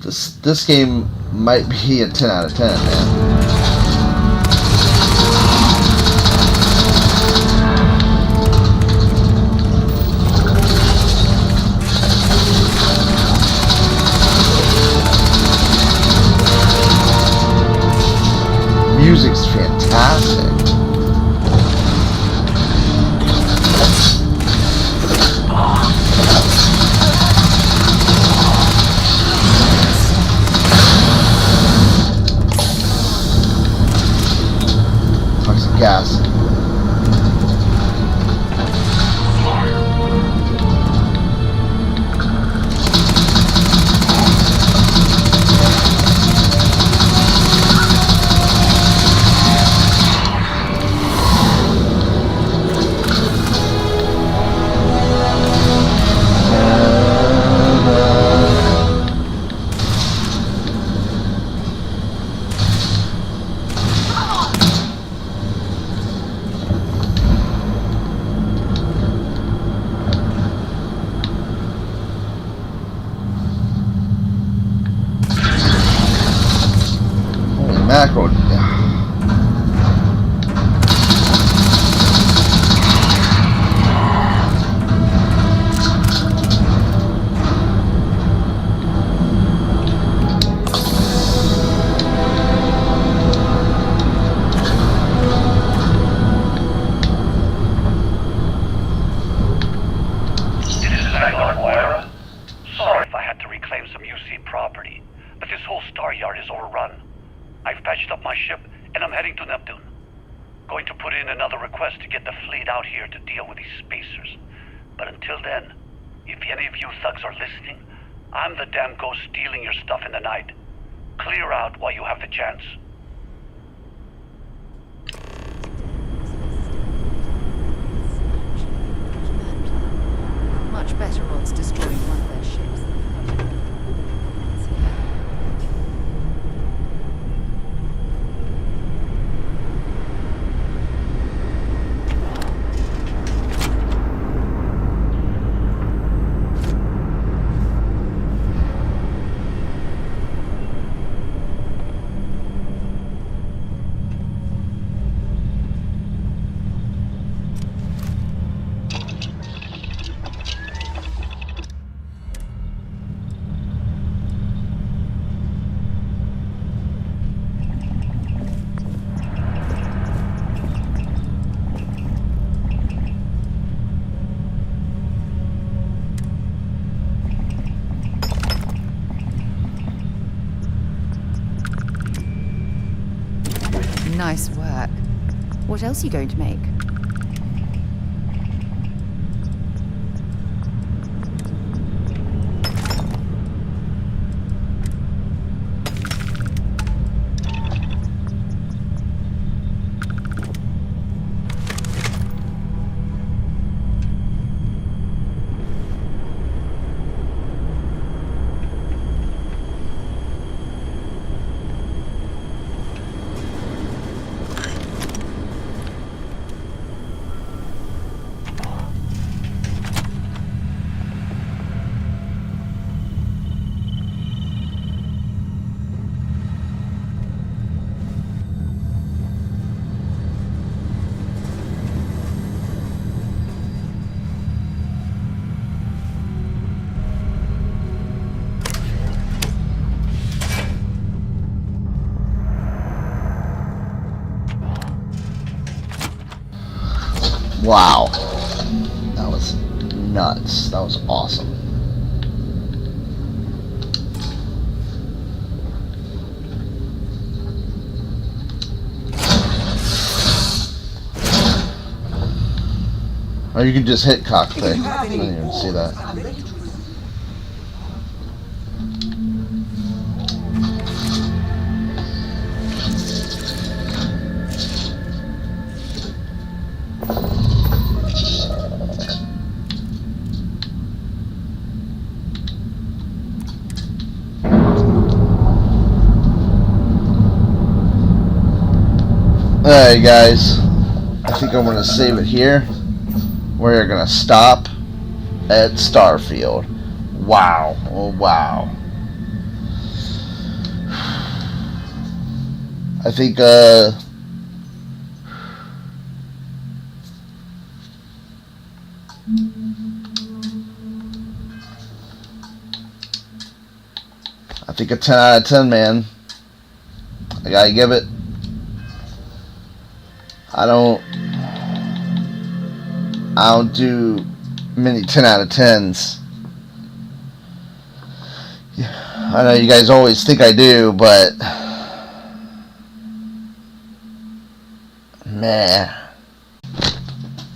This game might be a 10 out of 10, man. Music's fantastic. Toxic gas. Macro. Sorry if I had to reclaim some UC property, but this whole star yard is overrun. I've patched up my ship, and I'm heading to Neptune. Going to put in another request to get the fleet out here to deal with these spacers. But until then, if any of you thugs are listening, I'm the damn ghost stealing your stuff in the night. Clear out while you have the chance. Much better odds destroying one of their ships. Nice work. What else are you going to make? Wow. That was nuts. That was awesome. Or you can just hit cockpit. I didn't even see that. Alright guys, I think I'm going to save it here. We're going to stop at Starfield. Wow. Oh wow. I think a 10 out of 10, man. I gotta give it. I don't do many 10 out of 10s. I know you guys always think I do, but man.